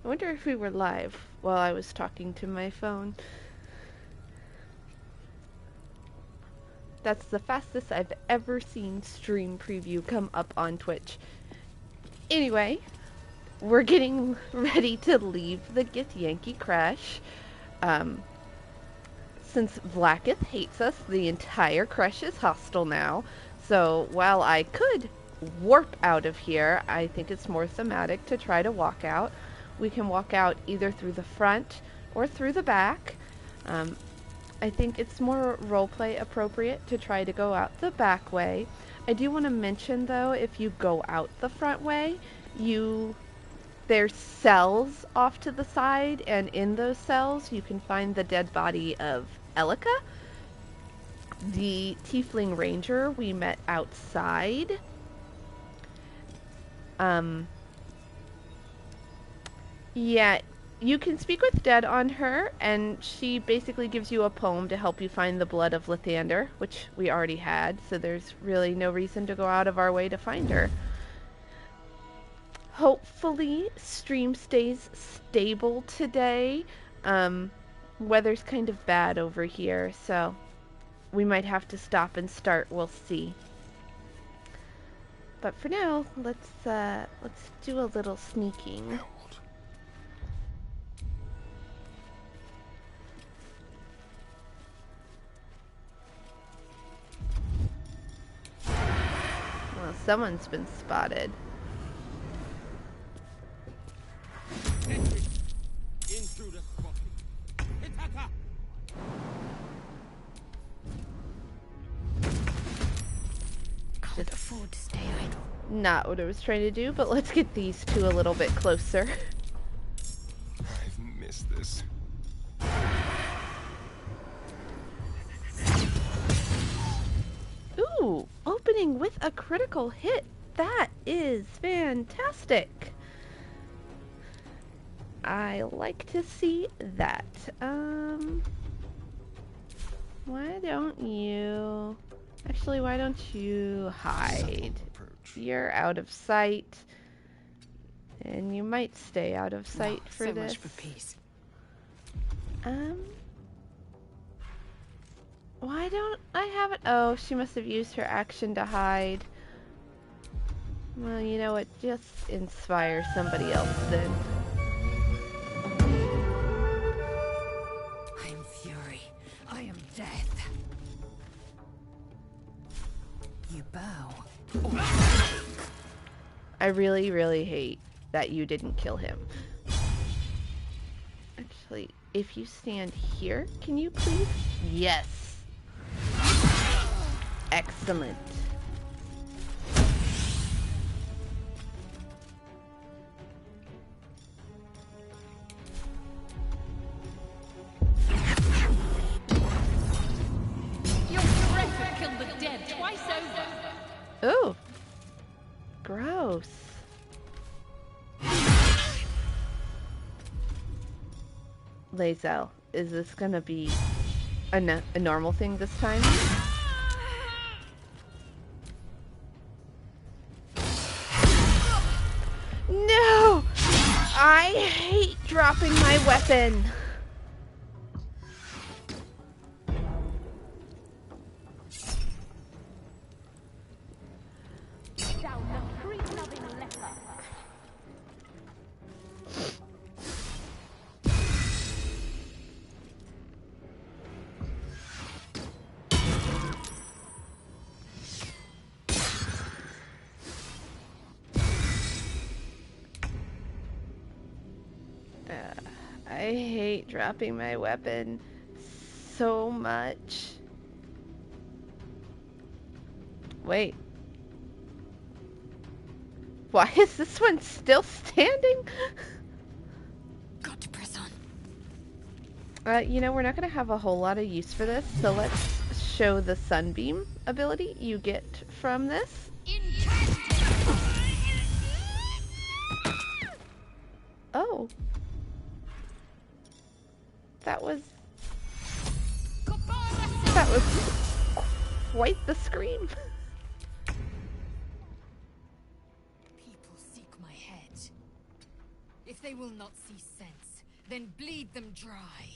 I wonder if we were live while I was talking to my phone. That's the fastest I've ever seen stream preview come up on Twitch. Anyway, we're getting ready to leave the Githyanki Crash. Since Blacketh hates us, the entire crush is hostile now. So while I could warp out of here, I think it's more thematic to try to walk out. We can walk out either through the front or through the back. I think it's more roleplay appropriate to try to go out the back way. I do want to mention though, if you go out the front way, there's cells off to the side, and in those cells you can find the dead body of Elika, the tiefling ranger we met outside. Yeah, you can speak with Dead on her, and she basically gives you a poem to help you find the blood of Lathander, which we already had, so there's really no reason to go out of our way to find her. Hopefully, stream stays stable today. Weather's kind of bad over here, so we might have to stop and start. We'll see. But for now, let's do a little sneaking. Well, someone's been spotted. Can't afford to stay idle. Not what I was trying to do, but let's get these two a little bit closer. I've missed this. Ooh, opening with a critical hit. That is fantastic. I like to see that. Why don't you... Actually, why don't you hide? You're out of sight. And you might stay out of sight for so this. much for peace. Why don't I have it? Oh, she must have used her action to hide. Well, you know what? Just inspire somebody else then. I am fury. I am death. You bow. I really, really hate that you didn't kill him. Actually, if you stand here, can you please? Yes. Excellent. Your threat have killed the dead twice over. Ooh. Gross. Lae'zel, is this gonna be a normal thing this time? No! I hate dropping my weapon. Down the free-loving leper. I hate dropping my weapon so much. Wait. Why is this one still standing? Got to press on. You know, we're not going to have a whole lot of use for this, so let's show the sunbeam ability you get from this. Oh. That was quite the scream. People seek my head. If they will not see sense, then bleed them dry.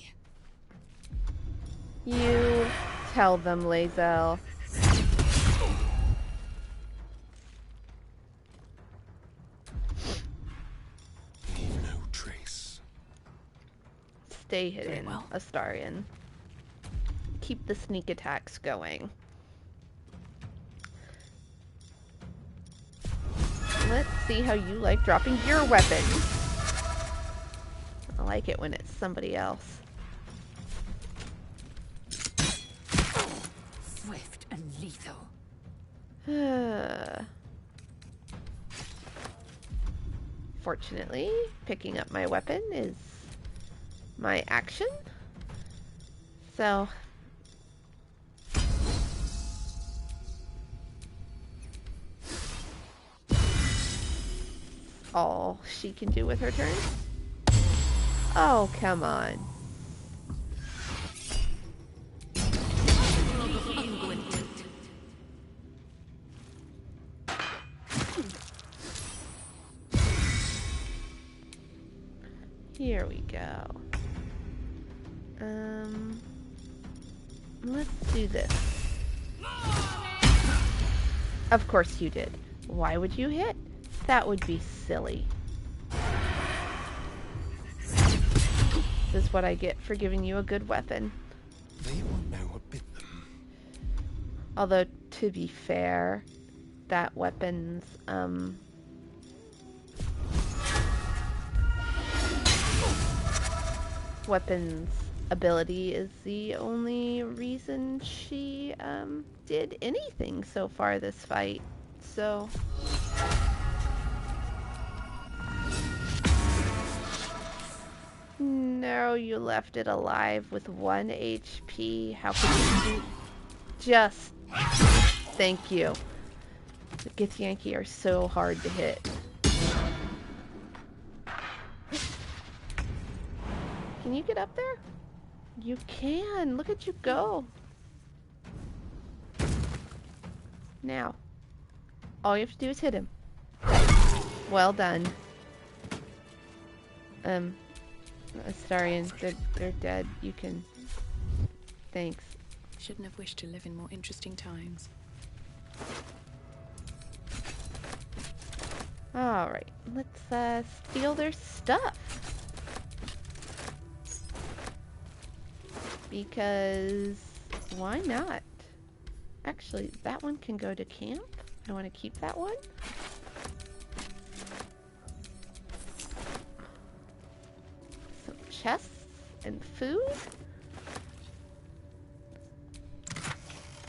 You tell them, Lae'zel. Leave no trace. Stay hidden, Very well. Astarion. Keep the sneak attacks going. Let's see how you like dropping your weapon. I like it when it's somebody else. Swift and lethal. Fortunately, picking up my weapon is my action. So all she can do with her turn. Oh, come on. Here we go. Let's do this. Of course you did. Why would you hit? That would be silly. This is what I get for giving you a good weapon. They will know what bit them. Although, to be fair, that weapon's, weapon's ability is the only reason she, did anything so far this fight. So... No, you left it alive with 1 HP. How could you do... Just... Thank you. The Githyanki are so hard to hit. Can you get up there? You can. Look at you go. Now. All you have to do is hit him. Well done. Astarion, they're dead. You can... Thanks. Shouldn't have wished to live in more interesting times. Alright, let's steal their stuff. Because why not? Actually, that one can go to camp. I want to keep that one. Some chests and food.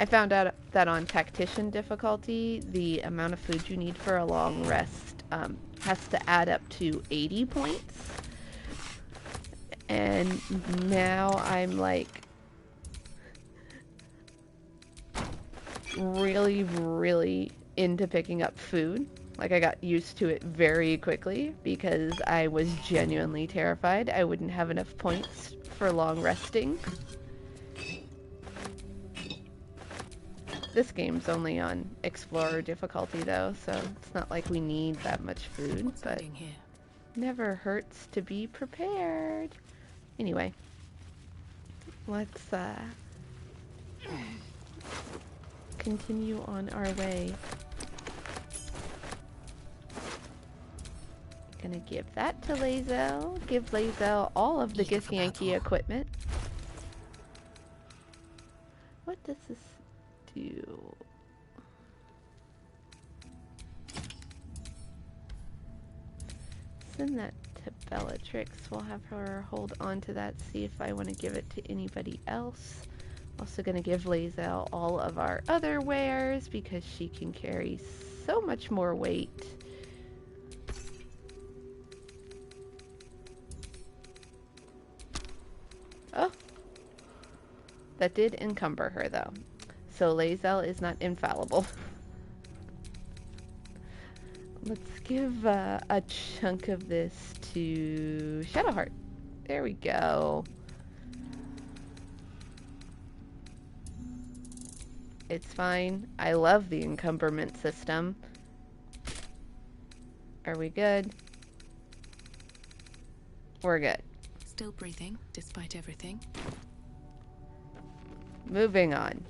I found out that on Tactician difficulty, the amount of food you need for a long rest has to add up to 80 points. And now I'm like really into picking up food. Like, I got used to it very quickly because I was genuinely terrified I wouldn't have enough points for long resting. This game's only on Explorer difficulty though, so it's not like we need that much food, but never hurts to be prepared. Anyway, let's continue on our way. Gonna give that to Lae'zel. Give Lae'zel all of the Githyanki equipment. What does this do? Send that to Bellatrix. We'll have her hold on to that, see if I want to give it to anybody else. Also gonna give Lae'zel all of our other wares because she can carry so much more weight. Oh, that did encumber her though. So Lae'zel is not infallible. Let's give a chunk of this to Shadowheart. There we go. It's fine. I love the encumberment system. Are we good? We're good. Still breathing, despite everything. Moving on.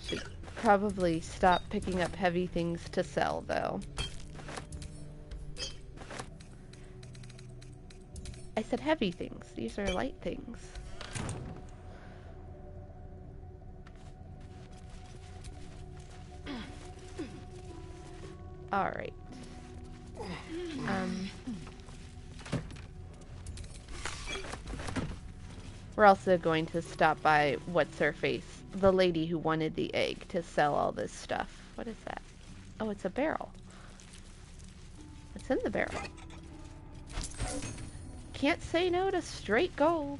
Should probably stop picking up heavy things to sell, though. I said heavy things. These are light things. Alright. We're also going to stop by What's-Her-Face, the lady who wanted the egg, to sell all this stuff. What is that? Oh, it's a barrel. What's in the barrel? Can't say no to straight gold.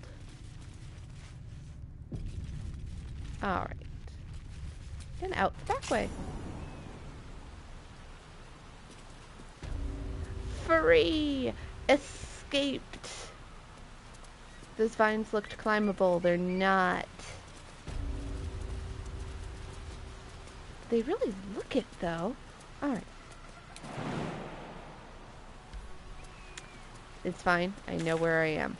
Alright. And out the back way. Free! Escaped! Those vines looked climbable. They're not. They really look it, though. Alright. It's fine. I know where I am.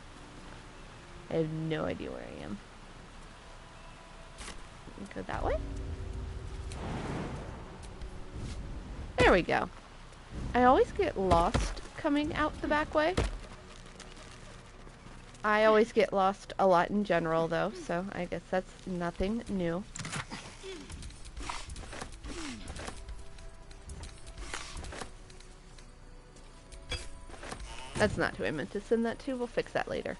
I have no idea where I am. Go that way? There we go. I always get lost coming out the back way. I always get lost a lot in general, though, so I guess that's nothing new. That's not who I meant to send that to. We'll fix that later.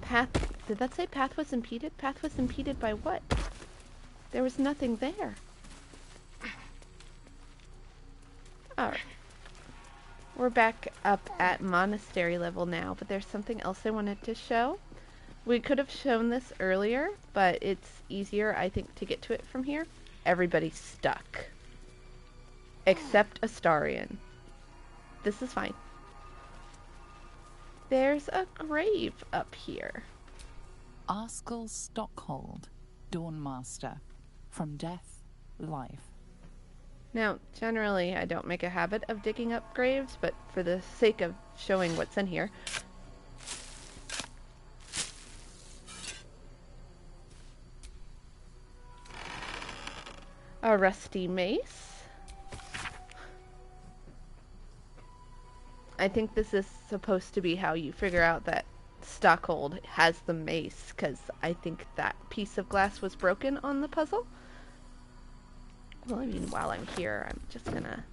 Path... Did that say path was impeded? Path was impeded by what? There was nothing there. Alright. We're back up at monastery level now, but there's something else I wanted to show. We could have shown this earlier, but it's easier, I think, to get to it from here. Everybody's stuck. Except Astarion. This is fine. There's a grave up here. Arskel Stockhold, Dawnmaster. From death, life. Now, generally, I don't make a habit of digging up graves, but for the sake of showing what's in here. A rusty mace. I think this is supposed to be how you figure out that Stockhold has the mace, because I think that piece of glass was broken on the puzzle. Well, I mean, while I'm here, I'm just gonna...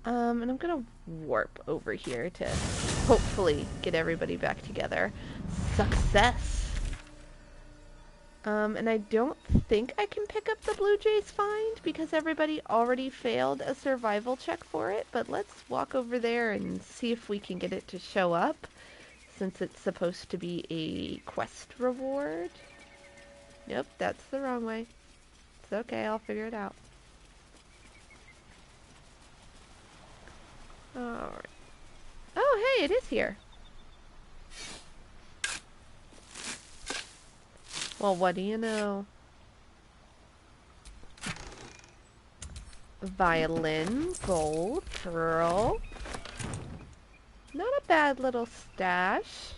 and I'm gonna warp over here to hopefully get everybody back together. Success! And I don't think I can pick up the Blue Jay's find because everybody already failed a survival check for it, but let's walk over there and see if we can get it to show up, since it's supposed to be a quest reward. Nope, that's the wrong way. It's okay, I'll figure it out. Alright. Oh, hey, it is here. Well, what do you know? Violin, gold, pearl. Not a bad little stash.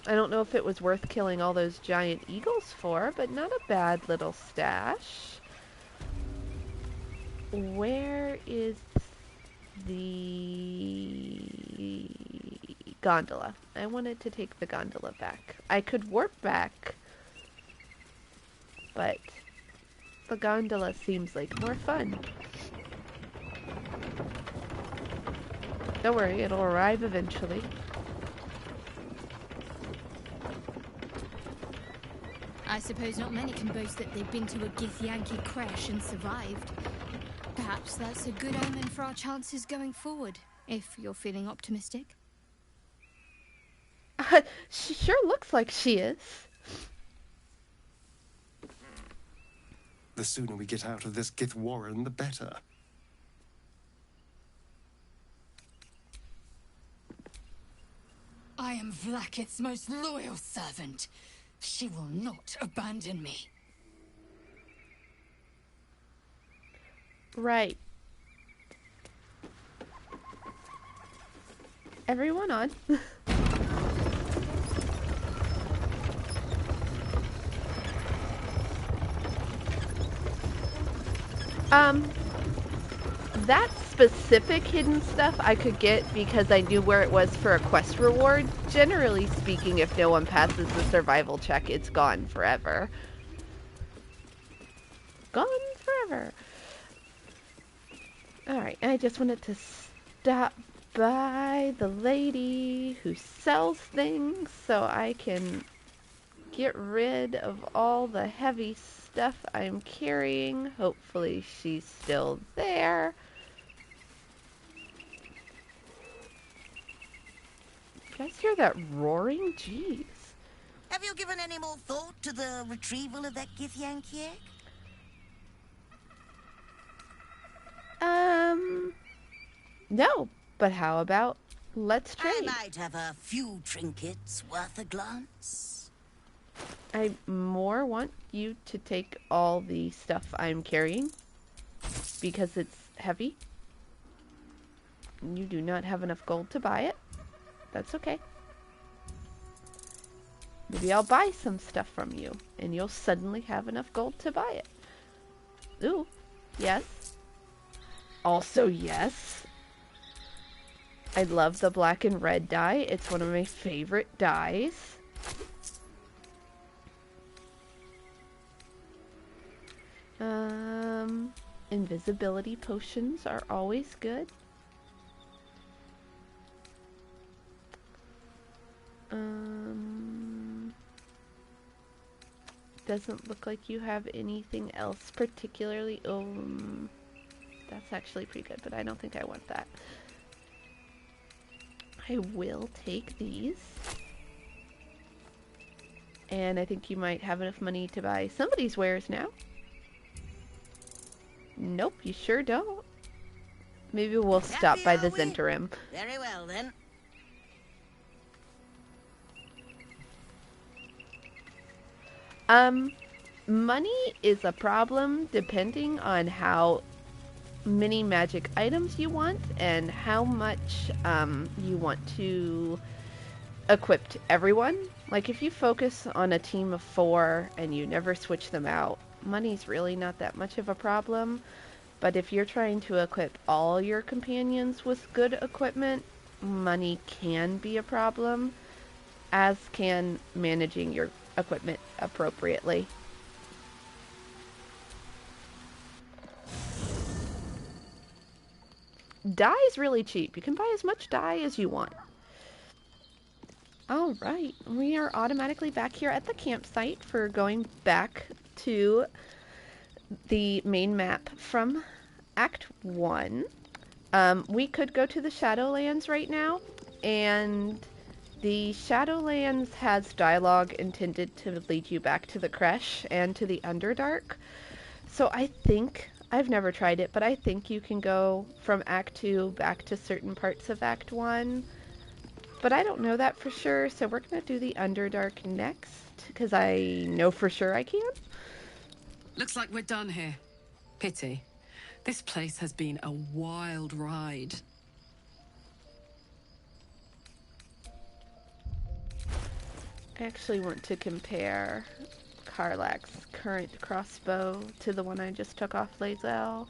I don't know if it was worth killing all those giant eagles for, but not a bad little stash. Where is the gondola? I wanted to take the gondola back. I could warp back, but the gondola seems like more fun. Don't worry, it'll arrive eventually. I suppose not many can boast that they've been to a Githyanki crash and survived. Perhaps that's a good omen for our chances going forward, if you're feeling optimistic. She sure looks like she is. The sooner we get out of this Gith Warren, the better. I am Vlaakith's most loyal servant. She will not abandon me. Right. Everyone on. That specific hidden stuff I could get because I knew where it was for a quest reward. Generally speaking, if no one passes the survival check, it's gone forever. Gone forever. Alright, I just wanted to stop by the lady who sells things so I can get rid of all the heavy stuff I'm carrying. Hopefully she's still there. You guys hear that roaring? Jeez. Have you given any more thought to the retrieval of that Githyanki egg? No. But how about let's trade? I might have a few trinkets worth a glance. I more want you to take all the stuff I'm carrying because it's heavy. You do not have enough gold to buy it. That's okay. Maybe I'll buy some stuff from you and you'll suddenly have enough gold to buy it. Ooh, yes. Also, yes. I love the black and red dye. It's one of my favorite dyes. Invisibility potions are always good. Doesn't look like you have anything else particularly. That's actually pretty good, but I don't think I want that. I will take these. And I think you might have enough money to buy somebody's wares now. Nope, you sure don't. Maybe we'll stop by the Zentarim. Very well, then. Money is a problem depending on how many magic items you want and how much you want to equip to everyone. Like if you focus on a team of 4 and you never switch them out, money's really not that much of a problem. But if you're trying to equip all your companions with good equipment, money can be a problem, as can managing your equipment appropriately. Dye is really cheap. You can buy as much dye as you want. Alright, we are automatically back here at the campsite for going back to the main map from Act 1. We could go to the Shadowlands right now, and the Shadowlands has dialogue intended to lead you back to the Creche and to the Underdark. So I think, I've never tried it, but I think you can go from Act 2 back to certain parts of Act 1. But I don't know that for sure, so we're going to do the Underdark next, because I know for sure I can. Looks like we're done here. Pity. This place has been a wild ride. I actually want to compare Karlach's current crossbow to the one I just took off Lae'zel.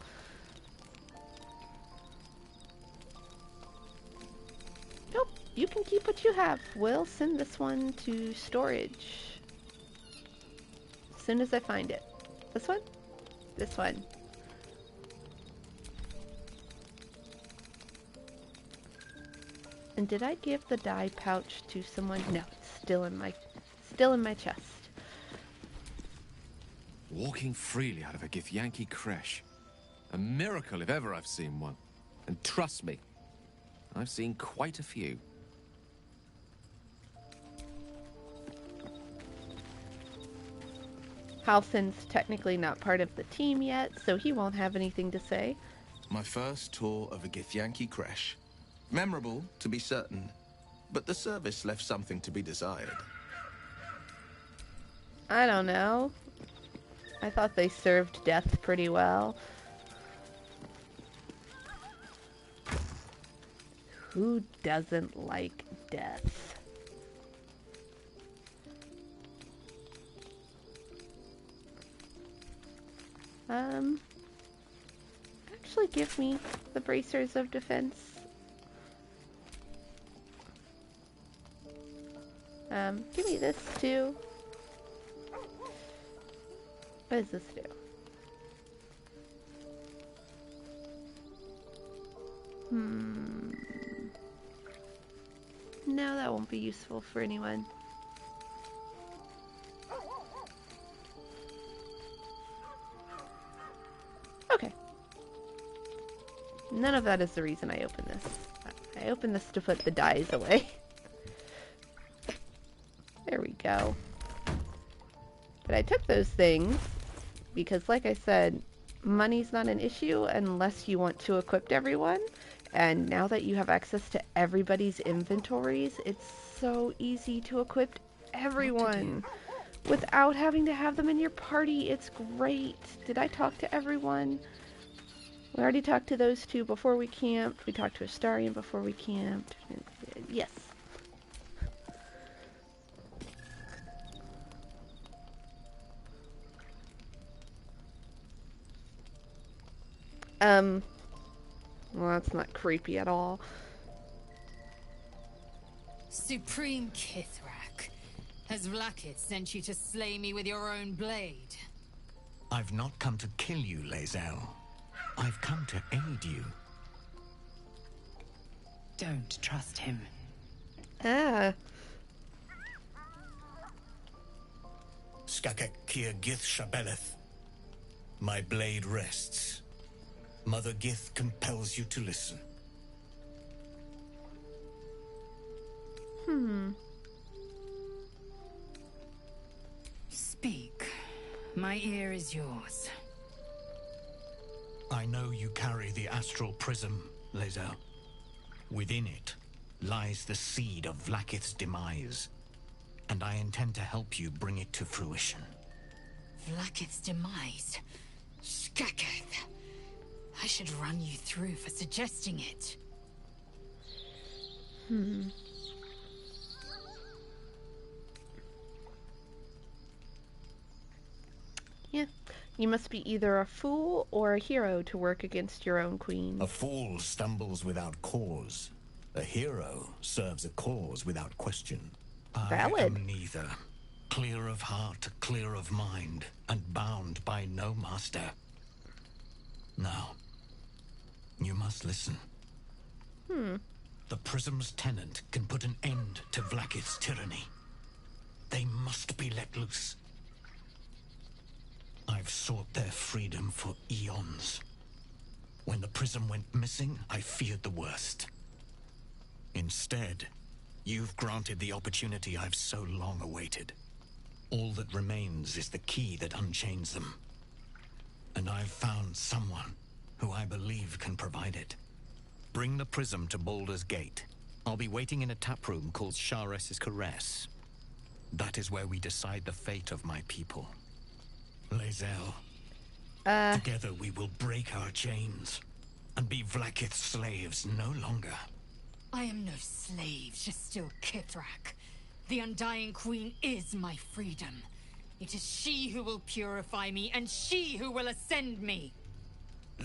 Nope, you can keep what you have. We'll send this one to storage as soon as I find it. This one? This one. And did I give the dye pouch to someone? No, it's still in my chest. Walking freely out of a Githyanki creche. A miracle if ever I've seen one. And trust me, I've seen quite a few. Halsin's technically not part of the team yet, so he won't have anything to say. My first tour of a Githyanki creche. Memorable, to be certain, but the service left something to be desired. I don't know. I thought they served death pretty well. Who doesn't like death? Actually give me the bracers of defense. Give me this too. What does this do? No, that won't be useful for anyone. Okay. None of that is the reason I opened this. I opened this to put the dyes away. There we go. But I took those things because, like I said, money's not an issue unless you want to equip everyone. And now that you have access to everybody's inventories, it's so easy to equip everyone without having to have them in your party. It's great. Did I talk to everyone? We already talked to those two before we camped. We talked to Astarion before we camped. Yes. Well, that's not creepy at all. Supreme Kithrak, has Vlakith sent you to slay me with your own blade? I've not come to kill you, Lae'zel. I've come to aid you. Don't trust him. Skakek Kier Gith Shabeleth. My blade rests. Mother Gith compels you to listen. Speak. My ear is yours. I know you carry the astral prism, Lae'zel. Within it lies the seed of Vlakith's demise, and I intend to help you bring it to fruition. Vlakith's demise? Skaketh. I should run you through for suggesting it. Yeah. You must be either a fool or a hero to work against your own queen. A fool stumbles without cause. A hero serves a cause without question. Valid. I am neither. Clear of heart, clear of mind, and bound by no master. Now, you must listen. The Prism's tenant can put an end to Vlakith's tyranny. They must be let loose. I've sought their freedom for eons. When the Prism went missing, I feared the worst. Instead, you've granted the opportunity I've so long awaited. All that remains is the key that unchains them. And I've found someone who I believe can provide it. Bring the Prism to Baldur's Gate. I'll be waiting in a taproom called Shares's Caress. That is where we decide the fate of my people. Lae'zel, together we will break our chains and be Vlakith's slaves no longer. I am no slave to still Kithrak. The Undying Queen is my freedom. It is she who will purify me, and she who will ascend me.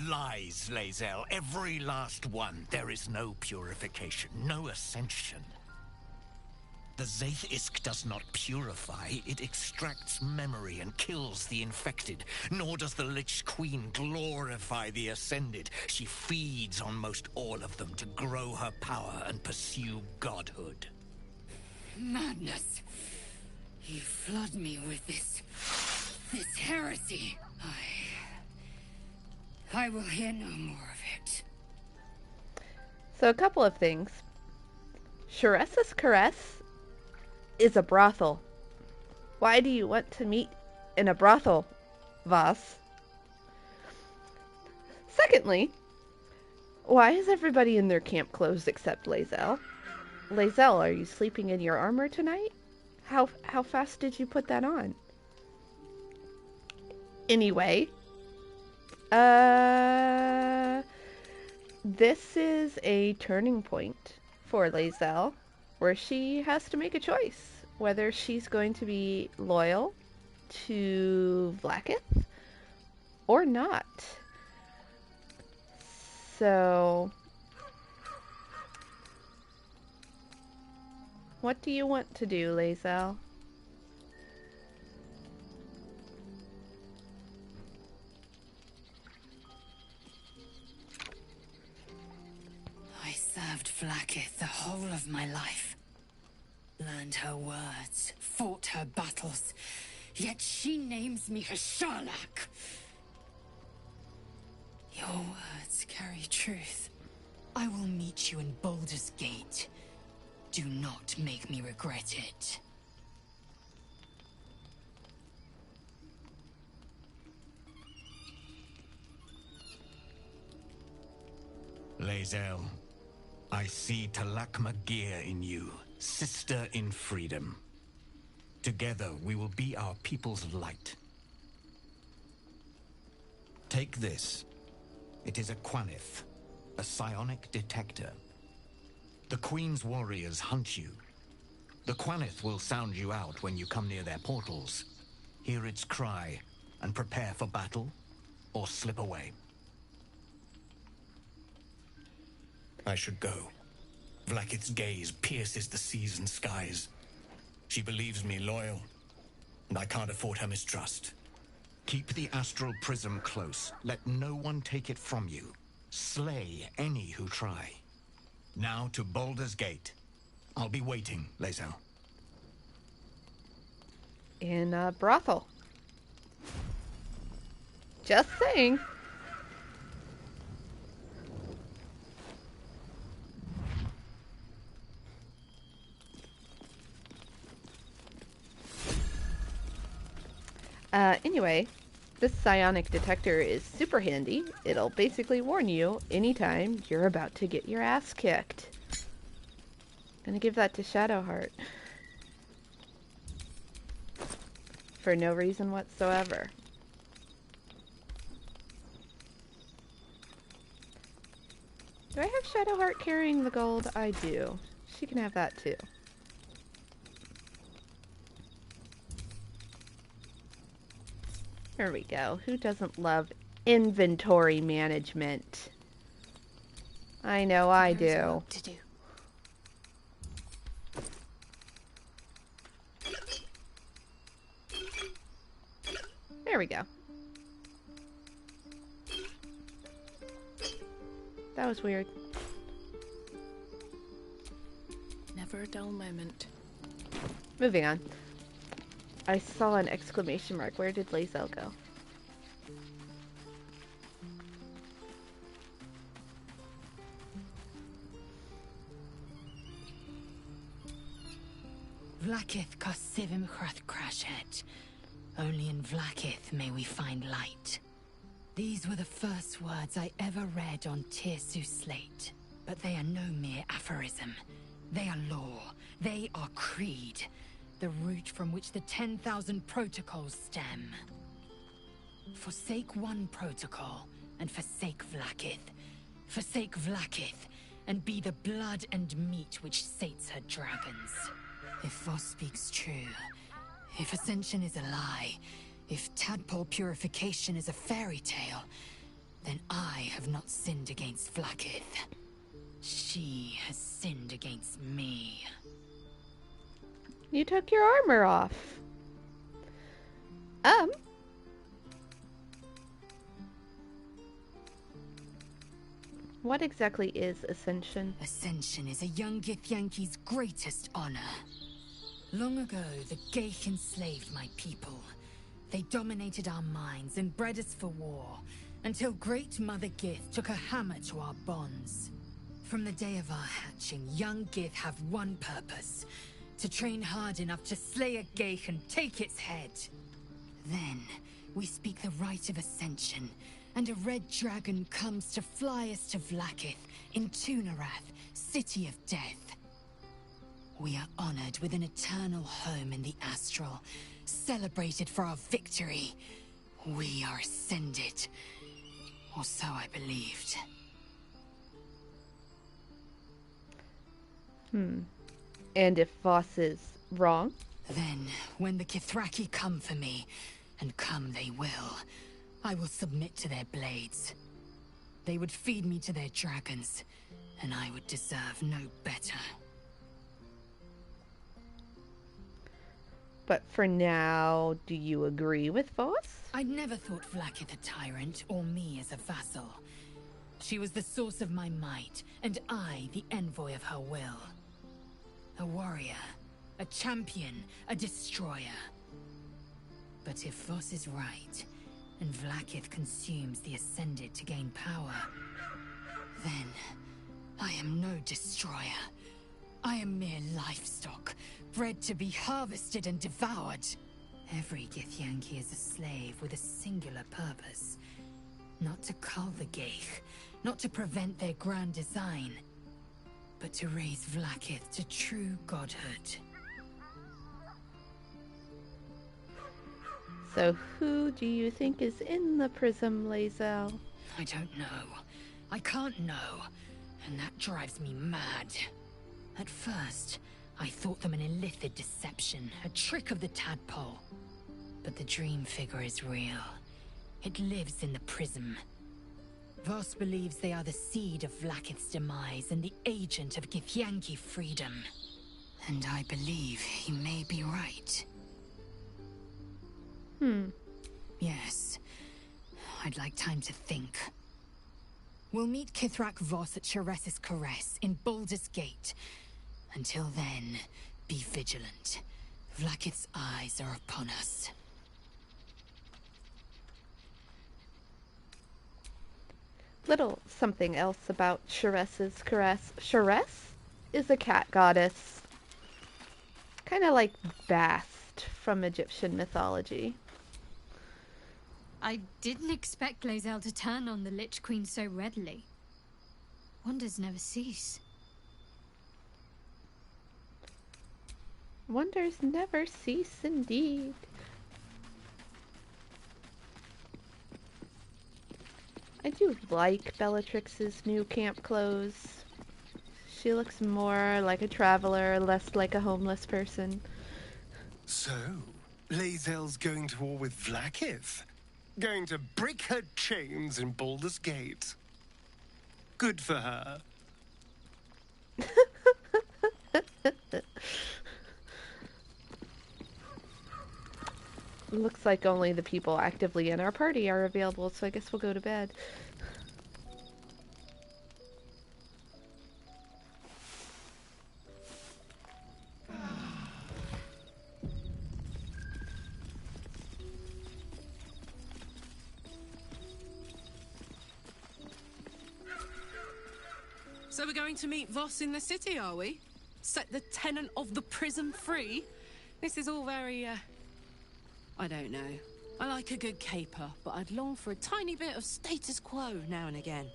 Lies, Lae'zel, every last one. There is no purification, no ascension. The Zaith Isk does not purify, it extracts memory and kills the infected. Nor does the Lich Queen glorify the ascended. She feeds on most all of them to grow her power and pursue godhood. Madness. You flood me with this heresy. I will hear no more of it. So a couple of things. Shares's Caress is a brothel. Why do you want to meet in a brothel, Voss? Secondly, why is everybody in their camp clothes except Lae'zel? Lae'zel, are you sleeping in your armor tonight? How fast did you put that on? Anyway, this is a turning point for Lae'zel, where she has to make a choice whether she's going to be loyal to Vlaakith or not. So, what do you want to do, Lae'zel? I served Vlaakith the whole of my life. Learned her words, fought her battles, yet she names me her Sharlak. Your words carry truth. I will meet you in Baldur's Gate. Do not make me regret it. Lae'zel, I see Talak Magir in you, sister in freedom. Together we will be our people's light. Take this. It is a Quanith, a psionic detector. The Queen's warriors hunt you. The Quanith will sound you out when you come near their portals. Hear its cry and prepare for battle, or slip away. I should go. Vlaakith's gaze pierces the seas and skies. She believes me loyal, and I can't afford her mistrust. Keep the astral prism close. Let no one take it from you. Slay any who try. Now to Baldur's Gate. I'll be waiting, Lae'zel. In a brothel. Just saying. Anyway, this psionic detector is super handy. It'll basically warn you anytime you're about to get your ass kicked. Gonna give that to Shadowheart. For no reason whatsoever. Do I have Shadowheart carrying the gold? I do. She can have that too. There we go. Who doesn't love inventory management? I know I do. There we go. That was weird. Never a dull moment. Moving on. I saw an exclamation mark. Where did Lae'zel go? Vlaakith Kosivim Chrath Crashet. Only in Vlaakith may we find light. These were the first words I ever read on Tirsu slate. But they are no mere aphorism. They are law. They are creed. The root from which the 10,000 protocols stem. Forsake one protocol, and forsake Vlaakith. Forsake Vlaakith, and be the blood and meat which sates her dragons. If Voss speaks true, if Ascension is a lie, if tadpole purification is a fairy tale, then I have not sinned against Vlaakith. She has sinned against me. You took your armor off. What exactly is Ascension? Ascension is a young Githyanki's greatest honor. Long ago, the Geich enslaved my people. They dominated our minds and bred us for war, until Great Mother Gith took a hammer to our bonds. From the day of our hatching, young Gith have one purpose: to train hard enough to slay a Geich and take its head. Then, we speak the rite of Ascension, and a red dragon comes to fly us to Vlaakith, in Tunarath, City of Death. We are honored with an eternal home in the astral, celebrated for our victory. We are ascended. Or so I believed. And if Voss is wrong? Then, when the Kithraki come for me, and come they I will submit to their blades. They would feed me to their dragons, and I would deserve no better. But for now, do you agree with Voss? I'd never thought Vlaakith a tyrant, or me as a vassal. She was the source of my might, and I the envoy of her will. A warrior, a champion, a destroyer. But if Voss is right, and Vlaakith consumes the Ascended to gain power, then I am no destroyer. I am mere livestock, bred to be harvested and devoured. Every Githyanki is a slave with a singular purpose. Not to cull the Geich, not to prevent their grand design, but to raise Vlaakith to true godhood. So who do you think is in the prism, Lae'zel? I don't know. I can't know. And that drives me mad. At first, I thought them an illithid deception, a trick of the tadpole. But the dream figure is real. It lives in the prism. Voss believes they are the seed of Vlaakith's demise and the agent of Githyanki freedom. And I believe he may be right. Yes. I'd like time to think. We'll meet Kithrak Voss at Sheres's Caress in Baldur's Gate. Until then, be vigilant. Vlaakith's eyes are upon us. Little something else about Sheres's Caress. Sheres is a cat goddess. Kind of like Bast from Egyptian mythology. I didn't expect Lae'zel to turn on the Lich Queen so readily. Wonders never cease. Wonders never cease indeed. I do like Bellatrix's new camp clothes. She looks more like a traveler, less like a homeless person. So, Lae'zel's going to war with Vlaakith? Going to break her chains in Baldur's Gate? Good for her. Looks like only the people actively in our party are available, so I guess we'll go to bed. So we're going to meet Voss in the city, are we? Set the tenant of the prism free? This is all very, I don't know. I like a good caper, but I'd long for a tiny bit of status quo now and again.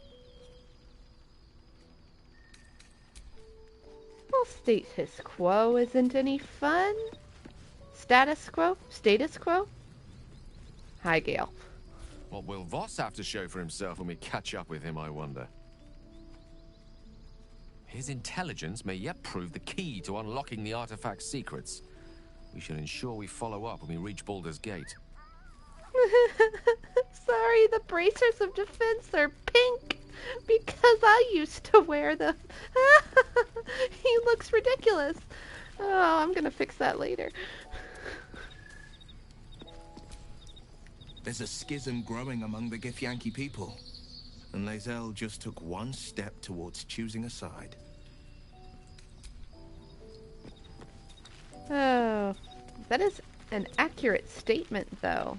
Well, status quo isn't any fun. Status quo? Status quo? Hi, Gale. What will Voss have to show for himself when we catch up with him, I wonder? His intelligence may yet prove the key to unlocking the artifact's secrets. We should ensure we follow up when we reach Baldur's Gate. Sorry, the bracers of defense are pink because I used to wear them. He looks ridiculous. Oh, I'm gonna fix that later. There's a schism growing among the Githyanki people, and Lae'zel just took one step towards choosing a side. Oh, that is an accurate statement, though.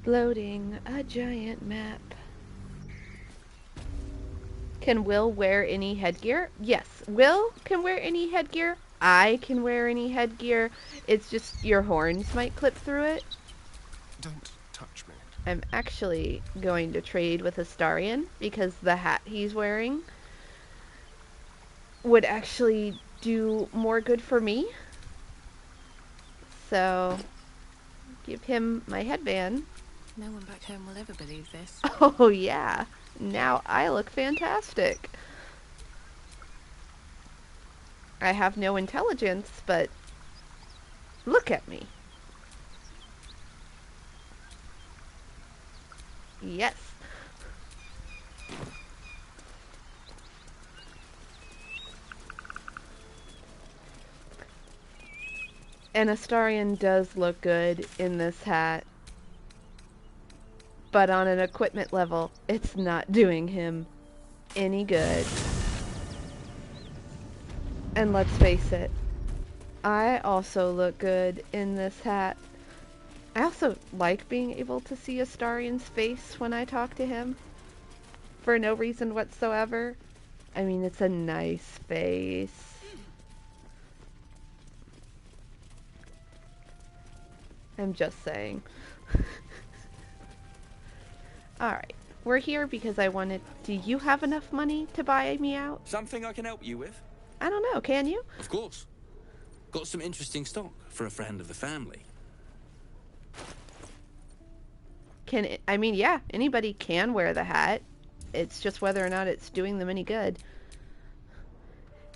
Loading a giant map. Can Will wear any headgear? Yes, Will can wear any headgear. I can wear any headgear. It's just your horns might clip through it. Don't touch me. I'm actually going to trade with Astarion because the hat he's wearing would actually do more good for me. So, give him my headband. No one back home will ever believe this. Oh yeah, now I look fantastic. I have no intelligence, but look at me. Yes. And Astarion does look good in this hat. But on an equipment level, it's not doing him any good. And let's face it, I also look good in this hat. I also like being able to see Astarion's face when I talk to him. For no reason whatsoever. I mean, it's a nice face. I'm just saying. Alright, we're here because I wanted... Do you have enough money to buy me out? Something I can help you with? I don't know, can you? Of course. Got some interesting stock for a friend of the family. I mean, yeah, anybody can wear the hat. It's just whether or not it's doing them any good.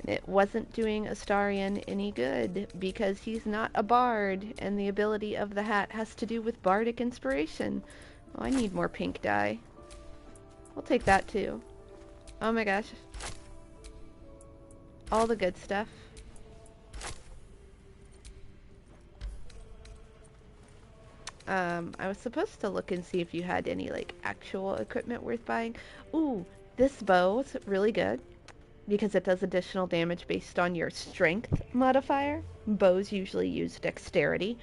And it wasn't doing Astarion any good because he's not a bard, and the ability of the hat has to do with bardic inspiration. Oh, I need more pink dye. We'll take that too. Oh my gosh. All the good stuff. I was supposed to look and see if you had any, like, actual equipment worth buying. Ooh, this bow is really good because it does additional damage based on your strength modifier. Bows usually use dexterity.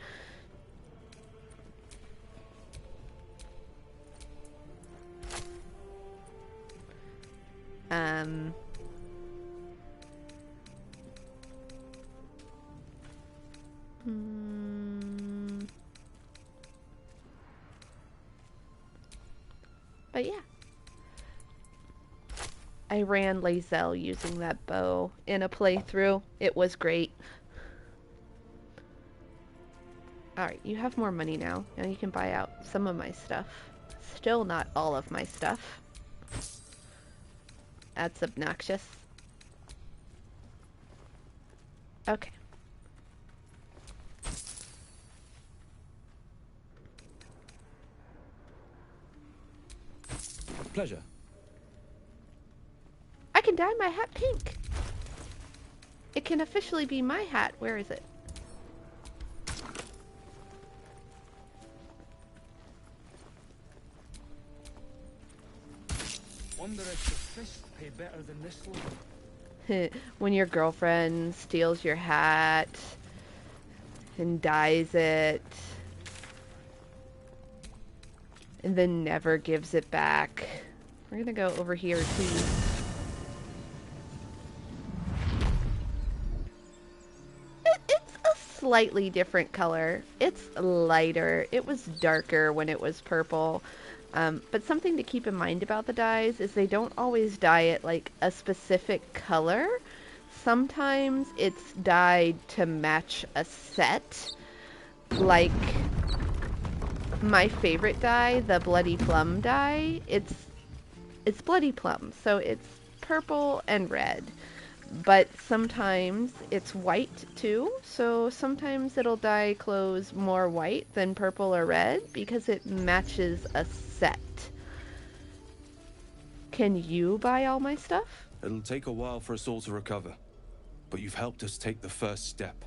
But yeah. I ran Lae'zel using that bow in a playthrough. It was great. Alright, you have more money now. Now you can buy out some of my stuff. Still not all of my stuff. That's obnoxious. Okay. Pleasure. I can dye my hat pink. It can officially be my hat. Where is it? Wonder if the fish pay better than this one. When your girlfriend steals your hat and dyes it and then never gives it back. We're gonna go over here too. It's a slightly different color. It's lighter. It was darker when it was purple. But something to keep in mind about the dyes is they don't always dye it like a specific color. Sometimes it's dyed to match a set. Like my favorite dye, the Bloody Plum dye, it's Bloody Plum, so it's purple and red. But sometimes it's white too, so sometimes it'll dye clothes more white than purple or red because it matches a set. Can you buy all my stuff? It'll take a while for us all to recover, but you've helped us take the first step.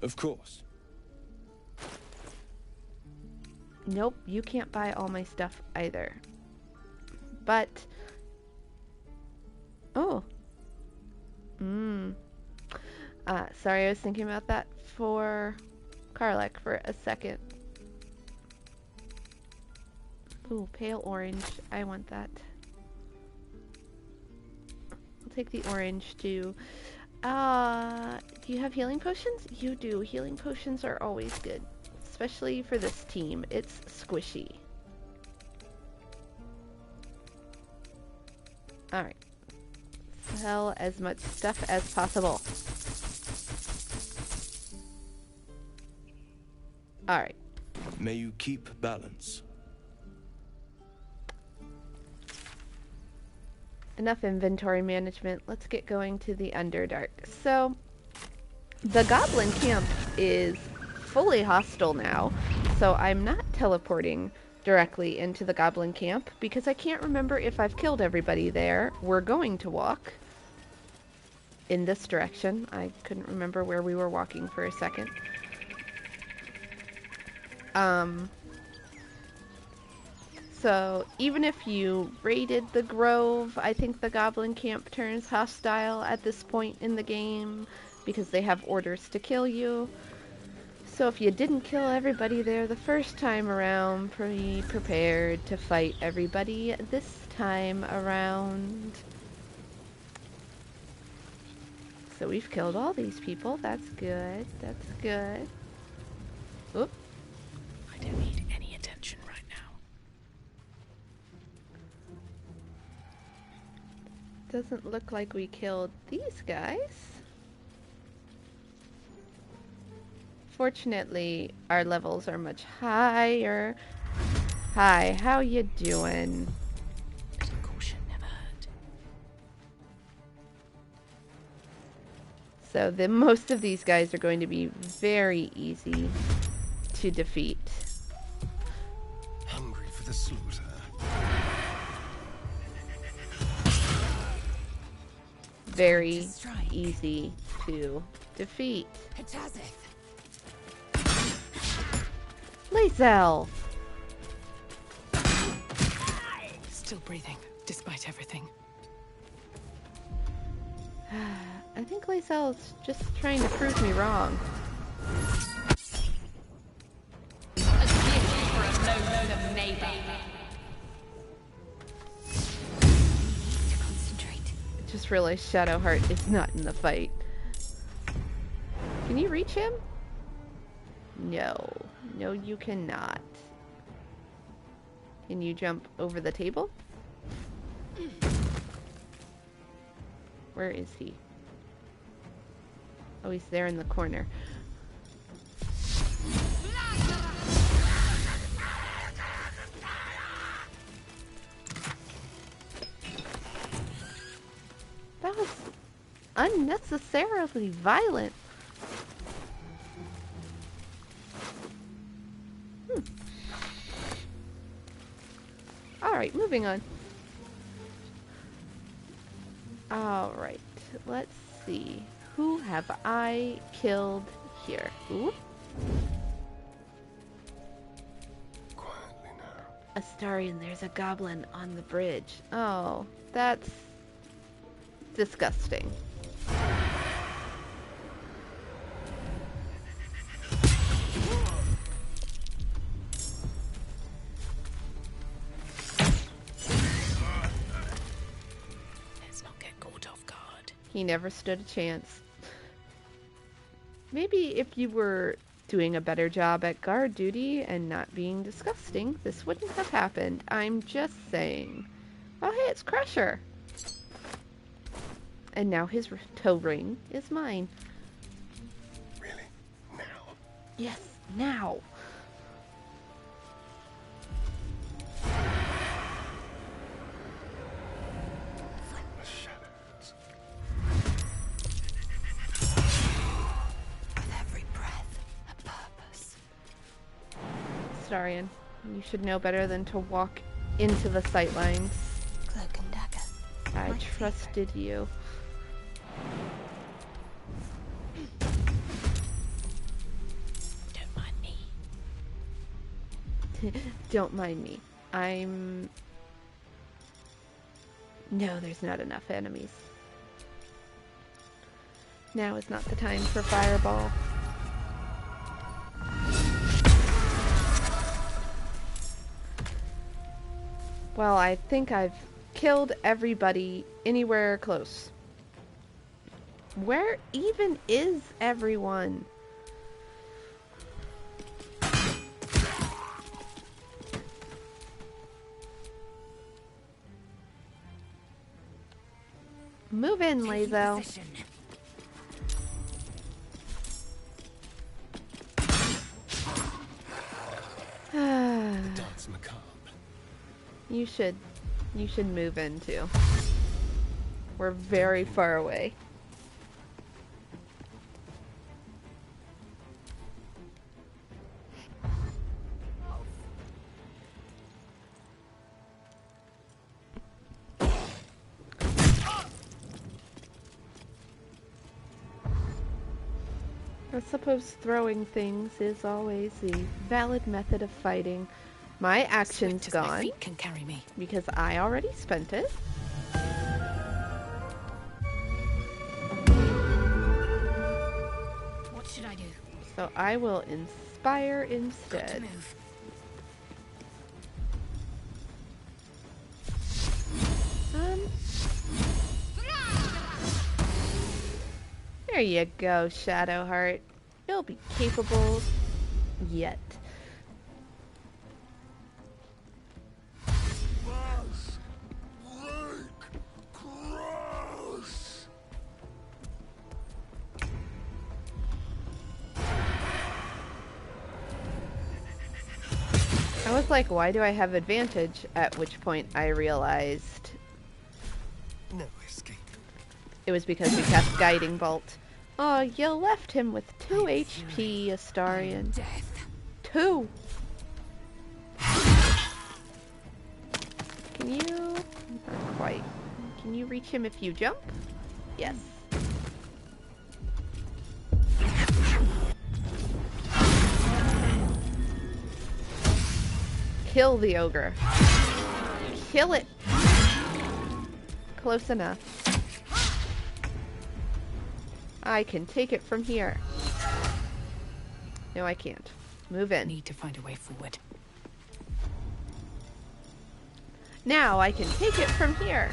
Of course. Nope, you can't buy all my stuff either. But... Oh. Sorry, I was thinking about that for Karlek for a second. Ooh, pale orange. I want that. I'll take the orange too. Do you have healing potions? You do. Healing potions are always good. Especially for this team. It's squishy. Alright. Sell as much stuff as possible. Alright. May you keep balance. Enough inventory management. Let's get going to the Underdark. So, the Goblin Camp is fully hostile now, so I'm not teleporting directly into the Goblin Camp because I can't remember if I've killed everybody there. We're going to walk in this direction. I couldn't remember where we were walking for a second. So, even if you raided the Grove, I think the Goblin Camp turns hostile at this point in the game because they have orders to kill you. So if you didn't kill everybody there the first time around, be prepared to fight everybody this time around. So we've killed all these people. That's good. That's good. Oop. I don't need any attention right now. Doesn't look like we killed these guys. Fortunately, our levels are much higher. Hi, how you doing? Little caution never hurt. So most of these guys are going to be very easy to defeat. Hungry for the slaughter. Very easy to defeat. Lae'zel! Still breathing, despite everything. I think Lae'zel's just trying to prove me wrong. A gift for a loathsome neighbor. Concentrate. I just realized Shadowheart is not in the fight. Can you reach him? No. No, you cannot. Can you jump over the table? Where is he? Oh, he's there in the corner. That was unnecessarily violent. Alright, moving on. Alright, let's see. Who have I killed here? Ooh. Quietly now. Astarion, there's a goblin on the bridge. Oh, that's disgusting. He never stood a chance. Maybe if you were doing a better job at guard duty and not being disgusting, this wouldn't have happened. I'm just saying. Oh, hey, it's Crusher. And now his toe ring is mine. Really? Now? Yes, now. Astarion, you should know better than to walk into the sightlines. Cloak and dagger. I trusted you. Don't mind me. Don't mind me. No, there's not enough enemies. Now is not the time for Fireball. Well, I think I've killed everybody anywhere close. Where even is everyone? Move in, Lazo. Dance macabre. You should move in too. We're very far away. I suppose throwing things is always the valid method of fighting. My action's gone. My feet can carry me. Because I already spent it. What should I do? So I will inspire instead. There you go, Shadowheart. You'll be capable yet. I was like, why do I have advantage? At which point I realized No escape. it was because we cast Guiding Bolt. Oh, you left him with 2 HP, Astarion. 2! Can you... Not quite. Can you reach him if you jump? Yes. Kill the ogre. Kill it! Close enough. I can take it from here. No, I can't. Move in. Need to find a way forward. Now I can take it from here.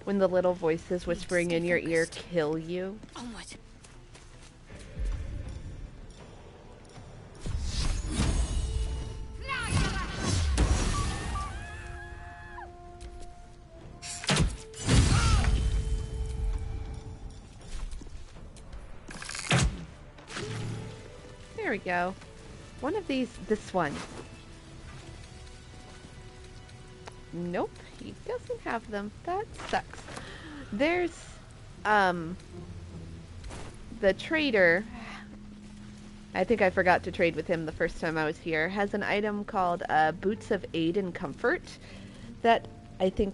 When the little voices whispering in your ear kill you. Onward. There we go. One of these, this one. Nope, he doesn't have them. That sucks. There's, the trader, I think I forgot to trade with him the first time I was here, has an item called Boots of Aid and Comfort that I think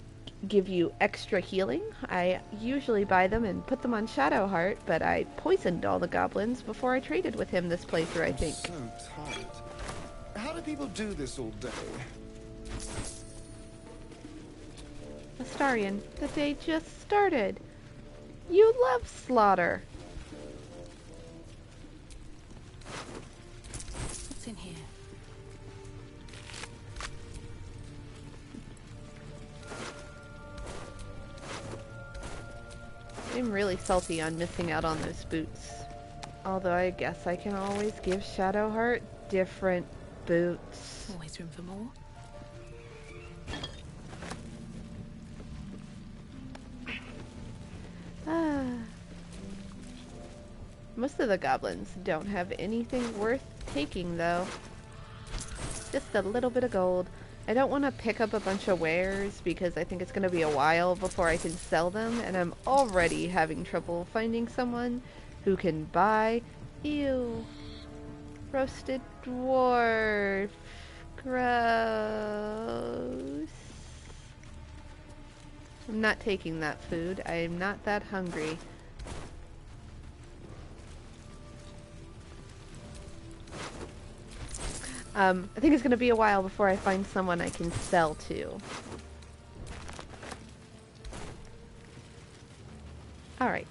give you extra healing. I usually buy them and put them on Shadowheart, but I poisoned all the goblins before I traded with him this playthrough, I think. I'm so tired. How do people do this all day? Astarion, the day just started. You love slaughter. What's in here? I'm really salty on missing out on those boots. Although I guess I can always give Shadowheart different boots. Always room for more. Most of the goblins don't have anything worth taking, though. Just a little bit of gold. I don't want to pick up a bunch of wares because I think it's going to be a while before I can sell them, and I'm already having trouble finding someone who can buy. Ew. Roasted dwarf. Gross. I'm not taking that food. I'm not that hungry. I think it's going to be a while before I find someone I can sell to. Alright.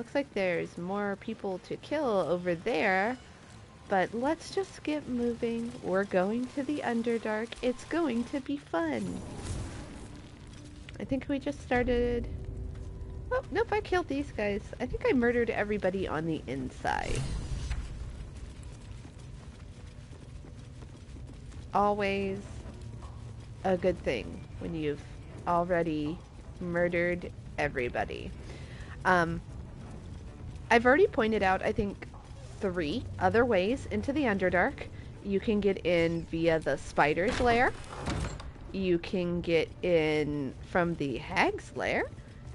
Looks like there's more people to kill over there. But let's just get moving. We're going to the Underdark. It's going to be fun. I think we just started... Oh, nope, I killed these guys. I think I murdered everybody on the inside. Always a good thing when you've already murdered everybody. I've already pointed out, I think, 3 other ways into the Underdark. You can get in via the Spider's Lair. You can get in from the Hag's Lair.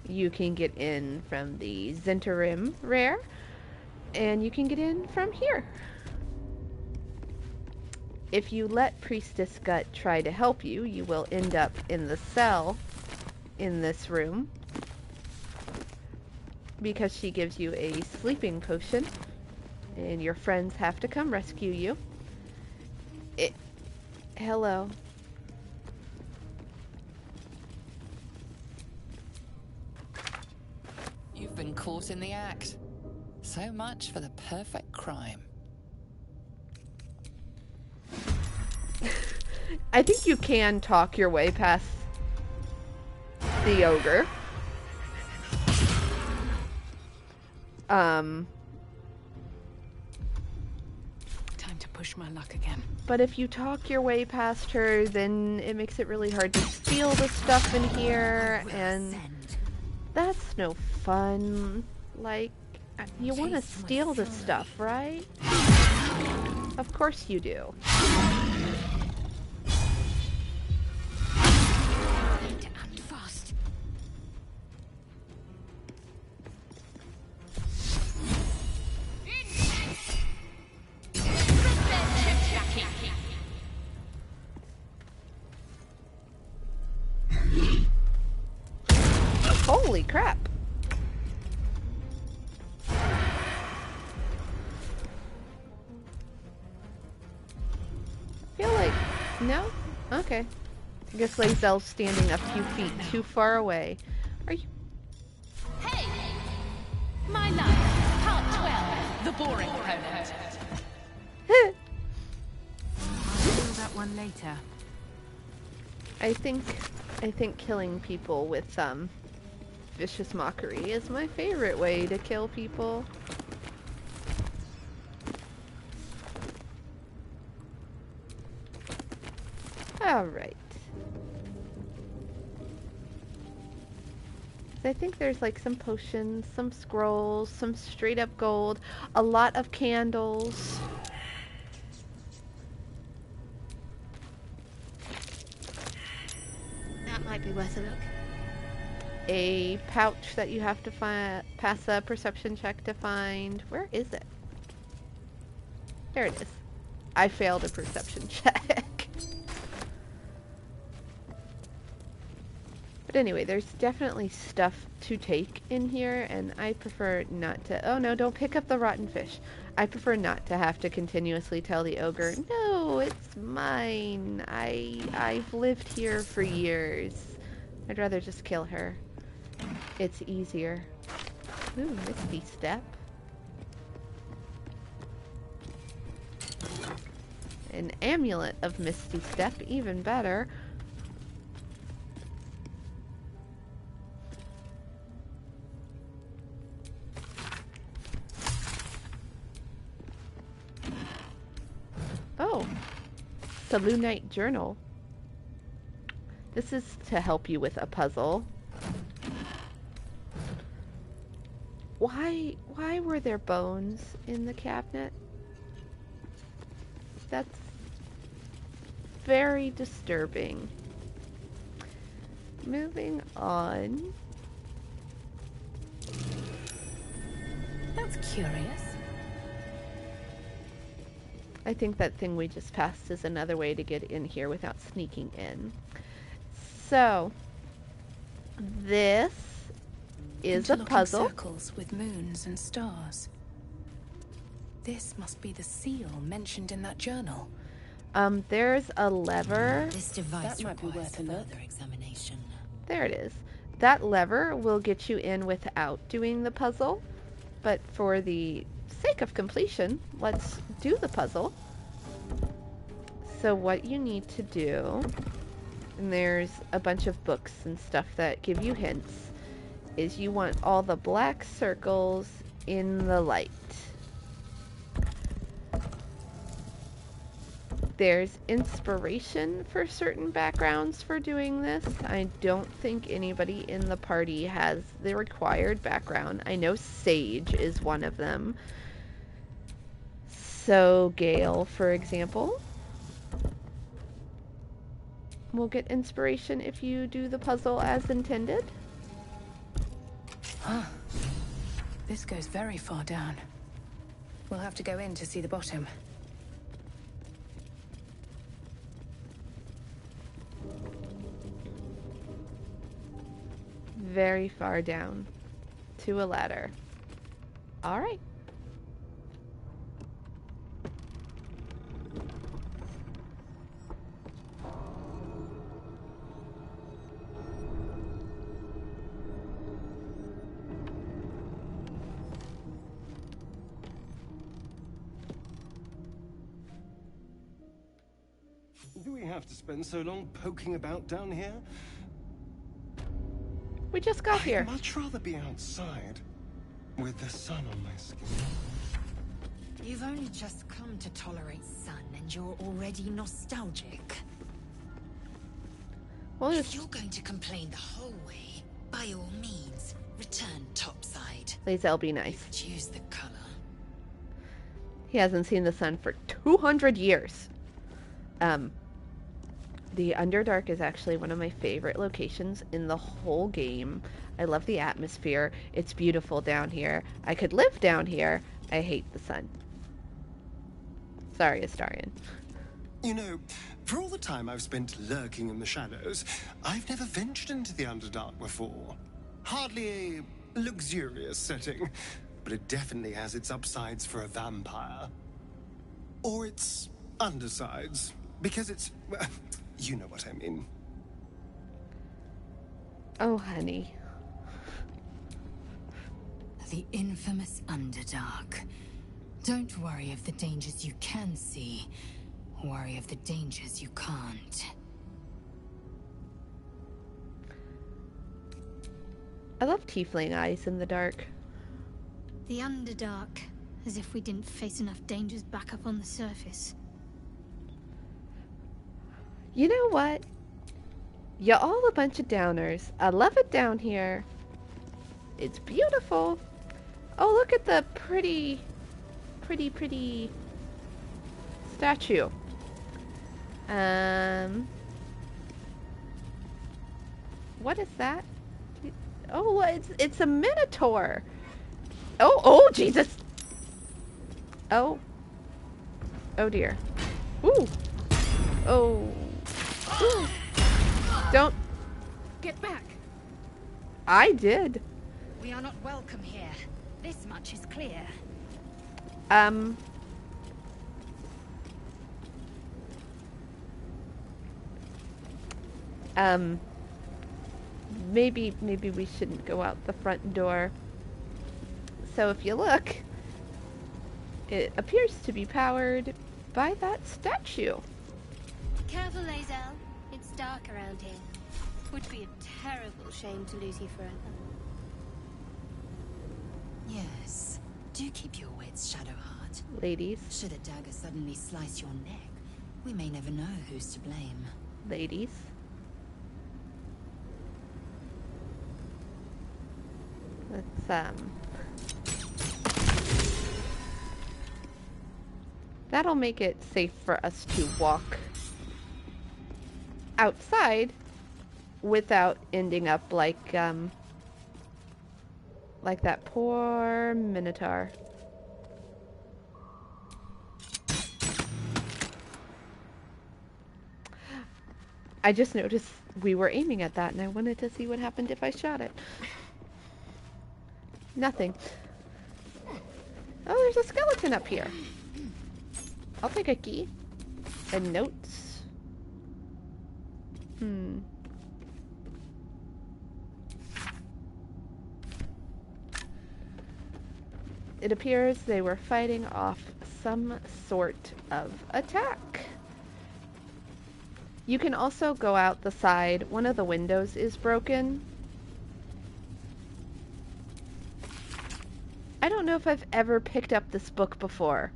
You can get in from the Zentarim Rare. And you can get in from here. If you let Priestess Gut try to help you, you will end up in the cell in this room. Because she gives you a sleeping potion. And your friends have to come rescue you. Hello. You've been caught in the act. So much for the perfect crime. I think you can talk your way past the ogre. Time to push my luck again. But if you talk your way past her, then it makes it really hard to steal the stuff in here, and that's no fun. Like, you want to steal the stuff, right? Of course you do. Holy crap. I feel like... No? Okay. I guess Lae'zel's standing a few feet too far away. Are you... Hey! My life, part 12, the boring opponent. I'll do that one later. I think killing people with, vicious mockery is my favorite way to kill people. Alright. I think there's like some potions, some scrolls, some straight up gold, a lot of candles. That might be worth a look. A pouch that you have to pass a perception check to find. Where is it? There it is. I failed a perception check. But anyway, there's definitely stuff to take in here, and I prefer not to... Oh no, don't pick up the rotten fish. I prefer not to have to continuously tell the ogre, no, it's mine. I've lived here for years. I'd rather just kill her. It's easier. Ooh, Misty Step. An amulet of Misty Step, even better. Oh, the Lunite Journal. This is to help you with a puzzle. Why were there bones in the cabinet? That's very disturbing. Moving on. That's curious. I think that thing we just passed is another way to get in here without sneaking in. So, this is a puzzle. Circles with moons and stars. This must be the seal mentioned in that journal. There's a lever. This device That might be requires worth a look. further examination. There it is. That lever will get you in without doing the puzzle. But for the sake of completion, let's do the puzzle. So what you need to do, and there's a bunch of books and stuff that give you hints, is you want all the black circles in the light. There's inspiration for certain backgrounds for doing this. I don't think anybody in the party has the required background. I know Sage is one of them. So Gale, for example, will get inspiration if you do the puzzle as intended. Huh. This goes very far down. We'll have to go in to see the bottom. Very far down to a ladder. All right. Do we have to spend so long poking about down here? We just got here. I'd much rather be outside with the sun on my skin. You've only just come to tolerate sun and you're already nostalgic. Well, if you're going to complain the whole way, by all means, return topside. Lae'zel, be nice. Choose the color. He hasn't seen the sun for 200 years. The Underdark is actually one of my favorite locations in the whole game. I love the atmosphere. It's beautiful down here. I could live down here. I hate the sun. Sorry, Astarion. You know, for all the time I've spent lurking in the shadows, I've never ventured into the Underdark before. Hardly a luxurious setting, but it definitely has its upsides for a vampire. Or its undersides, because it's... well, you know what I mean. Oh, honey. The infamous Underdark. Don't worry of the dangers you can see. Worry of the dangers you can't. I love tiefling eyes in the dark. The Underdark. As if we didn't face enough dangers back up on the surface. You know what? You're all a bunch of downers. I love it down here. It's beautiful. Oh, look at the pretty statue. What is that? Oh, it's a minotaur. Oh, Jesus. Oh. Oh, dear. Ooh. Oh. Ooh. Don't. Get back. I did. We are not welcome here. This much is clear. Maybe we shouldn't go out the front door. So if you look, it appears to be powered by that statue. Careful, Lae'zel. It's dark around here. Would be a terrible shame to lose you forever. Yes. Do keep your wits, Shadowheart. Ladies. Should a dagger suddenly slice your neck, we may never know who's to blame. Ladies. Let's, that'll make it safe for us to walk outside without ending up like that poor Minotaur. I just noticed we were aiming at that and I wanted to see what happened if I shot it. Nothing. Oh, there's a skeleton up here. I'll take a key. And notes. It appears they were fighting off some sort of attack. You can also go out the side. One of the windows is broken. I don't know if I've ever picked up this book before.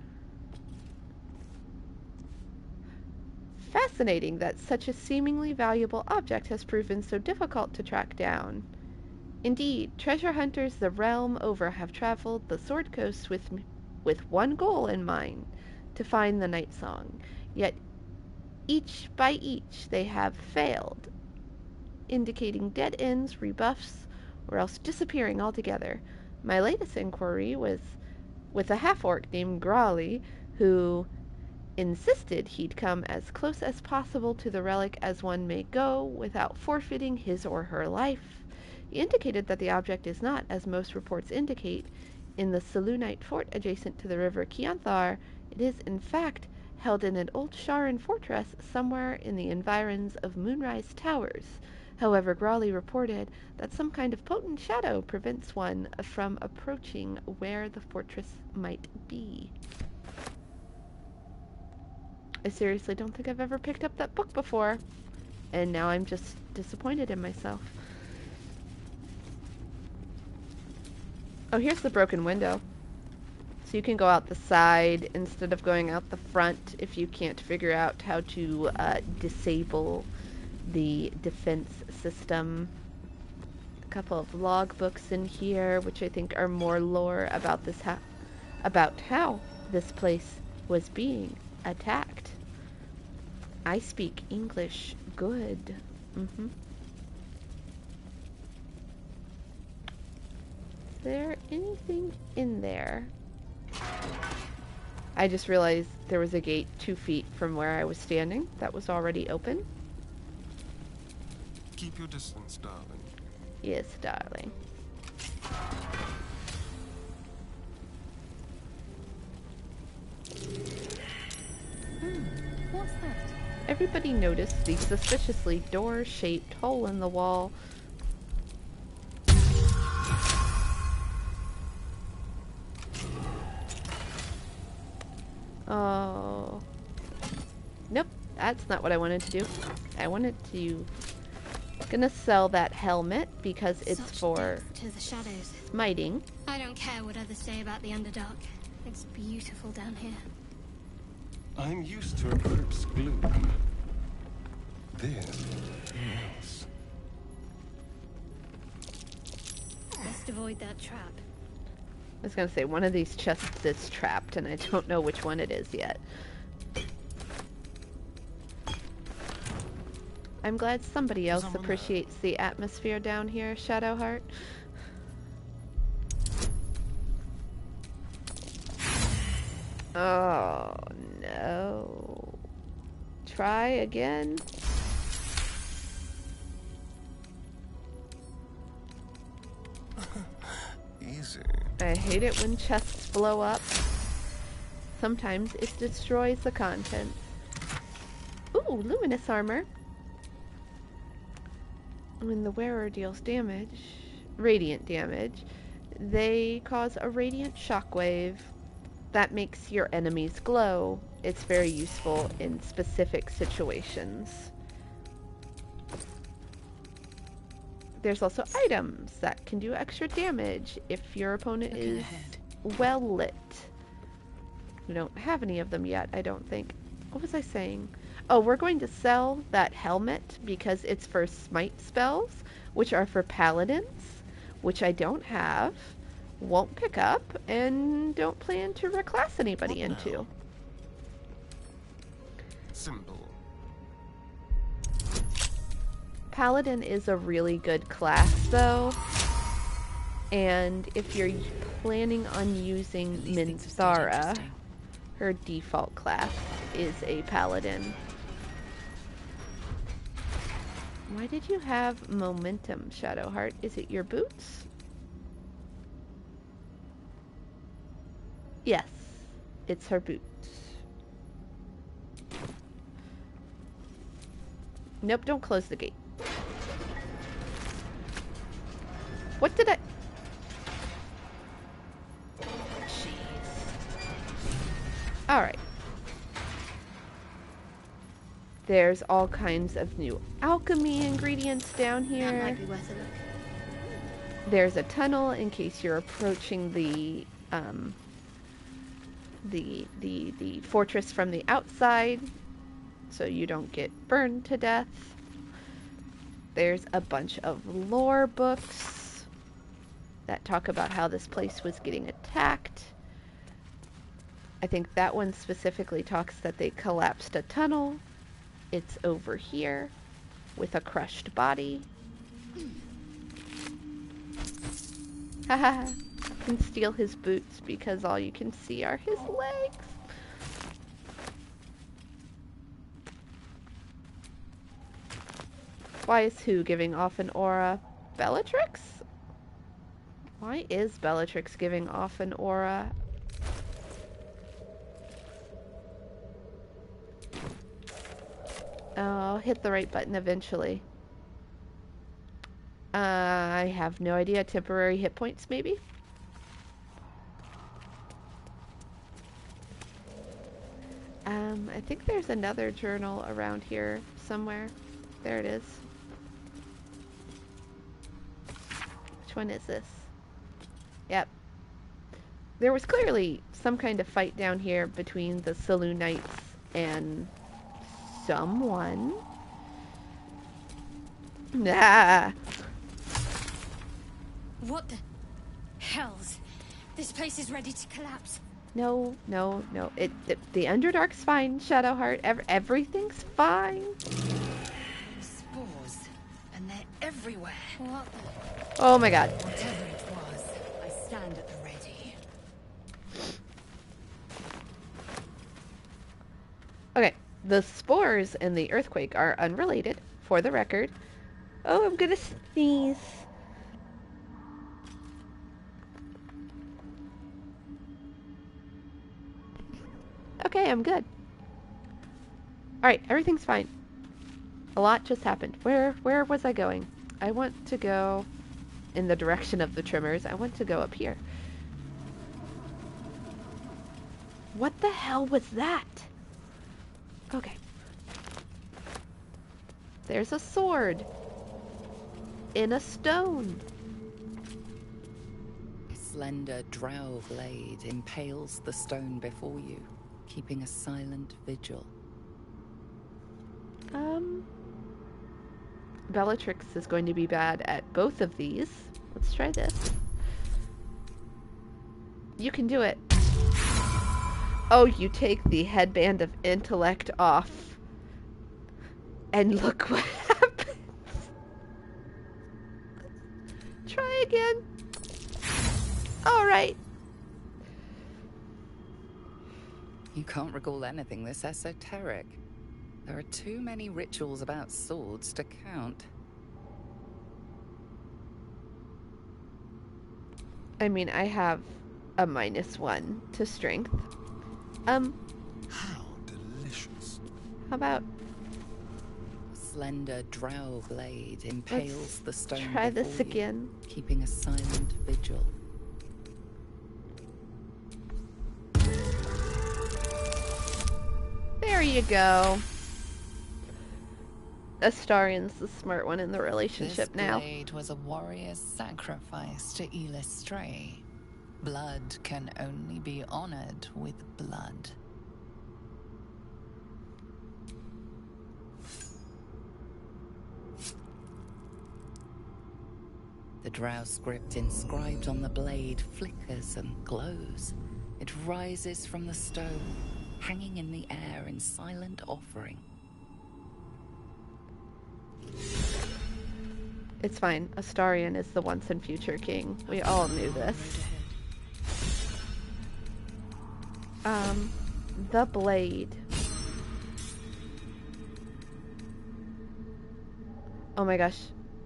Fascinating that such a seemingly valuable object has proven so difficult to track down. Indeed, treasure hunters the realm over have traveled the Sword Coast with one goal in mind, to find the Night Song. Yet each by each they have failed, indicating dead ends, rebuffs, or else disappearing altogether. My latest inquiry was with a half-orc named Growly, who insisted he'd come as close as possible to the relic as one may go without forfeiting his or her life. He indicated that the object is not, as most reports indicate, in the Selûnite fort adjacent to the river Kianthar. It is, in fact, held in an old Sharan fortress somewhere in the environs of Moonrise Towers. However, Grawley reported that some kind of potent shadow prevents one from approaching where the fortress might be. I seriously don't think I've ever picked up that book before, and now I'm just disappointed in myself. Oh, here's the broken window. So you can go out the side instead of going out the front if you can't figure out how to disable the defense system. A couple of log books in here, which I think are more lore about this about how this place was being attacked. I speak English good. Is there anything in there? I just realized there was a gate 2 feet from where I was standing that was already open. Keep your distance, darling. Yes, darling. What's that? Everybody noticed the suspiciously door-shaped hole in the wall. Oh. Nope, that's not what I wanted to do. I wanted to... Gonna sell that helmet because it's Such for depth to the shadows. smiting. I don't care what others say about the Underdark. It's beautiful down here. I'm used to a crypt's gloom. This is... Best avoid that trap. I was gonna say, one of these chests is trapped, and I don't know which one it is yet. I'm glad somebody else appreciates the atmosphere down here, Shadowheart. Oh, no. Try again. Easy. I hate it when chests blow up. Sometimes it destroys the contents. Ooh, luminous armor. When the wearer deals damage, radiant damage, they cause a radiant shockwave that makes your enemies glow. It's very useful in specific situations. There's also items that can do extra damage if your opponent is well lit. We don't have any of them yet, I don't think. What was I saying? Oh, we're going to sell that helmet because it's for smite spells, which are for paladins, which I don't have, won't pick up, and don't plan to reclass anybody into. Simple. Paladin is a really good class, though, and if you're planning on using Minthara, her default class is a paladin. Why did you have momentum, Shadowheart? Is it your boots? Yes, it's her boots. Nope, don't close the gate. What did I... Alright. There's all kinds of new alchemy ingredients down here. That might be worth a look. There's a tunnel in case you're approaching the fortress from the outside, so you don't get burned to death. There's a bunch of lore books that talk about how this place was getting attacked. I think that one specifically talks that they collapsed a tunnel. It's over here with a crushed body. Haha. You can steal his boots because all you can see are his legs. Why is who giving off an aura? Bellatrix? Why is Bellatrix giving off an aura? I'll hit the right button eventually. I have no idea. Temporary hit points, maybe? I think there's another journal around here somewhere. There it is. Which one is this? Yep. There was clearly some kind of fight down here between the Saloon Knights and someone. Ah. What the hells? This place is ready to collapse. No. The Underdark's fine, Shadowheart. Everything's fine. Spores, and they're everywhere. What the? Oh my god. Whatever it was, I stand at the ready. Okay, the spores and the earthquake are unrelated, for the record. Oh, I'm gonna sneeze. Okay, I'm good. Alright, everything's fine. A lot just happened. Where was I going? I want to go in the direction of the trimmers. I want to go up here. What the hell was that? Okay. There's a sword. In a stone. A slender drow blade impales the stone before you, keeping a silent vigil. Bellatrix is going to be bad at both of these. Let's try this. You can do it. Oh, you take the headband of intellect off. And look what happens. Try again. Alright. You can't recall anything this esoteric. There are too many rituals about swords to count. I mean, I have a -1 to strength. How delicious. How about... Slender drow blade impales the stone try before this you, again. keeping a silent vigil. There you go. Astarion's the smart one in the relationship now. This blade was a warrior's sacrifice to Illustray. Blood can only be honored with blood. The drow script inscribed on the blade flickers and glows. It rises from the stone, hanging in the air in silent offering. It's fine. Astarion is the once and future king. We all knew this. The blade. Oh my gosh.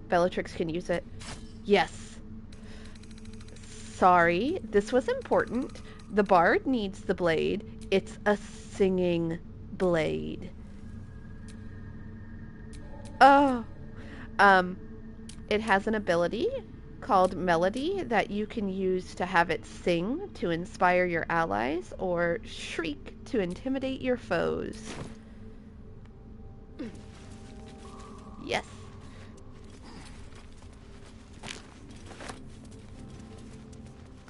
Bellatrix can use it. Yes. Sorry. This was important. The bard needs the blade. It's a singing blade. Oh. It has an ability called Melody that you can use to have it sing to inspire your allies or shriek to intimidate your foes. Yes.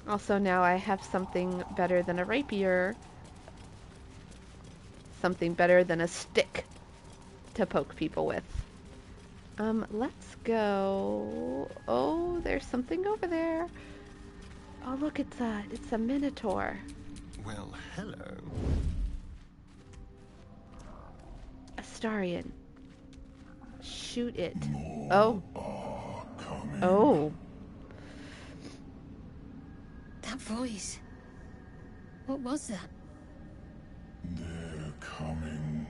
Also, now I have something better than a rapier. Something better than a stick to poke people with. Let's go. Oh, there's something over there. Oh, look, it's a minotaur. Well, hello. Astarion. Shoot it. Oh. Oh. That voice. What was that? They're coming.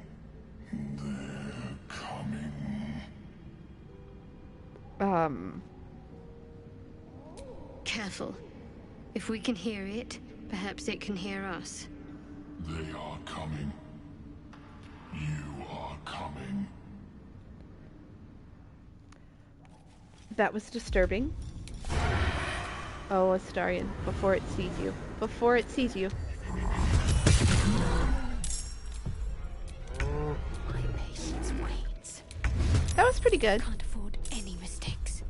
They're coming. Careful. If we can hear it, perhaps it can hear us. They are coming. You are coming. That was disturbing. Oh, Astarion, before it sees you. Before it sees you. My patience waits. That was pretty good. Can't afford any mistakes.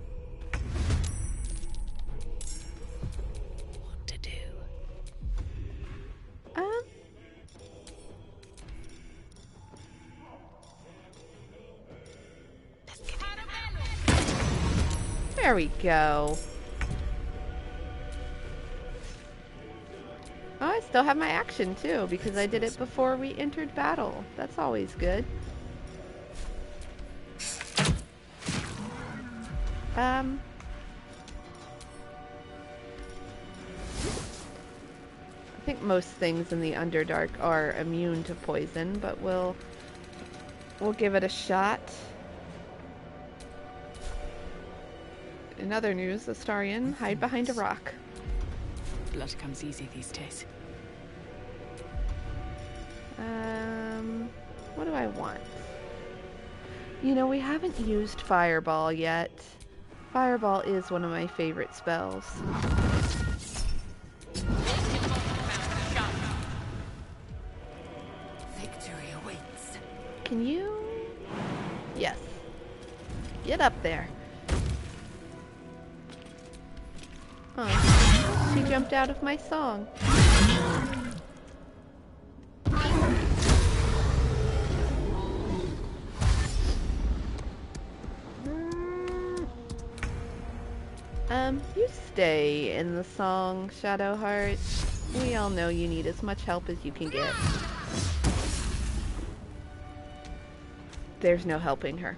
What to do? There we go. Oh, I still have my action too, because I did it before we entered battle. That's always good. I think most things in the Underdark are immune to poison, but we'll give it a shot. In other news, Astarion, hide behind a rock. Blood comes easy these days. What do I want? You know, we haven't used Fireball yet. Fireball is one of my favorite spells. Victory awaits. Can you? Yes. Get up there. Oh, she jumped out of my song. You stay in the song, Shadowheart. We all know you need as much help as you can get. There's no helping her.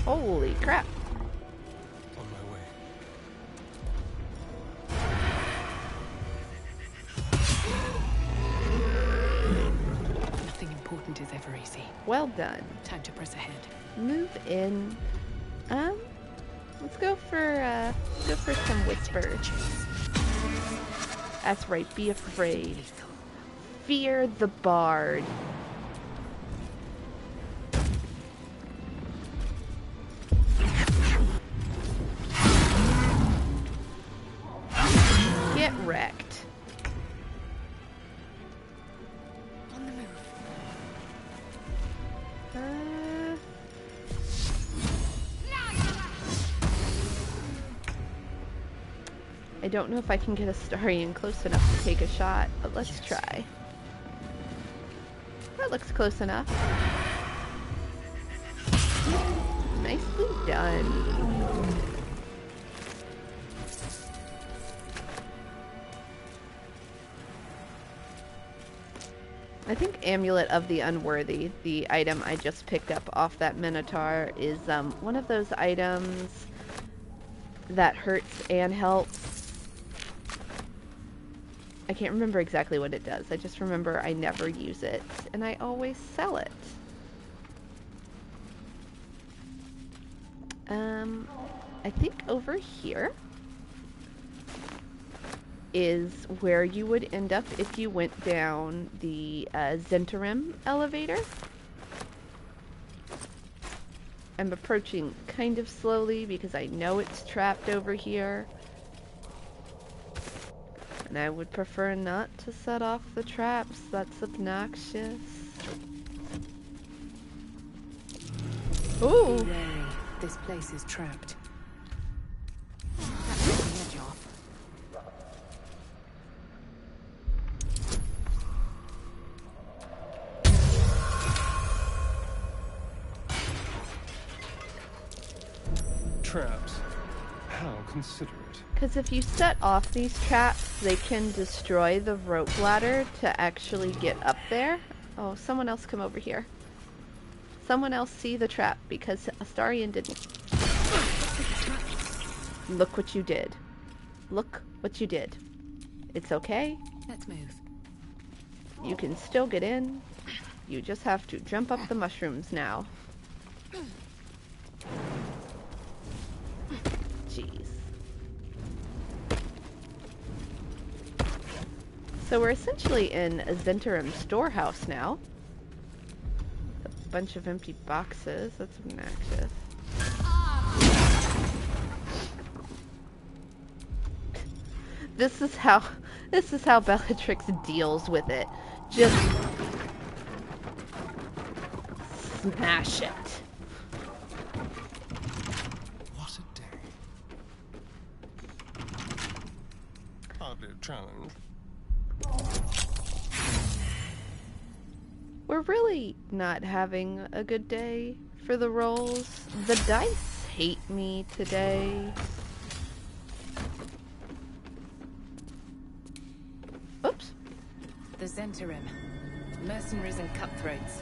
Holy crap. On my way. Nothing important is ever easy. Well done. Time to press ahead. Move in. Let's go for some whispers. That's right, be afraid. Fear the bard. Get wrecked. On the move. I don't know if I can get Astarion close enough to take a shot, but let's try. That looks close enough. Nicely done. I think Amulet of the Unworthy, the item I just picked up off that Minotaur, is one of those items that hurts and helps. I can't remember exactly what it does. I just remember I never use it, and I always sell it. I think over here is where you would end up if you went down the Zentarim elevator. I'm approaching kind of slowly because I know it's trapped over here. And I would prefer not to set off the traps. That's obnoxious. Ooh! Be wary. This place is trapped. That took the edge off. Traps. How considerate. Because if you set off these traps, they can destroy the rope ladder to actually get up there. Oh, someone else come over here. Someone else see the trap, because Astarion didn't. Look what you did. Look what you did. It's okay. Let's move. You can still get in. You just have to jump up the mushrooms now. Jeez. So we're essentially in a Zentarum storehouse now. A bunch of empty boxes. That's obnoxious. This is how Bellatrix deals with it. Just smash it. What a day. Hardly a challenge. We're really not having a good day for the rolls. The dice hate me today. Oops. The Zentarum. Mercenaries and cutthroats.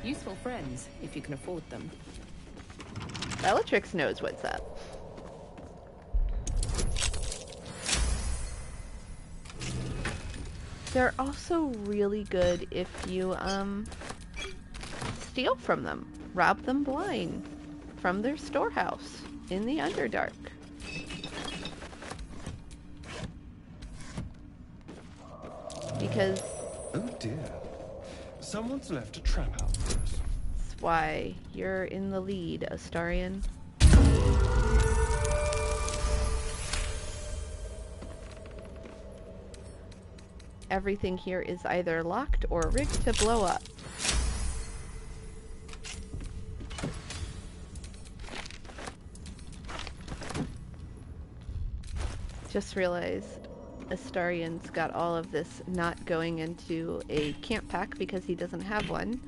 Useful friends, if you can afford them. Bellatrix knows what's up. They're also really good if you, steal from them. Rob them blind from their storehouse in the Underdark. Because... Oh dear. Someone's left a trap out for us. That's why you're in the lead, Astarion. Everything here is either locked or rigged to blow up. Just realized Astarion's got all of this not going into a camp pack because he doesn't have one.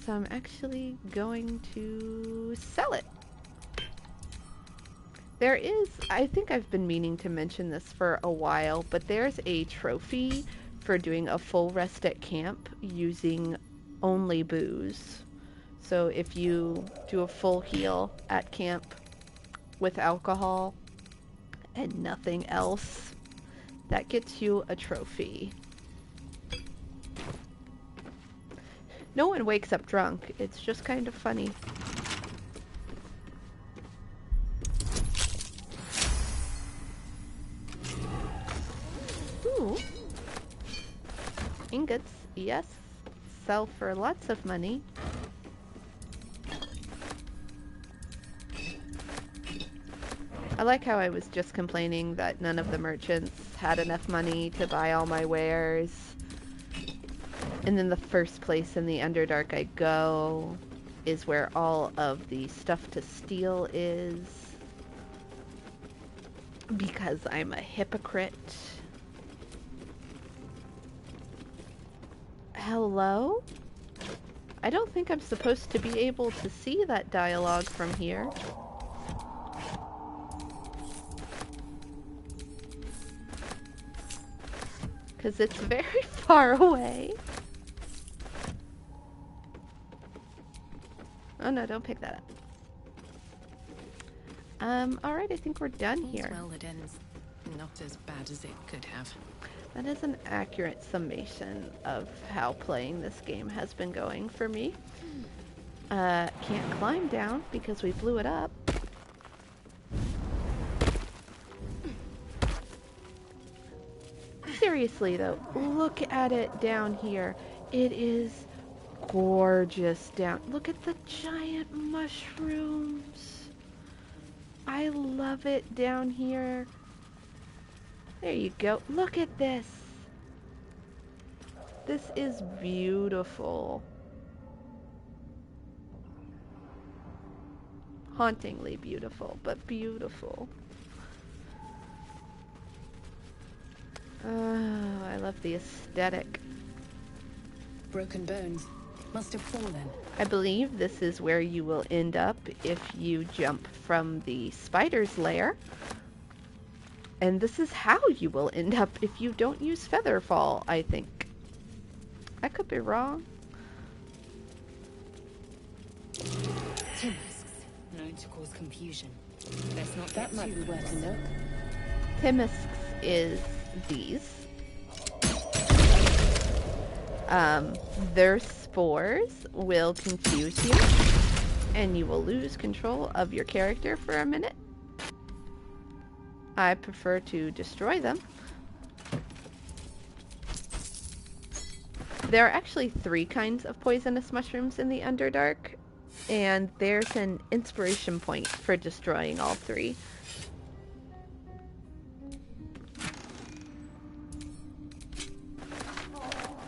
So I'm actually going to sell it. There is, I think I've been meaning to mention this for a while, but there's a trophy for doing a full rest at camp using only booze. So if you do a full heal at camp with alcohol and nothing else, that gets you a trophy. No one wakes up drunk. It's just kind of funny. Ooh. Ingots, yes. Sell for lots of money. I like how I was just complaining that none of the merchants had enough money to buy all my wares. And then the first place in the Underdark I go is where all of the stuff to steal is. Because I'm a hypocrite. Hello? I don't think I'm supposed to be able to see that dialogue from here. Because it's very far away. Oh no, don't pick that up. Alright, I think we're done here. Well, it ends not as bad as it could have. That is an accurate summation of how playing this game has been going for me. Can't climb down because we blew it up. Seriously though, look at it down here. It is gorgeous down. Look at the giant mushrooms. I love it down here. There you go. Look at this. This is beautiful. Hauntingly beautiful, but beautiful. Oh, I love the aesthetic. Broken bones. Must have fallen. I believe this is where you will end up if you jump from the spider's lair. And this is how you will end up if you don't use Featherfall, I think. I could be wrong. Timisks, known to cause confusion. Let's not That might be worth a look. Timisks is these. Their spores will confuse you, and you will lose control of your character for a minute. I prefer to destroy them. There are actually 3 kinds of poisonous mushrooms in the Underdark, and there's an inspiration point for destroying all 3.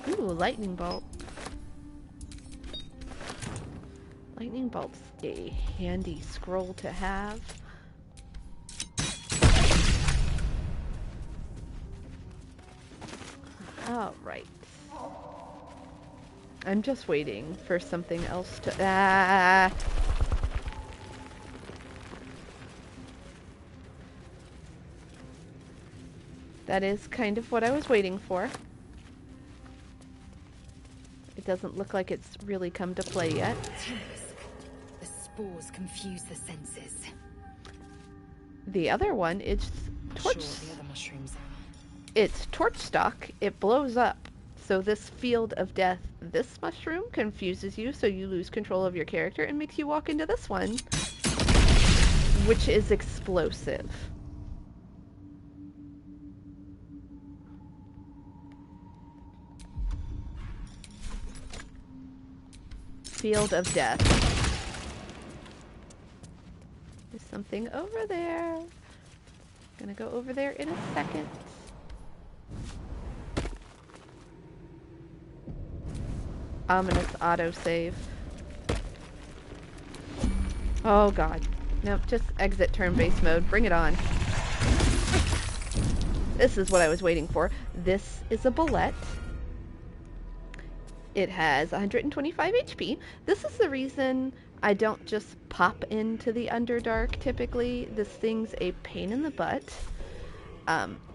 Ooh, lightning bolt. Lightning bolt's a handy scroll to have. Alright. I'm just waiting for something else to... Ah! That is kind of what I was waiting for. It doesn't look like it's really come to play yet. The spores confuse the senses. The other one, it's torch. Sure, the other mushrooms are. It's torch stock. It blows up. So this field of death, this mushroom confuses you, so you lose control of your character and makes you walk into this one, which is explosive. Field of death. There's something over there. Gonna go over there in a second. Ominous autosave. Oh god. Nope, just exit turn-based mode. Bring it on. This is what I was waiting for. This is a bullet. It has 125 HP. This is the reason I don't just pop into the Underdark typically. This thing's a pain in the butt.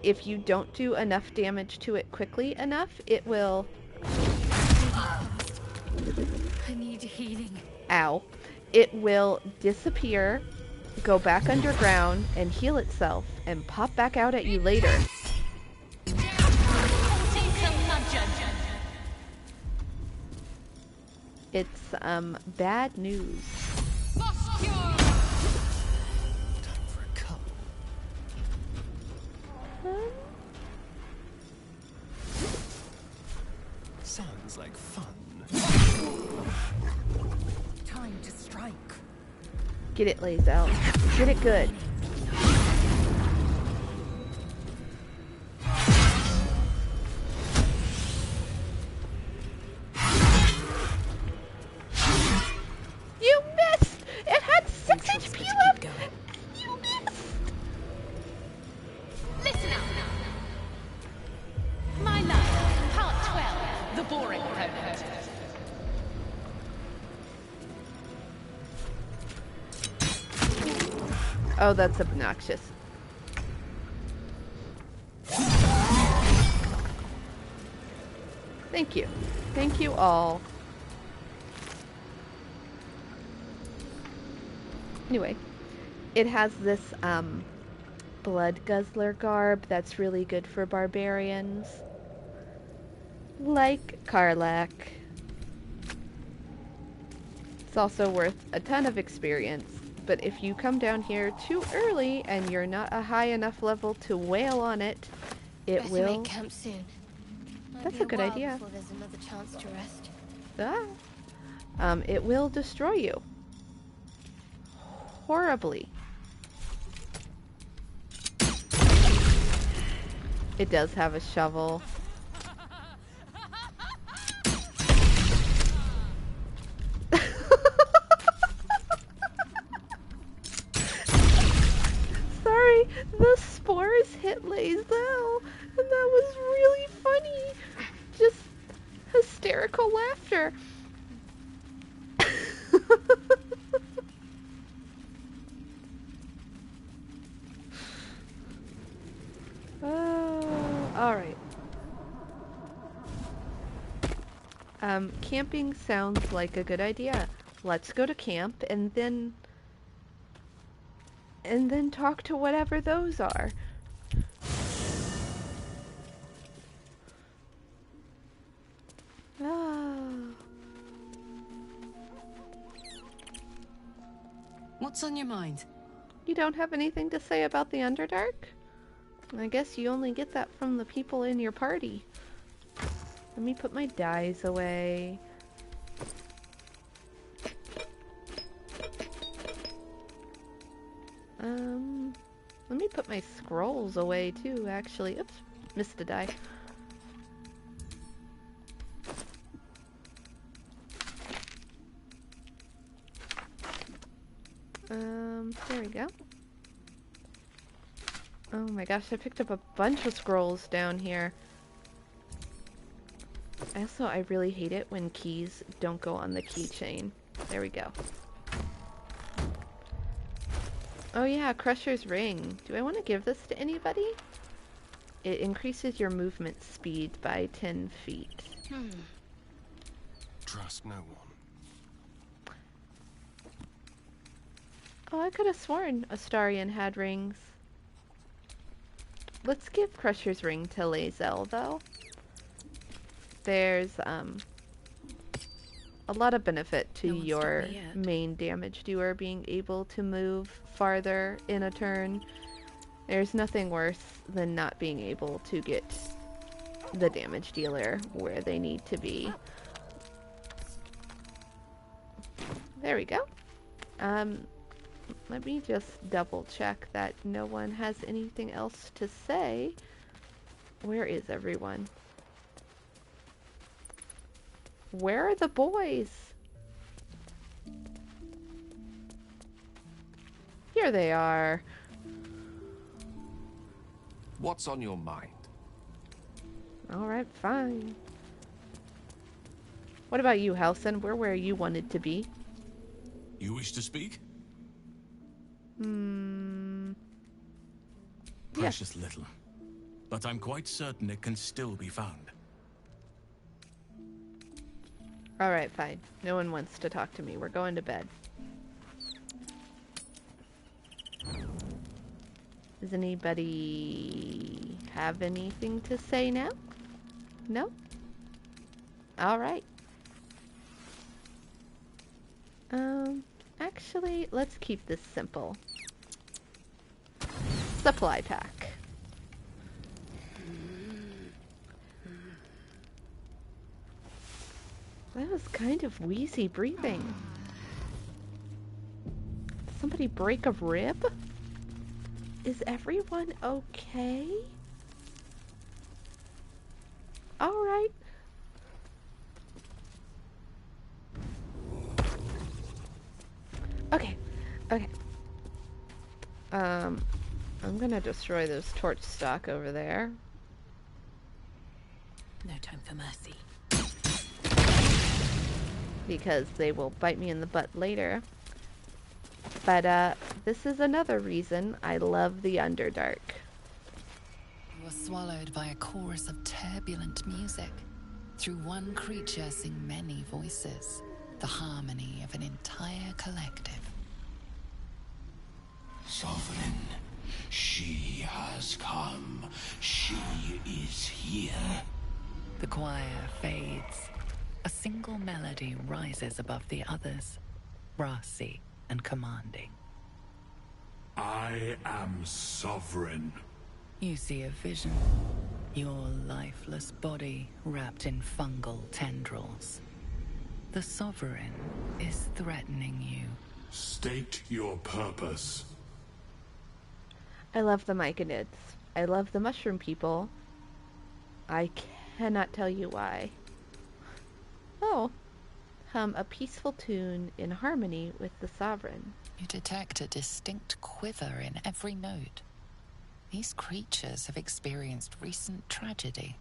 If you don't do enough damage to it quickly enough, it will... I need healing. Ow. It will disappear, go back underground, and heal itself, and pop back out at you later. It's, bad news. Time for a cup. Sounds like fun. Time to strike. Get it, Lazel. Get it good. You missed! It had 6 HP left! You missed! Listen up. My love, part 12, the boring opponent. Oh, that's obnoxious. Thank you. Thank you all. Anyway, it has this, blood guzzler garb that's really good for barbarians. Like Karlach. It's also worth a ton of experience, but if you come down here too early and you're not a high enough level to wail on it, it Better will... make camp soon. Might That's be a good while idea. Before there's another chance to rest. Ah, it will destroy you. Horribly. It does have a shovel. Sorry, the spores hit Lae'zel, and that was really funny. Just hysterical laughter. Alright. Camping sounds like a good idea. Let's go to camp and then talk to whatever those are. What's on your mind? You don't have anything to say about the Underdark? I guess you only get that from the people in your party. Let me put my dyes away. Let me put my scrolls away too, actually. Oops, missed a die. There we go. Oh my gosh, I picked up a bunch of scrolls down here. Also, I really hate it when keys don't go on the keychain. There we go. Oh yeah, Crusher's Ring. Do I want to give this to anybody? It increases your movement speed by 10 feet. Trust no one. Oh, I could have sworn Astarion had rings. Let's give Crusher's Ring to Lae'zel, though. There's, a lot of benefit to your main damage doer being able to move farther in a turn. There's nothing worse than not being able to get the damage dealer where they need to be. There we go. Let me just double check that no one has anything else to say. Where is everyone? Where are the boys? Here they are. What's on your mind? Alright, fine. What about you, Halsin? We're where you wanted to be. You wish to speak? Precious little. But I'm quite certain it can still be found. Alright, fine. No one wants to talk to me. We're going to bed. Does anybody have anything to say now? No? Alright. Actually, let's keep this simple. Supply pack. That was kind of wheezy breathing. Did somebody break a rib? Is everyone okay? Alright. Okay. Okay. I'm gonna destroy those torch stock over there. No time for mercy. Because they will bite me in the butt later. But, this is another reason I love the Underdark. You are swallowed by a chorus of turbulent music. Through one creature sing many voices. The harmony of an entire collective. Sovereign, she has come. She is here. The choir fades. A single melody rises above the others, brassy and commanding. I am sovereign. You see a vision. Your lifeless body wrapped in fungal tendrils. The Sovereign is threatening you. State your purpose. I love the Myconids. I love the mushroom people. I cannot tell you why. Oh, hum a peaceful tune in harmony with the Sovereign. You detect a distinct quiver in every note. These creatures have experienced recent tragedy.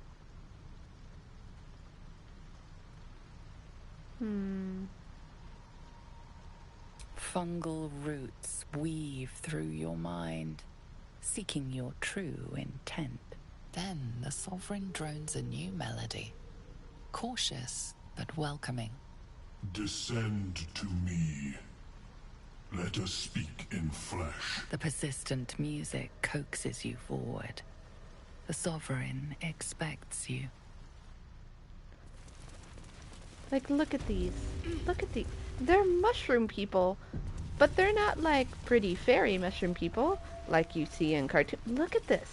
Fungal roots weave through your mind, seeking your true intent. Then the Sovereign drones a new melody, cautious but welcoming. Descend to me. Let us speak in flesh. The persistent music coaxes you forward. The Sovereign expects you. Like, look at these. Look at these. They're mushroom people, but they're not like pretty fairy mushroom people like you see in cartoons. Look at this.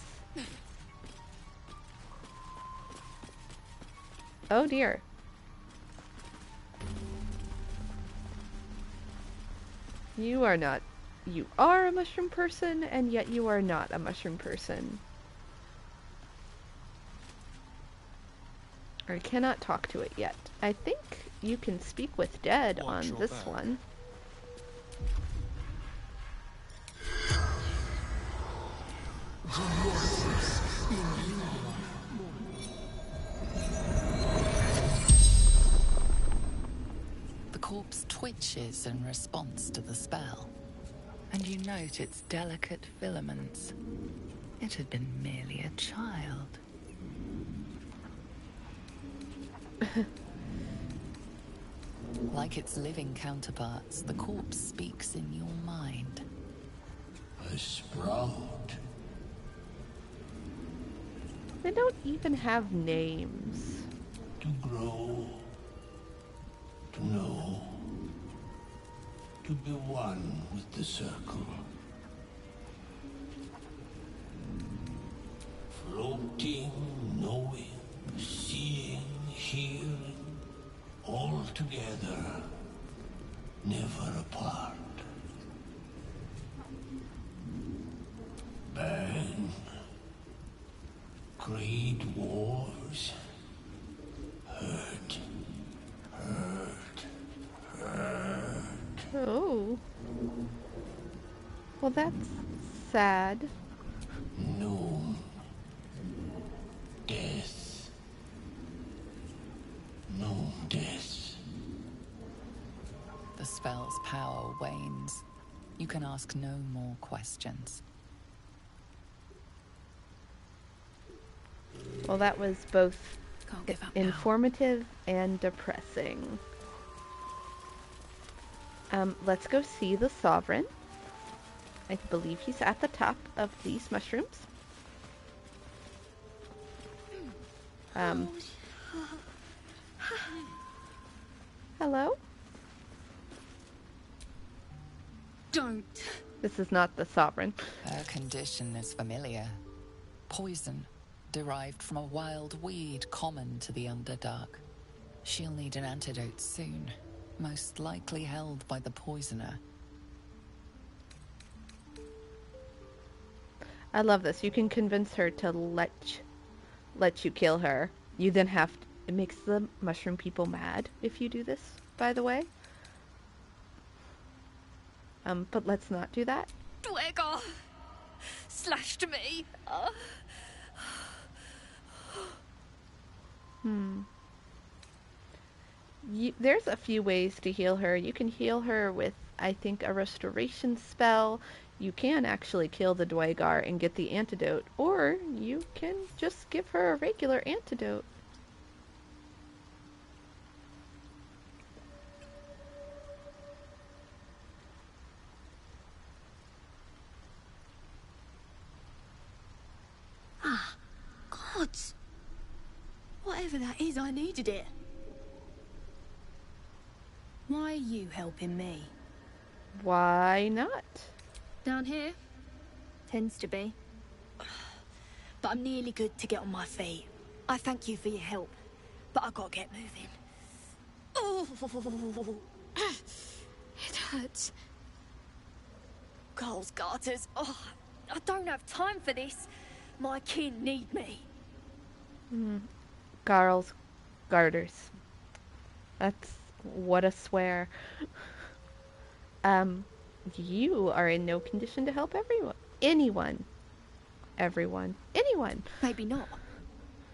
Oh dear. You are not. You are a mushroom person, and yet you are not a mushroom person. I cannot talk to it yet. I think you can speak with dead on this one. The corpse twitches in response to the spell, and you note its delicate filaments. It had been merely a child. Like its living counterparts, the corpse speaks in your mind. A sprout. They don't even have names. To grow. To know. To be one with the circle. Floating, knowing, seeing, hearing. All together, never apart. Bang. Great wars. Hurt. Hurt. Hurt. Oh. Well, that's sad. No. Death. No death. The spell's power wanes. You can ask no more questions. Well, that was both informative and depressing. Let's go see the Sovereign. I believe he's at the top of these mushrooms. Hello? Don't. This is not the Sovereign. Her condition is familiar. Poison, derived from a wild weed common to the Underdark. She'll need an antidote soon, most likely held by the poisoner. I love this. You can convince her to let you kill her. You then have to, it makes the mushroom people mad if you do this, by the way. But let's not do that. Dwegar slashed me. There's a few ways to heal her. You can heal her with, I think, a restoration spell. You can actually kill the Dwegar and get the antidote, or you can just give her a regular antidote. Ah, gods. Whatever that is, I needed it. Why are you helping me? Why not? Down here? Tends to be. But I'm nearly good to get on my feet. I thank you for your help, but I gotta get moving. Oh, it hurts. Girls' garters. Oh, I don't have time for this. My kin need me. Garl's garters. That's what a swear. You are in no condition to help anyone. Maybe not.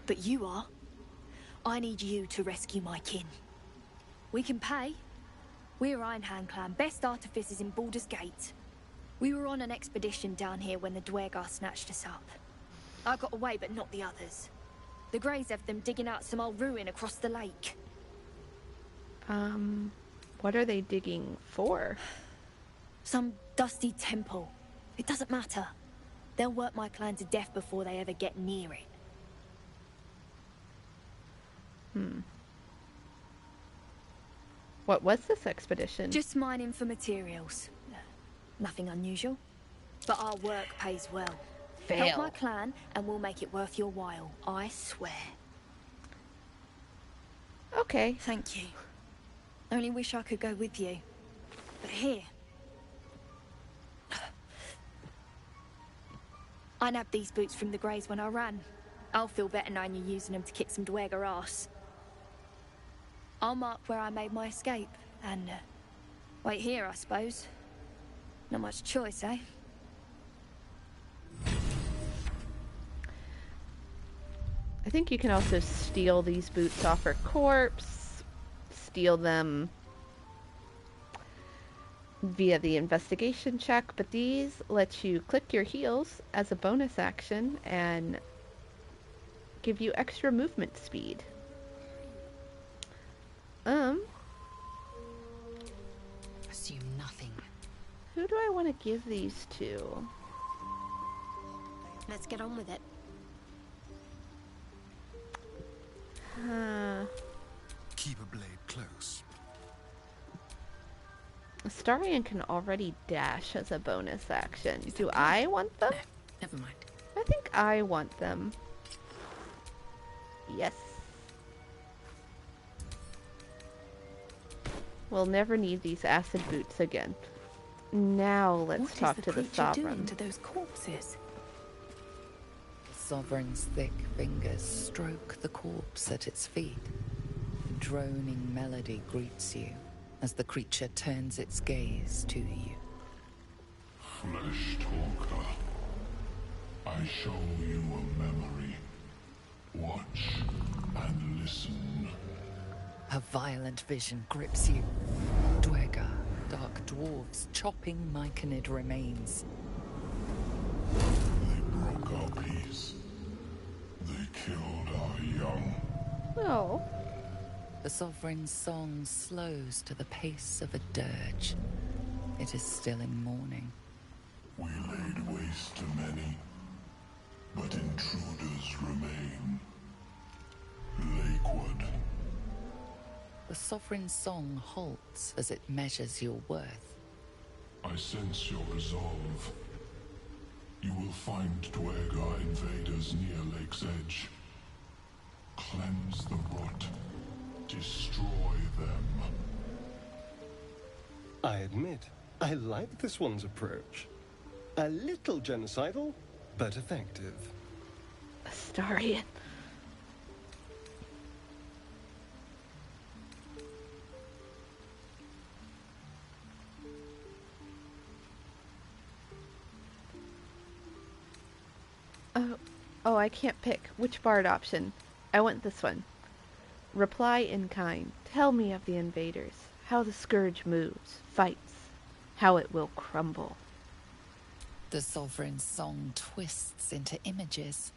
But you are. I need you to rescue my kin. We can pay. We're Ironhand Clan, best artificers in Baldur's Gate. We were on an expedition down here when the Dwergar snatched us up. I got away, but not the others. The Greys have them digging out some old ruin across the lake. What are they digging for? Some dusty temple. It doesn't matter. They'll work my clan to death before they ever get near it. What was this expedition? Just mining for materials. Nothing unusual. But our work pays well. Fail. Help my clan and we'll make it worth your while. I swear. Okay. Thank you. Only wish I could go with you. But here. I nabbed these boots from the Greys when I ran. I'll feel better knowing you're using them to kick some Dwergar ass. I'll mark where I made my escape, and wait here, I suppose. Not much choice, eh? I think you can also steal these boots off her corpse, steal them via the investigation check, but these let you click your heels as a bonus action and give you extra movement speed. Assume nothing. Who do I want to give these to? Let's get on with it. Keep a blade close. Astarion can already dash as a bonus action. Do I want them? No, never mind. I think I want them. Yes. We'll never need these acid boots again. Now let's talk to the Sovereign. Doing to those corpses? The Sovereign's thick fingers stroke the corpse at its feet. Droning melody greets you as the creature turns its gaze to you. Flesh talker, I show you a memory. Watch and listen. A violent vision grips you. Dwergar, dark dwarves chopping myconid remains. They broke our peace. They killed our young. Oh. The Sovereign's song slows to the pace of a dirge. It is still in mourning. We laid waste to many, but intruders remain. Lakewood. The Sovereign's song halts as it measures your worth. I sense your resolve. You will find Dwergar invaders near Lake's Edge. Cleanse the rot. Destroy them. I admit, I like this one's approach. A little genocidal, but effective. Astarion. Oh, I can't pick. Which bard option? I want this one. Reply in kind. Tell me of the invaders. How the scourge moves, fights. How it will crumble. The Sovereign's song twists into images.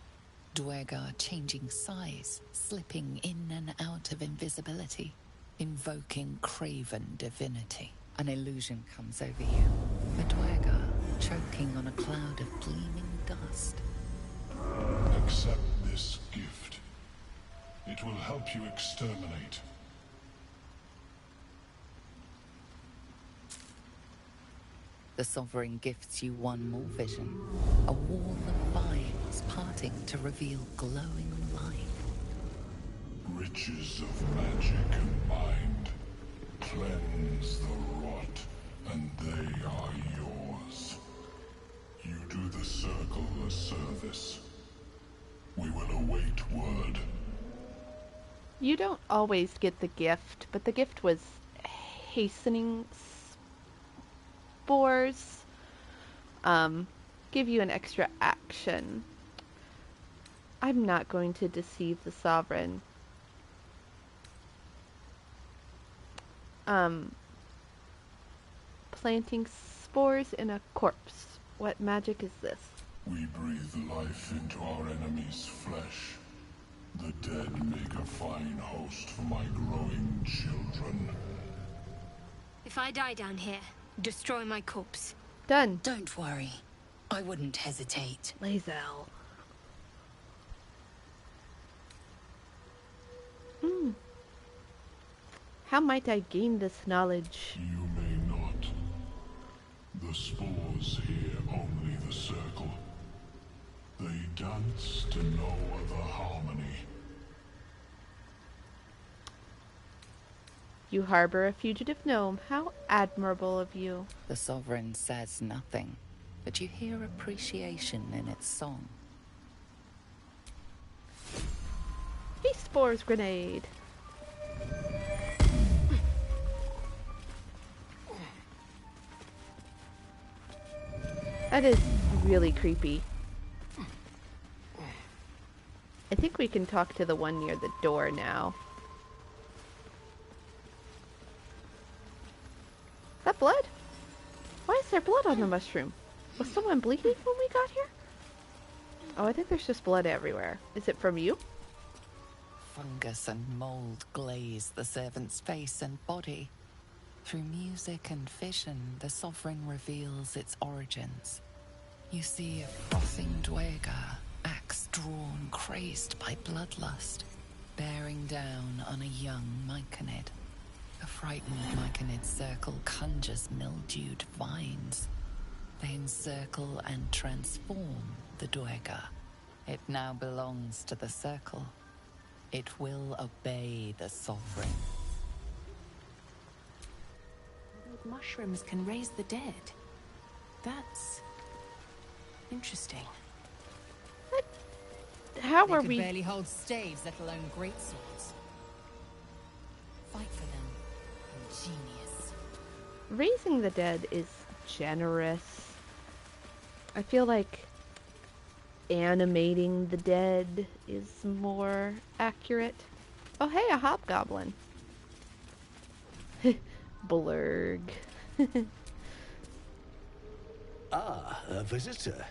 Dwergar changing size, slipping in and out of invisibility, invoking craven divinity. An illusion comes over you. A Dwergar choking on a cloud of gleaming dust. Accept this gift. It will help you exterminate. The Sovereign gifts you one more vision. A wall of vines parting to reveal glowing light. Riches of magic and mind. You don't always get the gift, but the gift was hastening spores. Give you an extra action. I'm not going to deceive the Sovereign. Planting spores in a corpse. What magic is this? We breathe life into our enemy's flesh. The dead make a fine host for my growing children. If I die down here, destroy my corpse. Done. Don't worry. I wouldn't hesitate. Lae'zel. How might I gain this knowledge? You may not. The spores hear only the circle. They dance to no other harmony. You harbor a fugitive gnome. How admirable of you. The Sovereign says nothing, but you hear appreciation in its song. Feast spores grenade. That is really creepy. I think we can talk to the one near the door now. Is that blood? Why is there blood on the mushroom? Was someone bleeding when we got here? Oh, I think there's just blood everywhere. Is it from you? Fungus and mold glaze the servant's face and body. Through music and vision, the Sovereign reveals its origins. You see a frothing duergar, axe drawn, crazed by bloodlust, bearing down on a young myconid. A frightened myconid circle conjures mildewed vines. They encircle and transform the duergar. It now belongs to the circle. It will obey the Sovereign. Those mushrooms can raise the dead. That's interesting. How they are could we barely hold staves, let alone great swords. Fight for them. Ingenious. raising the dead is generous. I feel like animating the dead is more accurate. Oh hey, a hobgoblin. Blurg. Ah, a visitor.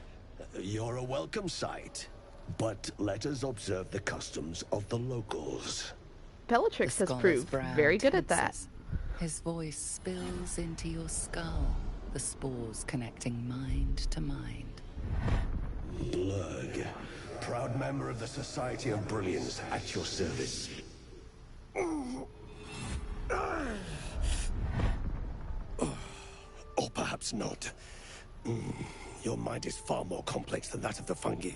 You're a welcome sight. But let us observe the customs of the locals. Bellatrix has proved very good at that. His voice spills into your skull, the spores connecting mind to mind. Blurg, proud member of the Society of Brilliance, at your service. Or perhaps not. Your mind is far more complex than that of the fungi.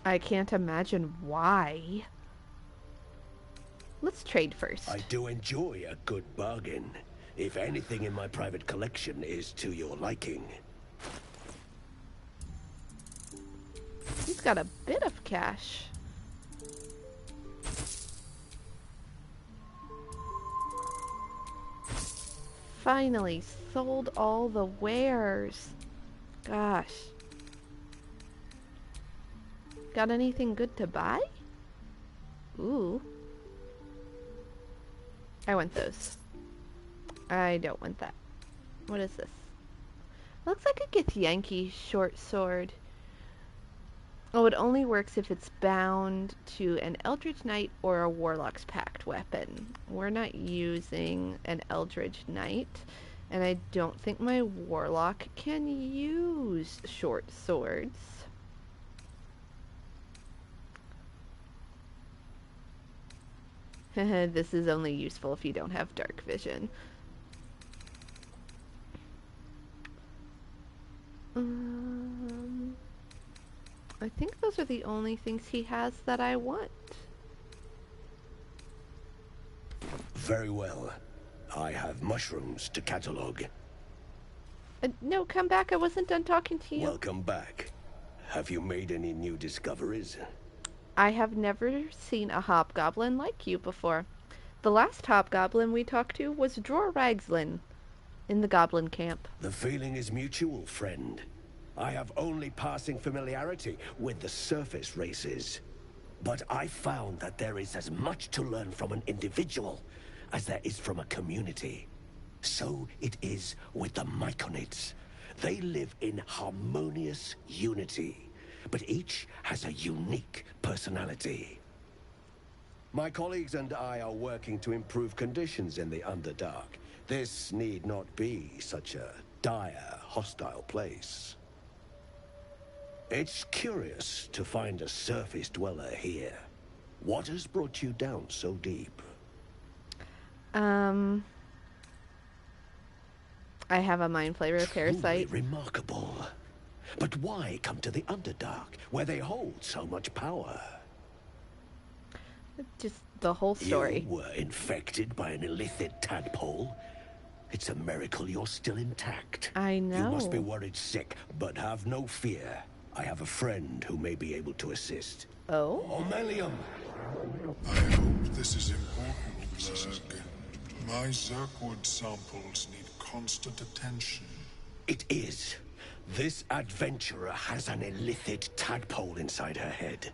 I can't imagine why. Let's trade first. I do enjoy a good bargain. If anything in my private collection is to your liking. He's got a bit of cash. Finally sold all the wares. Gosh. Got anything good to buy? Ooh. I want those. I don't want that. What is this? Looks like a Githyanki short sword. Oh, it only works if it's bound to an Eldritch Knight or a Warlock's Pact weapon. We're not using an Eldritch Knight, and I don't think my Warlock can use short swords. This is only useful if you don't have dark vision. I think those are the only things he has that I want. Very well. I have mushrooms to catalogue. No, come back. I wasn't done talking to you. Welcome back. Have you made any new discoveries? I have never seen a hobgoblin like you before. The last hobgoblin we talked to was Dror Ragslin in the goblin camp. The feeling is mutual, friend. I have only passing familiarity with the surface races. But I found that there is as much to learn from an individual as there is from a community. So it is with the Myconids. They live in harmonious unity, but each has a unique personality. My colleagues and I are working to improve conditions in the Underdark. This need not be such a dire, hostile place. It's curious to find a surface dweller here. What has brought you down so deep? I have a mind flayer parasite. Truly remarkable. But why come to the Underdark, where they hold so much power? Just the whole story. You were infected by an illithid tadpole? It's a miracle you're still intact. I know. You must be worried sick, but have no fear. I have a friend who may be able to assist. Oh? Omelium! I hope this is important, Zerg. My Zerkwood samples need constant attention. It is. This adventurer has an illithid tadpole inside her head,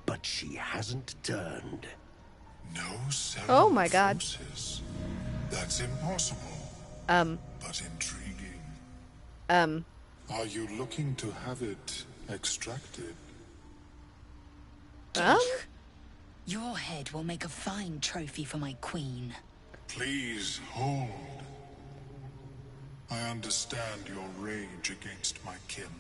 but she hasn't turned. No cell Oh my god. forces. That's impossible. But intriguing. Are you looking to have it extracted? Your head will make a fine trophy for my queen. Please hold. I understand your rage against my kin.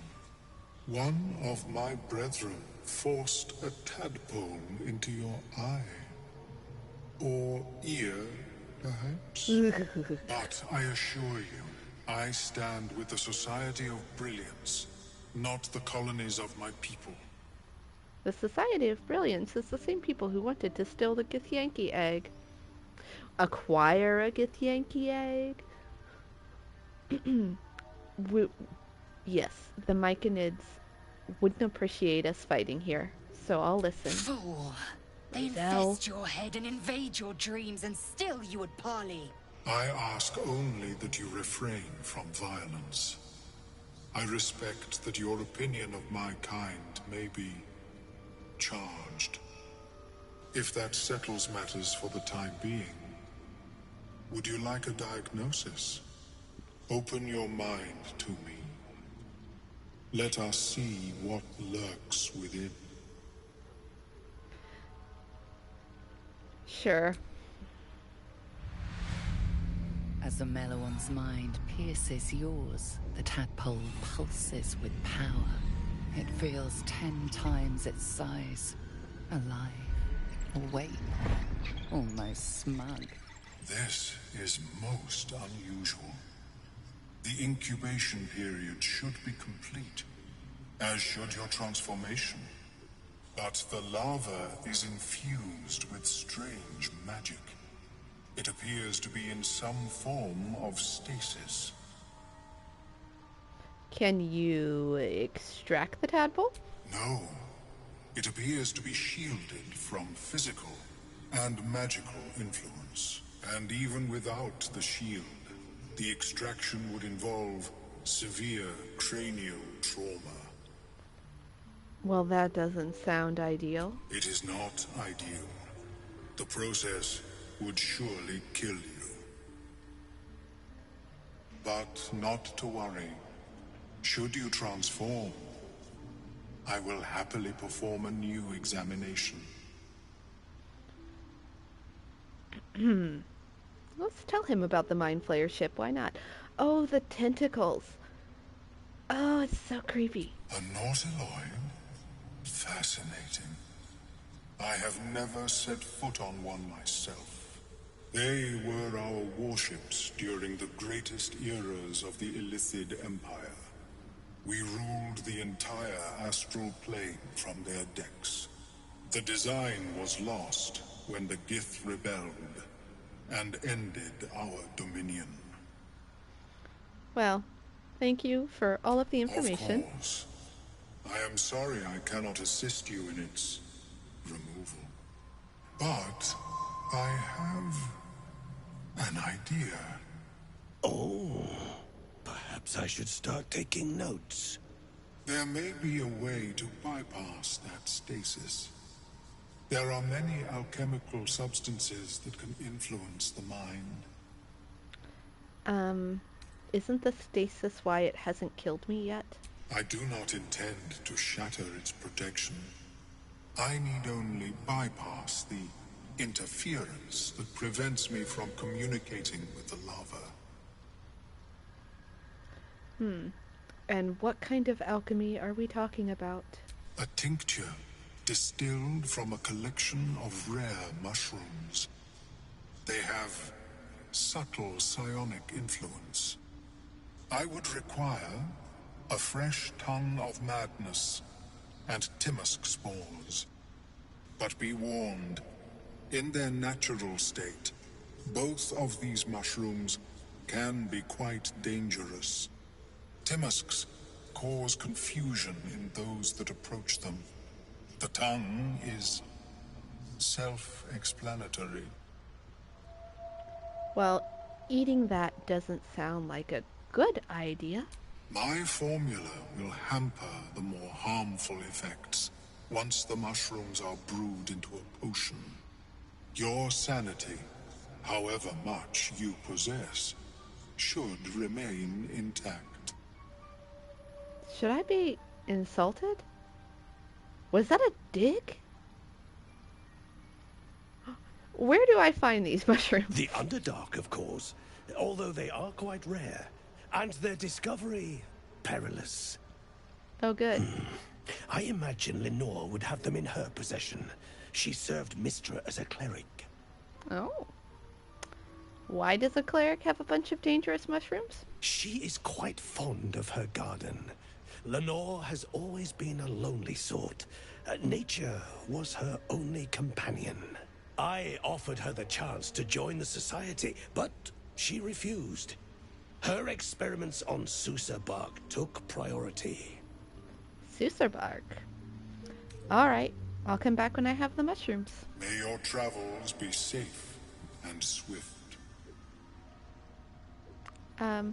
One of my brethren forced a tadpole into your eye. Or ear, perhaps? But I assure you, I stand with the Society of Brilliance, not the colonies of my people. The Society of Brilliance is the same people who wanted to steal the Githyanki egg. Acquire a Githyanki egg? Yes, the Myconids wouldn't appreciate us fighting here, so I'll listen. Fool! They infest your head and invade your dreams, and still you would parley. I ask only that you refrain from violence. I respect that your opinion of my kind may be charged. If that settles matters for the time being, would you like a diagnosis? Open your mind to me. Let us see what lurks within. Sure. As the Meloan's mind pierces yours, the tadpole pulses with power. It feels 10 times its size. Alive. Awake. Almost smug. This is most unusual. The incubation period should be complete, as should your transformation. But the larva is infused with strange magic. It appears to be in some form of stasis. Can you extract the tadpole? No. It appears to be shielded from physical and magical influence. And even without the shield, the extraction would involve severe cranial trauma. Well, that doesn't sound ideal. It is not ideal. The process would surely kill you. But not to worry. Should you transform, I will happily perform a new examination. Let's tell him about the Mind Flayer ship, why not? Oh, the tentacles. Oh, it's so creepy. A Nautiloid? Fascinating. I have never set foot on one myself. They were our warships during the greatest eras of the Illithid Empire. We ruled the entire astral plane from their decks. The design was lost when the Gith rebelled and ended our dominion. Well, thank you for all of the information. Of course. I am sorry I cannot assist you in its removal. But I have an idea. Oh, perhaps I should start taking notes. There may be a way to bypass that stasis. There are many alchemical substances that can influence the mind. Isn't the stasis why it hasn't killed me yet? I do not intend to shatter its protection. I need only bypass the interference that prevents me from communicating with the lava. And what kind of alchemy are we talking about? A tincture distilled from a collection of rare mushrooms. They have subtle psionic influence. I would require a fresh tongue of madness and Timusk spores. But be warned, in their natural state, both of these mushrooms can be quite dangerous. Timusks cause confusion in those that approach them. The tongue is self-explanatory. Well, eating that doesn't sound like a good idea. My formula will hamper the more harmful effects once the mushrooms are brewed into a potion. Your sanity, however much you possess, should remain intact. Should I be insulted? Was that a dig? Where do I find these mushrooms? The Underdark, of course, although they are quite rare, and their discovery perilous. Oh, good. I imagine Lenore would have them in her possession. She served Mystra as a cleric. Oh. Why does a cleric have a bunch of dangerous mushrooms? She is quite fond of her garden. Lenore has always been a lonely sort. Nature was her only companion. I offered her the chance to join the society, but she refused. Her experiments on Susa bark took priority. Susa bark? Alright, I'll come back when I have the mushrooms. May your travels be safe and swift. I have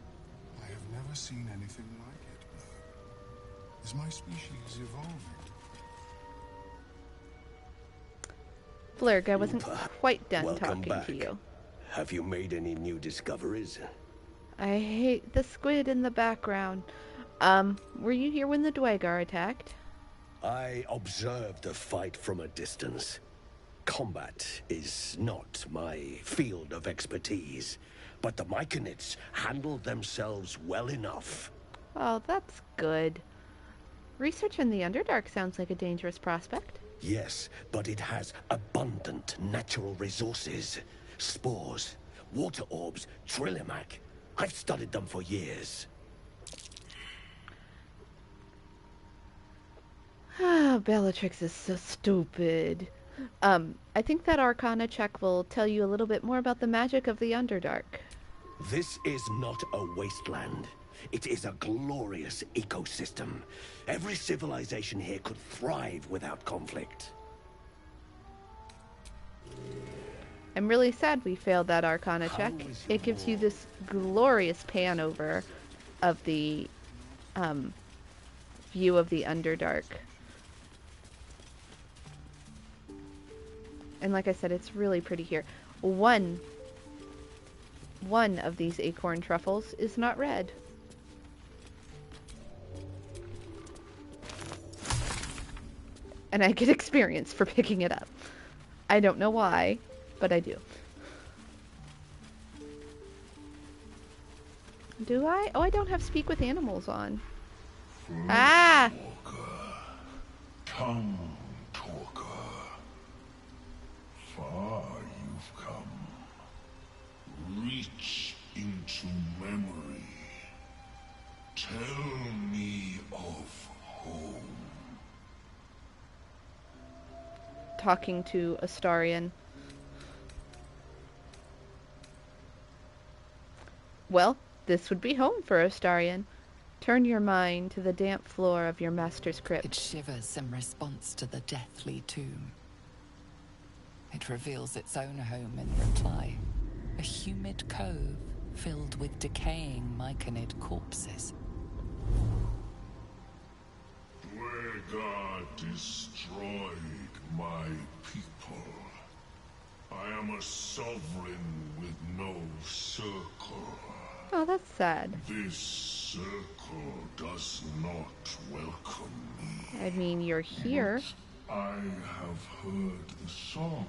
never seen anything like it, Berg. Is my species evolving? Blurg, I wasn't quite done Welcome talking back. to you. Have you made any new discoveries? I hate the squid in the background. Were you here when the Dwegar attacked? I observed the fight from a distance. Combat is not my field of expertise, but the Myconids handled themselves well enough. Oh, that's good. Research in the Underdark sounds like a dangerous prospect. Yes, but it has abundant natural resources. Spores, water orbs, Trillimac. I've studied them for years. Ah, Bellatrix is so stupid. I think that Arcana check will tell you a little bit more about the magic of the Underdark. This is not a wasteland. It is a glorious ecosystem. Every civilization here could thrive without conflict. I'm really sad we failed that Arcana check. It gives you this glorious pan over of the view of the Underdark. And like I said, it's really pretty here. One of these acorn truffles is not red. And I get experience for picking it up. I don't know why, but I do. Do I? Oh, I don't have Speak with Animals on. Ah! Tongue talker. Far you've come. Reach into memory. Tell me of home. Talking to Astarion. Well, this would be home for Astarion. Turn your mind to the damp floor of your master's crypt. It shivers in response to the deathly tomb. It reveals its own home in reply. A humid cove filled with decaying myconid corpses. Dwegar destroyed my people. I am a sovereign with no circle. Oh, that's sad. This circle does not welcome me. I mean, you're here. I have heard the song.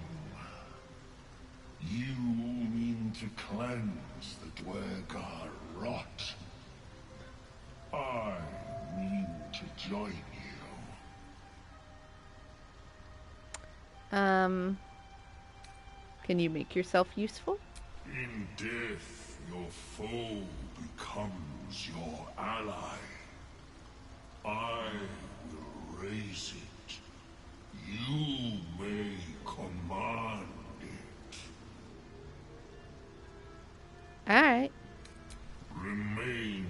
You mean to cleanse the Dwegar rot. I mean to join you. Can you make yourself useful? In death, your foe becomes your ally. I will raise it. You may command it. Alright. Remain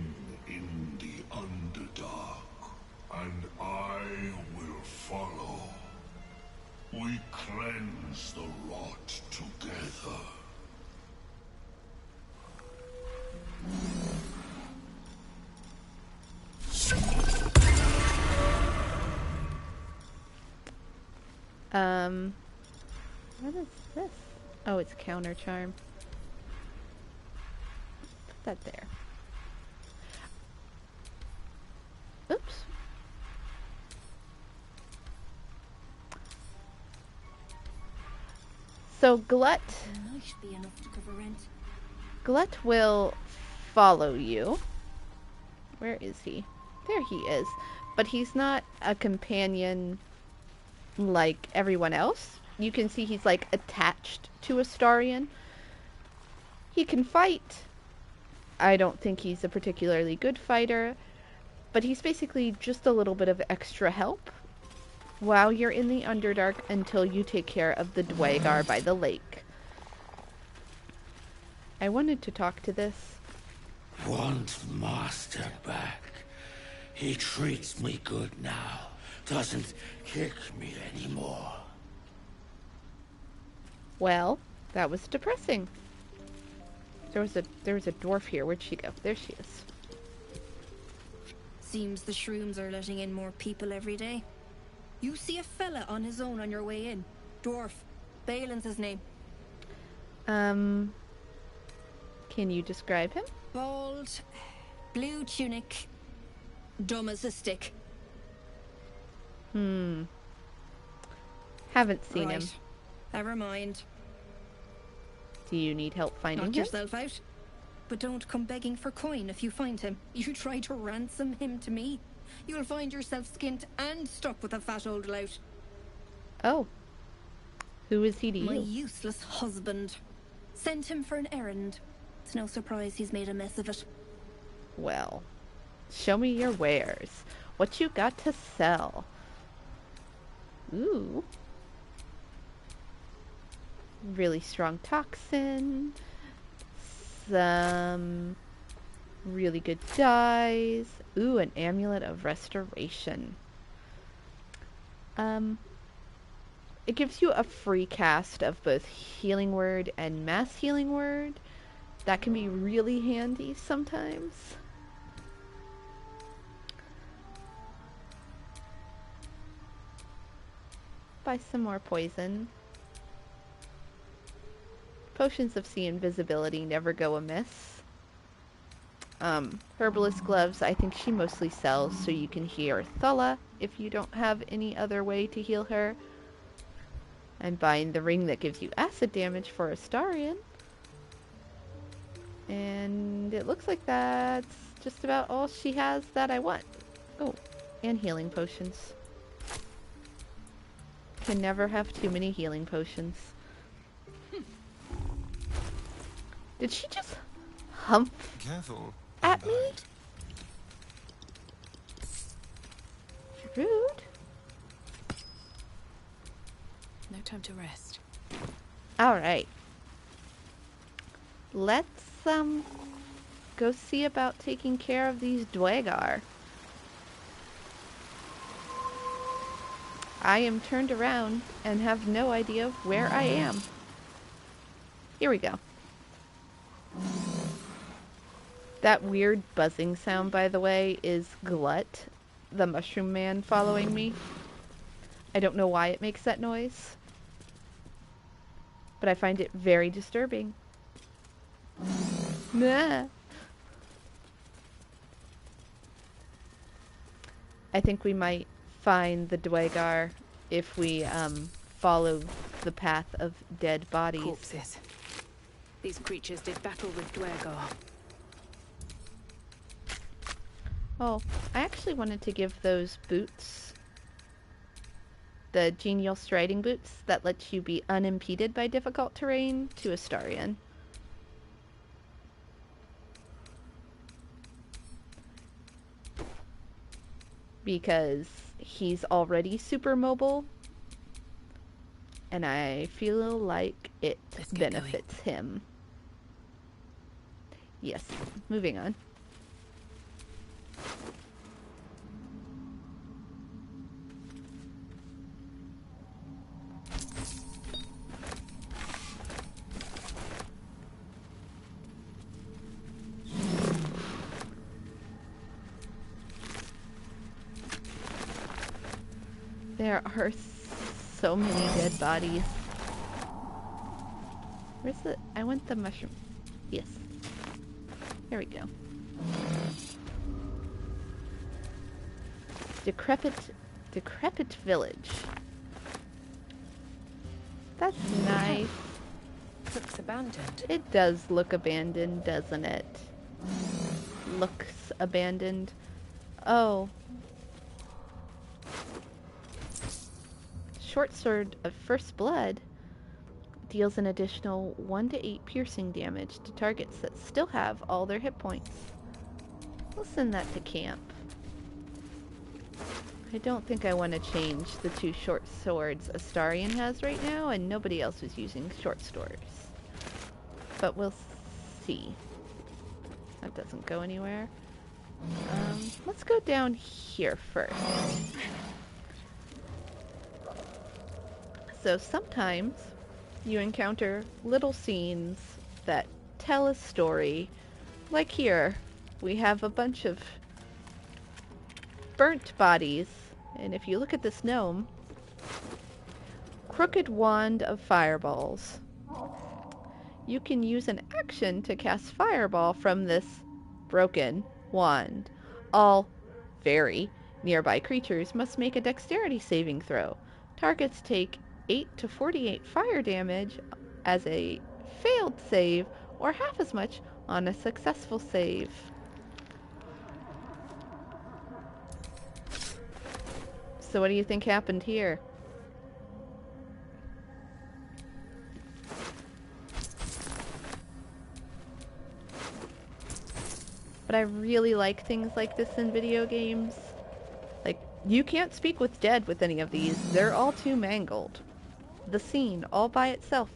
in the Underdark, and I will follow. We cleanse the rot together. What is this? Oh, it's counter charm. Put that there. Oops. So Glut Might be enough to cover rent. Glut will follow you. Where is he? There he is. But he's not a companion like everyone else. You can see he's like attached to Astarion. He can fight. I don't think he's a particularly good fighter, but he's basically just a little bit of extra help while you're in the Underdark until you take care of the Dwegar by the lake. I wanted to talk to this. Want Master back. He treats me good now. Doesn't kick me anymore. Well, that was depressing. There was a dwarf here. Where'd she go? There she is. Seems the shrooms are letting in more people every day. You see a fella on his own on your way in. Dwarf. Balin's his name. Can you describe him? Bald, blue tunic, dumb as a stick. Haven't seen him. Never mind. Do you need help finding Knock him? yourself out. But don't come begging for coin if you find him. You try to ransom him to me, you'll find yourself skint and stuck with a fat old lout. Oh. Who is he to My you? useless husband. Sent him for an errand. It's no surprise he's made a mess of it. Well, show me your wares. What you got to sell? Ooh. Really strong toxin. Some really good dyes. Ooh, an amulet of restoration. It gives you a free cast of both healing word and mass healing word. That can be really handy sometimes. Buy some more poison. Potions of sea invisibility never go amiss. Herbalist gloves, I think she mostly sells so you can heal Thulla if you don't have any other way to heal her. I'm buying the ring that gives you acid damage for Astarion. And it looks like that's just about all she has that I want. Oh, and healing potions. Can never have too many healing potions. Did she just hump Careful. at me? Rude. No time to rest. Alright. Let's, go see about taking care of these Dwegar. I am turned around and have no idea where I am. Here we go. That weird buzzing sound, by the way, is Glut, the mushroom man following me. I don't know why it makes that noise, but I find it very disturbing. Nah. I think we might find the Dwegar if we follow the path of dead bodies. Corpses. These creatures did battle with Dwegar. Oh, I actually wanted to give those boots, the genial striding boots that let you be unimpeded by difficult terrain, to Astarion. Because he's already super mobile, and I feel like it benefits him. Yes, moving on. There are so many dead bodies. Where's the... I want the mushroom. Yes. Here we go. Decrepit village. That's nice. Looks abandoned. It does look abandoned, doesn't it? Looks abandoned. Oh. Short Sword of First Blood deals an additional 1 to 8 piercing damage to targets that still have all their hit points. We'll send that to camp. I don't think I want to change the 2 short swords Astarion has right now, and nobody else is using short swords. But we'll see. That doesn't go anywhere. Let's go down here first. So sometimes you encounter little scenes that tell a story. Like here, we have a bunch of burnt bodies, and if you look at this gnome, Crooked Wand of Fireballs. You can use an action to cast Fireball from this broken wand. All very nearby creatures must make a dexterity saving throw. Targets take 8 to 48 fire damage as a failed save, or half as much on a successful save. So what do you think happened here? But I really like things like this in video games. Like, you can't speak with dead with any of these. They're all too mangled. The scene, all by itself,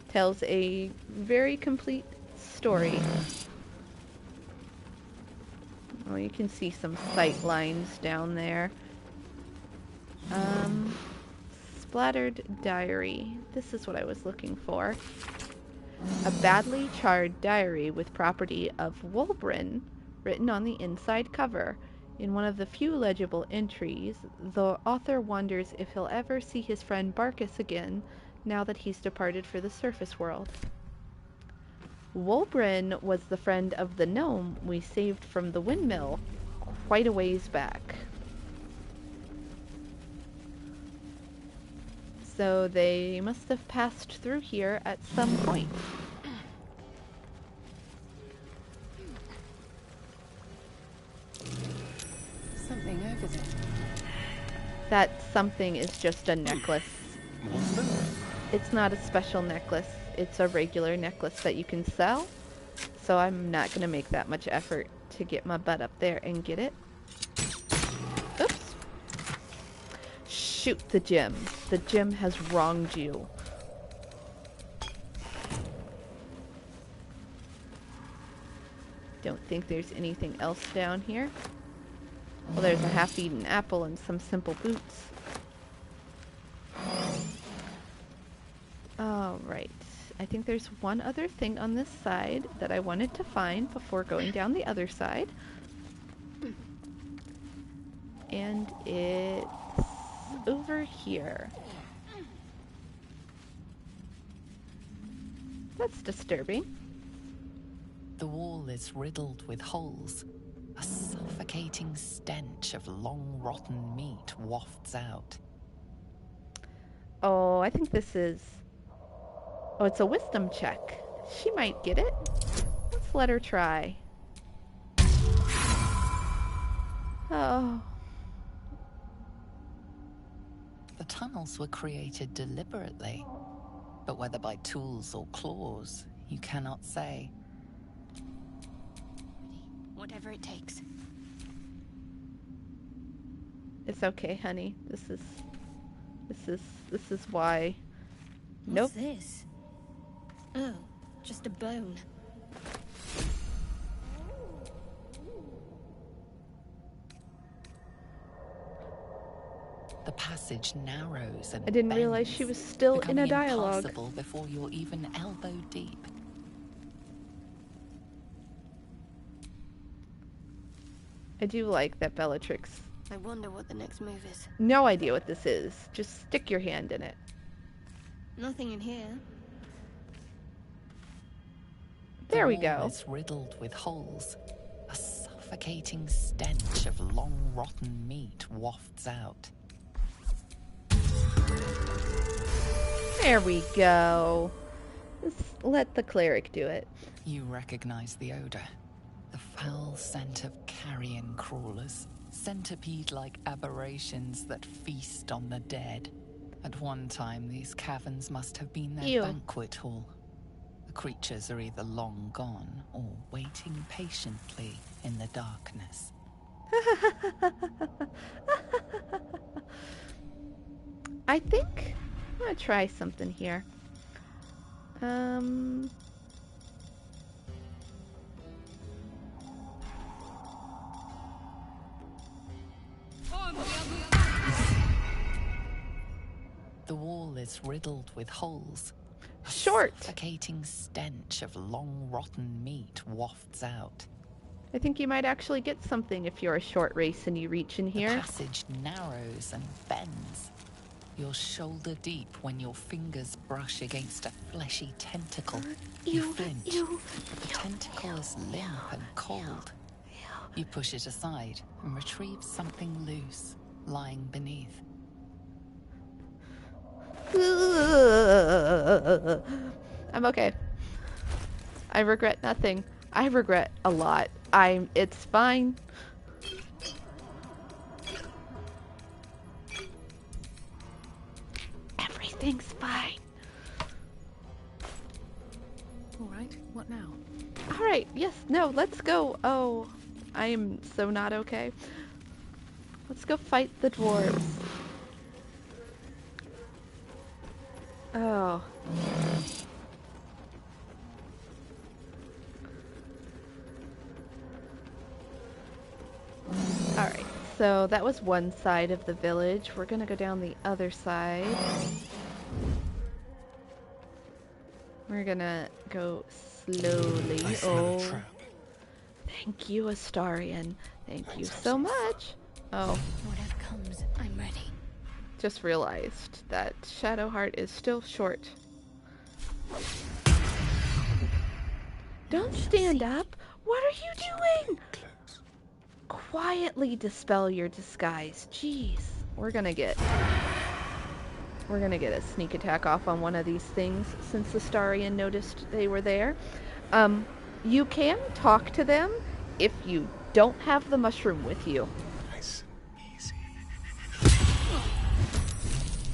tells a very complete story. Oh, you can see some sight lines down there. Splattered diary. This is what I was looking for. A badly charred diary with property of Wolbrin written on the inside cover. In one of the few legible entries, the author wonders if he'll ever see his friend Barkus again now that he's departed for the surface world. Wolbrin was the friend of the gnome we saved from the windmill quite a ways back. So they must have passed through here at some point. Something over there. That something is just a necklace. What's that? It's not a special necklace. It's a regular necklace that you can sell. So I'm not going to make that much effort to get my butt up there and get it. Oops. Shoot the gem. The gem has wronged you. Don't think there's anything else down here. Well, there's a half-eaten apple and some simple boots. Alright. I think there's one other thing on this side that I wanted to find before going down the other side. And it's over here. That's disturbing. The wall is riddled with holes. A suffocating stench of long rotten meat wafts out. Oh, I think this is... Oh, it's a wisdom check. She might get it. Let's let her try. Oh. The tunnels were created deliberately, but whether by tools or claws, you cannot say. Whatever it takes. It's okay, honey. This is why. Nope. What's this? Oh, just a bone. The passage narrows and I didn't bends, realize she was still in a dialogue. impassable before you're even elbow deep. I do like that Bellatrix. I wonder what the next move is. No idea what this is. Just stick your hand in it. Nothing in here. There we go. It's riddled with holes. A suffocating stench of long rotten meat wafts out. There we go. Let's let the cleric do it. You recognize the odor. The foul scent of carrion crawlers. Centipede-like aberrations that feast on the dead. At one time, these caverns must have been their Ew. banquet hall. The creatures are either long gone or waiting patiently in the darkness. I think I'm gonna try something here. The wall is riddled with holes. Short. A suffocating stench of long rotten meat wafts out. I think you might actually get something if you're a short race and you reach in here. The passage narrows and bends. You're shoulder deep when your fingers brush against a fleshy tentacle. You flinch. The tentacle is limp and cold. You push it aside and retrieve something loose lying beneath. I'm okay. I regret nothing. I regret a lot. It's fine. Everything's fine. Alright, what now? Alright, yes, no, let's go. Oh, I am so not okay. Let's go fight the dwarves. Oh. Alright, so that was one side of the village. We're gonna go down the other side. We're gonna go slowly. Oh. Thank you, Astarion. Thank you so much. Oh. Whatever comes, I'm ready. Just realized that Shadowheart is still short. Don't stand up! What are you doing? Quietly dispel your disguise. Jeez. We're gonna get a sneak attack off on one of these things since the Astarion noticed they were there. You can talk to them if you don't have the mushroom with you.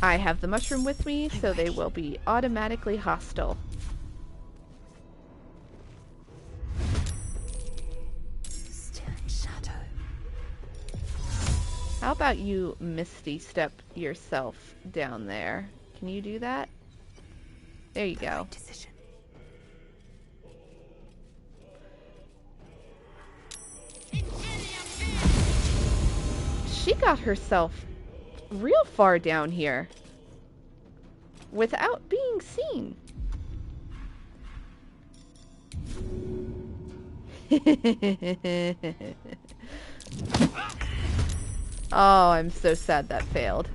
I have the mushroom with me, so they will be automatically hostile. Still in shadow. How about you misty step yourself down there? Can you do that? There you go. Decision. She got herself real far down here without being seen. Oh, I'm so sad that failed.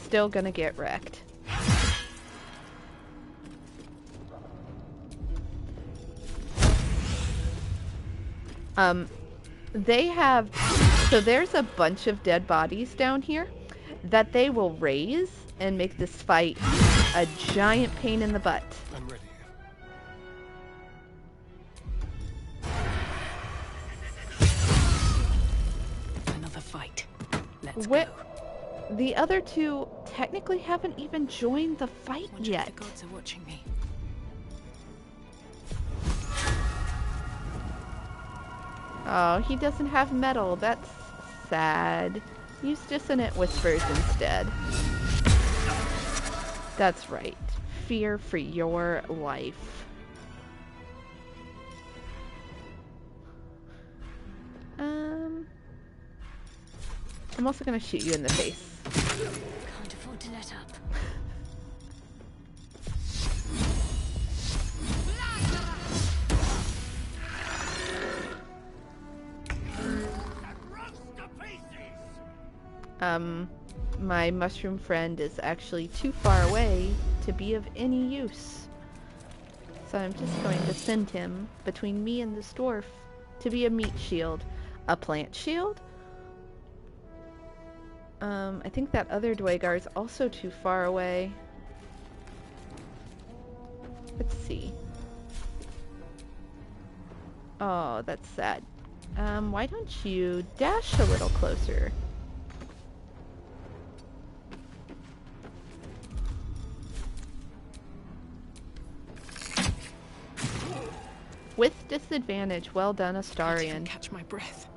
Still gonna get wrecked. They have, so there's a bunch of dead bodies down here that they will raise and make this fight a giant pain in the butt. I'm ready. Another fight. Let's go. go. The other two technically haven't even joined the fight yet. The gods are watching me. Oh, he doesn't have metal. That's sad. Use dissonant whispers instead. That's right. Fear for your life. I'm also gonna shoot you in the face. Can't afford to let up. My mushroom friend is actually too far away to be of any use. So I'm just going to send him between me and this dwarf to be a meat shield. A plant shield? I think that other Dwagar is also too far away. Let's see. Oh, that's sad. Why don't you dash a little closer? With disadvantage. Well done, Astarion. Can't catch my breath.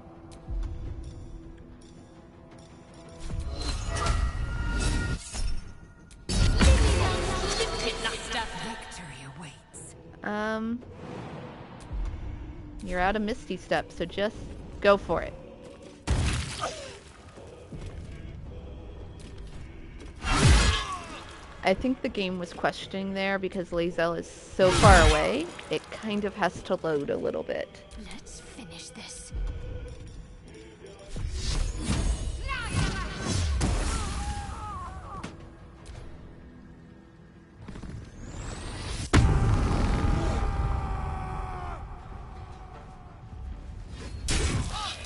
Victory awaits. You're out of Misty Step, so just go for it. I think the game was questioning there because Lae'zel is so far away, it kind of has to load a little bit. Let's finish this.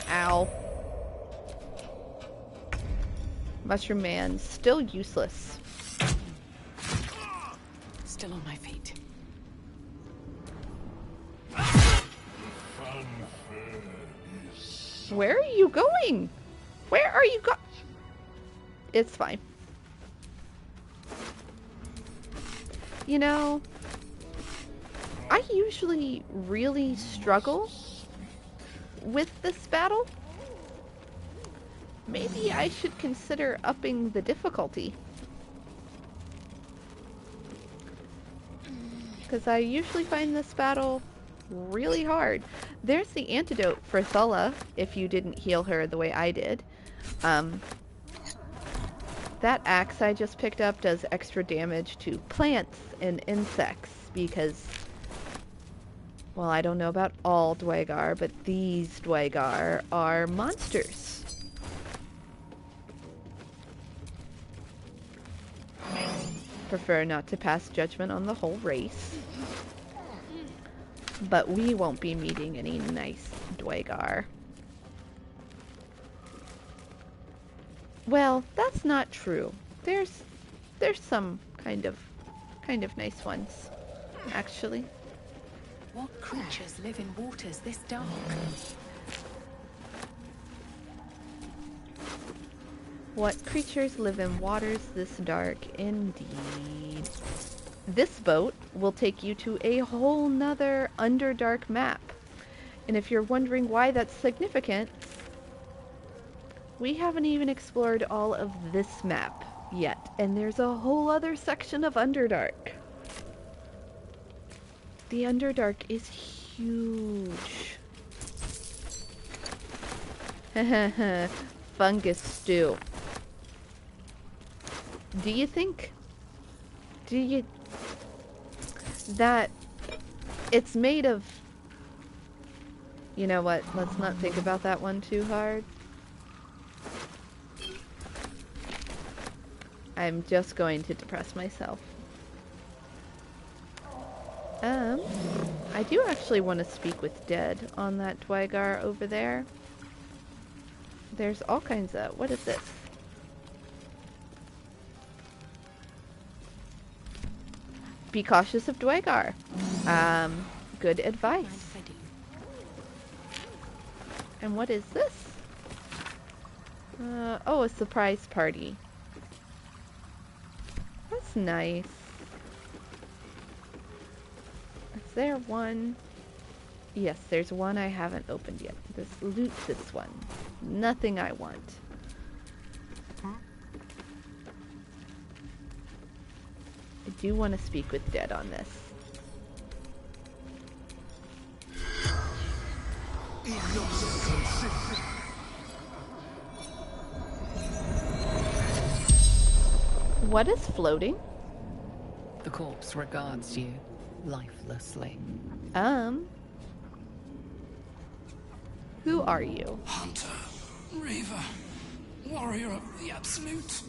Ow. Mushroom Man, still useless. Still on my feet. Where are you going? Where are you go- It's fine. You know, I usually really struggle with this battle. Maybe I should consider upping the difficulty. Because I usually find this battle really hard. There's the antidote for Thulla, if you didn't heal her the way I did. That axe I just picked up does extra damage to plants and insects because, well, I don't know about all Dwagar, but these Dwagar are monsters. Prefer not to pass judgment on the whole race. But we won't be meeting any nice Dwagar. Well, that's not true. There's some kind of nice ones, actually. What creatures live in waters this dark? What creatures live in waters this dark, indeed. This boat will take you to a whole nother Underdark map. And if you're wondering why that's significant, we haven't even explored all of this map yet. And there's a whole other section of Underdark. The Underdark is huge. Fungus stew. Do you think that it's made of... You know what? Let's not think about that one too hard. I'm just going to depress myself. I do actually want to speak with Dead on that Dwygar over there. There's all kinds of... What is this? Be cautious of Dwygar. Good advice. And what is this? Oh, a surprise party. That's nice. Is there one? Yes, there's one I haven't opened yet. Let's loot this one. Nothing I want. I do want to speak with Dead on this. What is floating? The corpse regards you lifelessly. Who are you? Hunter, Reaver, warrior of the Absolute.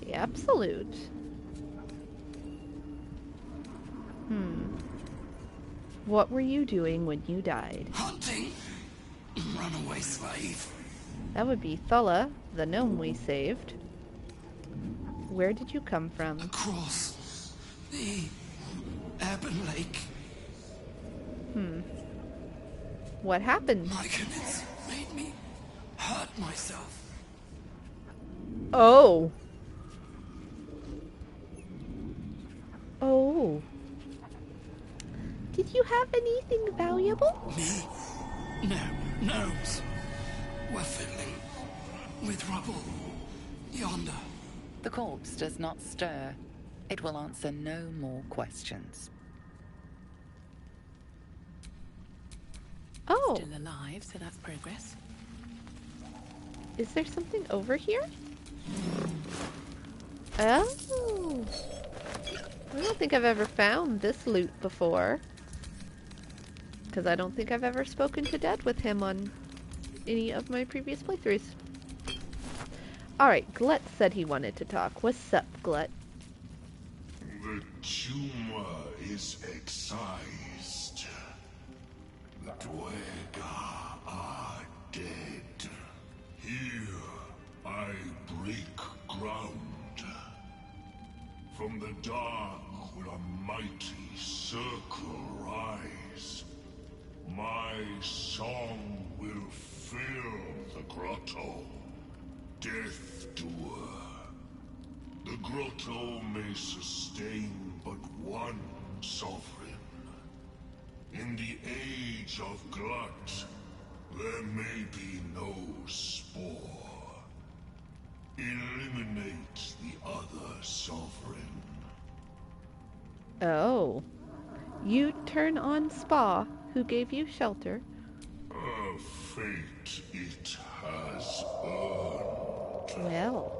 The Absolute? What were you doing when you died? Hunting. Runaway slave. That would be Thulla, the gnome we saved. Where did you come from? Across the Ebon Lake. What happened? My goodness, made me hurt myself. Oh. Oh. Did you have anything valuable? Me? No, gnomes. We're fiddling with rubble yonder. The corpse does not stir. It will answer no more questions. Oh. Still alive, so that's progress. Is there something over here? Oh. I don't think I've ever found this loot before. Because I don't think I've ever spoken to Dead with him on any of my previous playthroughs. Alright, Glut said he wanted to talk. What's up, Glut? The tumor is excised. The Dwygar are dead. Here I break ground. From the dark will a mighty circle rise. My song will fill the grotto. Death Doer. The grotto may sustain but one sovereign. In the age of Glut, there may be no spore. Eliminate the other sovereign. Oh. You turn on Spa, who gave you shelter. A fate it has earned. Well.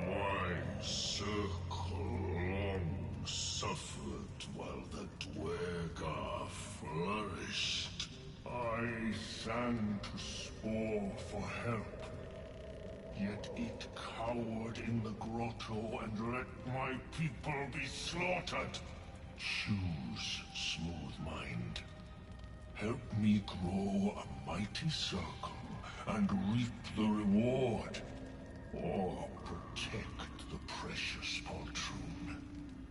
My circle long suffered while the Dwygar flourished. I sang to Spore for help. Yet it cowered in the grotto and let my people be slaughtered. Choose, Smooth Mind. Help me grow a mighty circle and reap the reward. Or protect the precious poltroon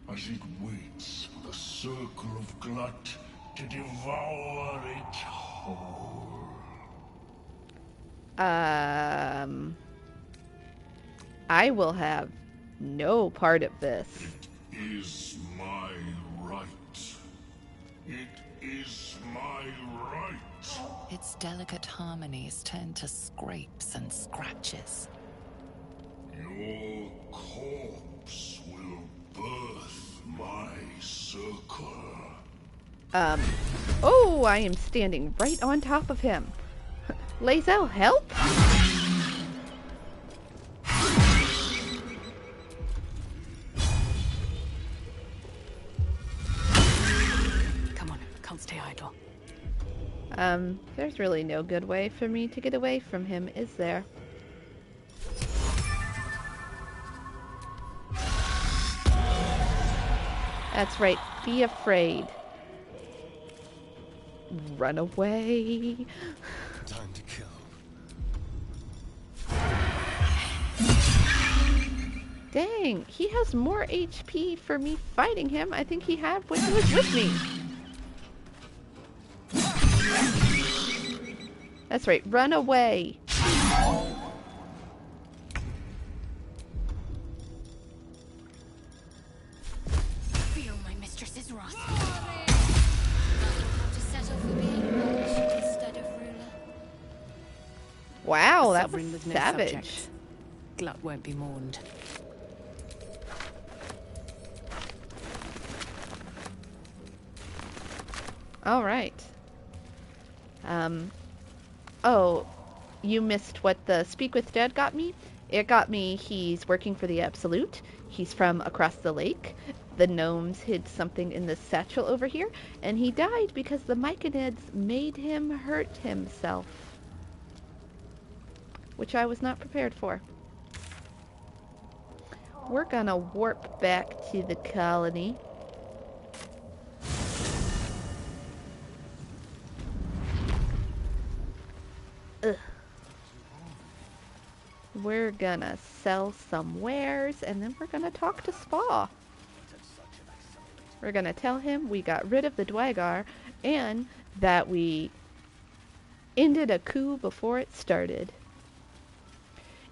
as it waits for the circle of Glut to devour it whole. I will have no part of this. It is my right. It is my right. Its delicate harmonies turn to scrapes and scratches. Your corpse will birth my circle. Oh, I am standing right on top of him. Lae'zel, help! Come on, can't stay idle. There's really no good way for me to get away from him, is there? That's right, be afraid. Run away. Time to kill. Dang, he has more HP for me fighting him. I think he had when he was with me. That's right, run away. Feel my mistress's wrath. To settle for being judge instead of ruler. Wow, that was Sovereign with no savage. subjects. Glut won't be mourned. All right. Oh, you missed what the Speak with Dead got me? It got me he's working for the Absolute. He's from across the lake. The gnomes hid something in this satchel over here, and he died because the Myconids made him hurt himself. Which I was not prepared for. We're gonna warp back to the colony. Ugh. We're gonna sell some wares, and then we're gonna talk to Spa. We're gonna tell him we got rid of the Dwagar, and that we ended a coup before it started.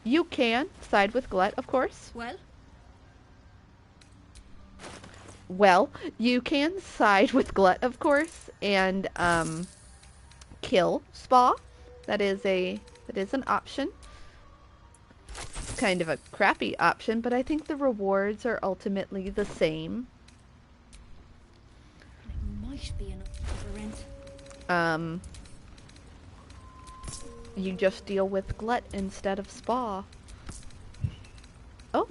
You can side with Glut, of course. Well, you can side with Glut, of course, and kill Spa. That is an option. It's kind of a crappy option, but I think the rewards are ultimately the same. It might be an rent. You just deal with Glut instead of Spa. Oh.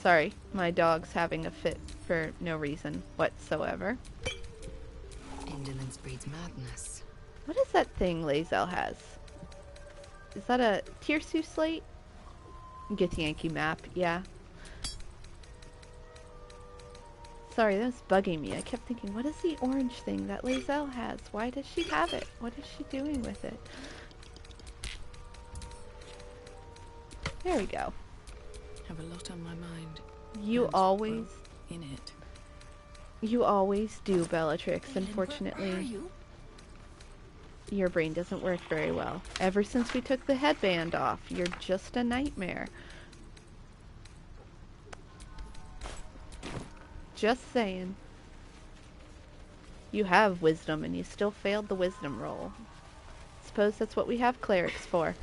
Sorry, my dog's having a fit for no reason whatsoever. Indolence breeds madness. What is that thing Lae'zel has? Is that a Tirsu slate? Githyanki map, yeah. Sorry, that was bugging me. I kept thinking, what is the orange thing that Lae'zel has? Why does she have it? What is she doing with it? There we go. Have a lot on my mind. You And, always... well, in it. You always do, Bellatrix, unfortunately. Where are you? Your brain doesn't work very well. Ever since we took the headband off, you're just a nightmare. Just saying. You have wisdom and you still failed the wisdom roll. Suppose that's what we have clerics for.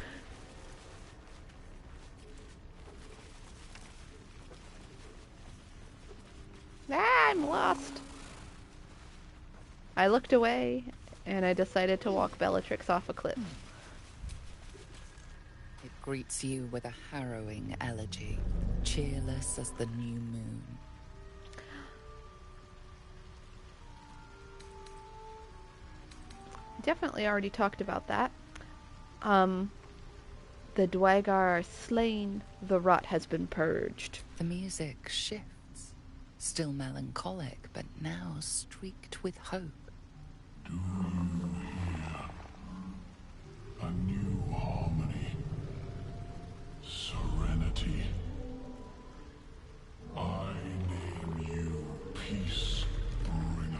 Ah, I'm lost. I looked away and I decided to walk Bellatrix off a cliff. It greets you with a harrowing elegy, cheerless as the new moon. Definitely already talked about that. The Dwagar are slain, the rot has been purged. The music shifts, still melancholic, but now streaked with hope. Do you hear? A new harmony. Serenity. I name you Peace Bringer.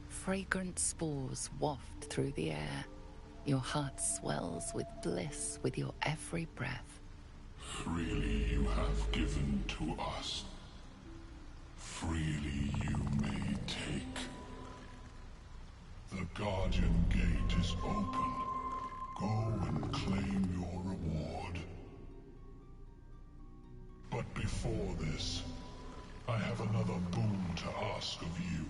Fragrant spores waft through the air. Your heart swells with bliss with your every breath. Freely you have given to us. Freely you may take. The Guardian Gate is open. Go and claim your reward. But before this, I have another boon to ask of you.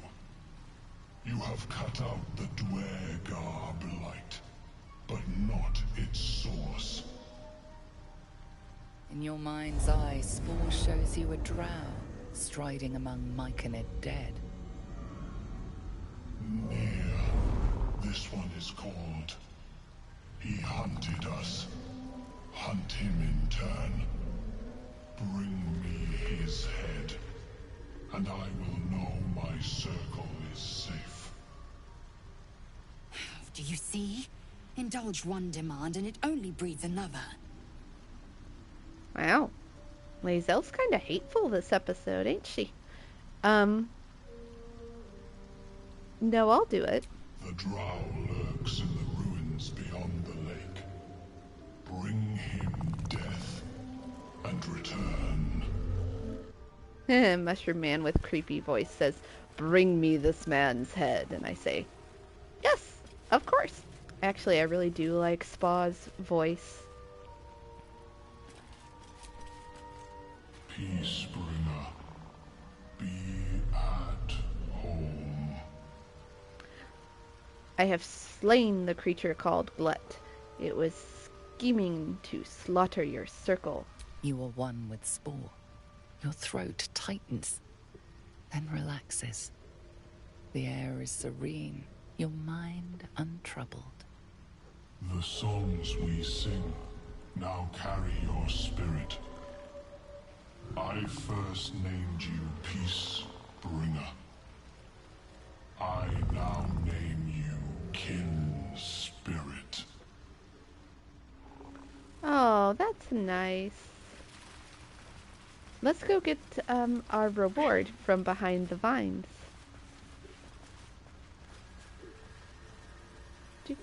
You have cut out the Dwergar blight, but not its source. In your mind's eye, Spore shows you a drow, striding among Myconid dead. Near. This one is called. He hunted us. Hunt him in turn. Bring me his head, and I will know my circle is safe. Do you see? Indulge one demand and it only breeds another. Wow. Lae'zel's kind of hateful this episode, ain't she? No, I'll do it. The drow lurks in the ruins beyond the lake. Bring him death and return. Mushroom Man with creepy voice says, "Bring me this man's head." And I say, "Yes, of course." Actually, I really do like Spa's voice. Peacebringer, be at home. I have slain the creature called Glut. It was scheming to slaughter your circle. You are one with Spore. Your throat tightens, then relaxes. The air is serene, your mind untroubled. The songs we sing now carry your spirit. I first named you Peacebringer. I now name you Kin Spirit. Oh, that's nice. Let's go get our reward from behind the vines. It's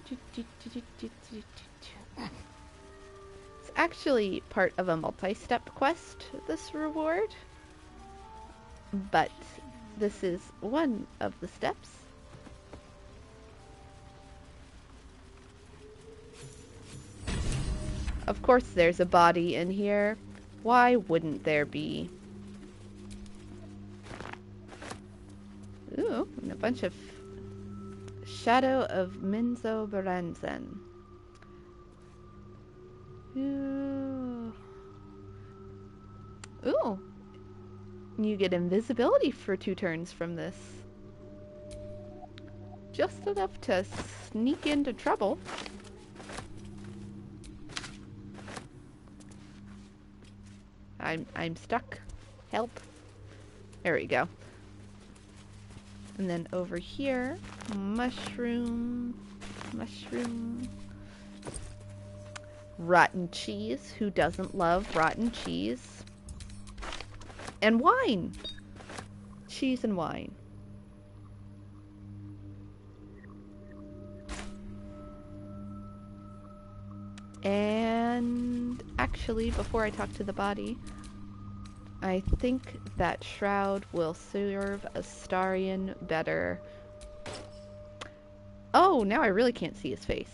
actually part of a multi-step quest, this reward. But this is one of the steps. Of course there's a body in here. Why wouldn't there be? Ooh, and a bunch of Shadow of Minzo Baranzen. Ooh. Ooh. You get invisibility for 2 turns from this. Just enough to sneak into trouble. I'm stuck. Help. There we go. And then over here, mushroom. Rotten cheese. Who doesn't love rotten cheese? And wine. Cheese and wine. And actually, before I talk to the body, I think that shroud will serve Astarion better. Oh, now I really can't see his face.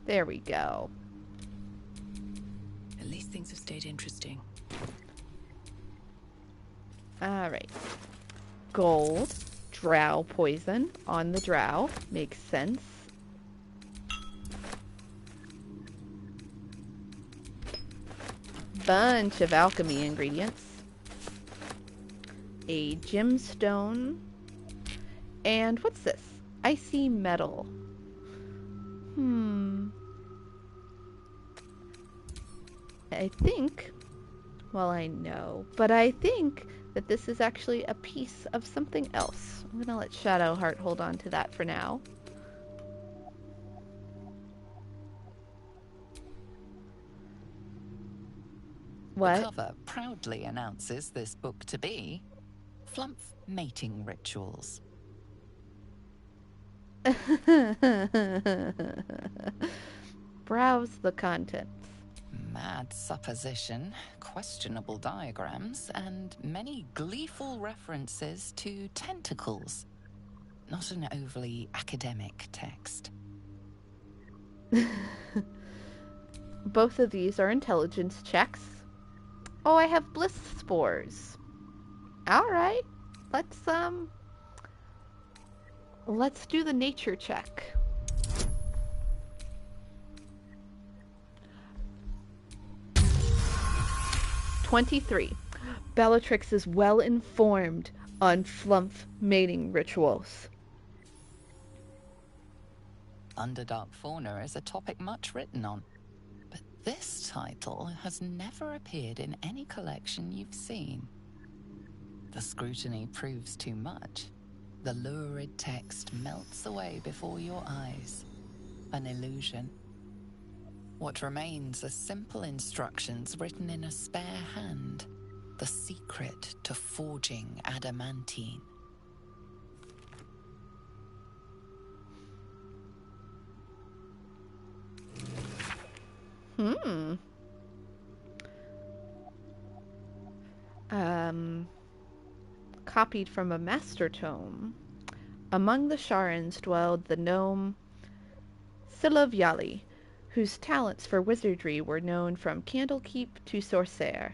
There we go. At least things have stayed interesting. Alright. Gold. Drow poison on the drow. Makes sense. Bunch of alchemy ingredients. A gemstone. And what's this? Icy metal. I think, well, I know, but I think that this is actually a piece of something else. I'm gonna let Shadowheart hold on to that for now. What? The cover proudly announces this book to be Flumph Mating Rituals. Browse the contents. Mad supposition, questionable diagrams, and many gleeful references to tentacles. Not an overly academic text. Both of these are intelligence checks. Oh, I have bliss spores. Alright. Let's do the nature check. "23. Bellatrix is well informed on flump mating rituals." Underdark fauna is a topic much written on, but this title has never appeared in any collection you've seen. The scrutiny proves too much. The lurid text melts away before your eyes. An illusion. What remains are simple instructions written in a spare hand. The secret to forging adamantine. Copied from a master tome. Among the Sharans dwelled the gnome Silavyali, whose talents for wizardry were known from Candlekeep to Sorcerer.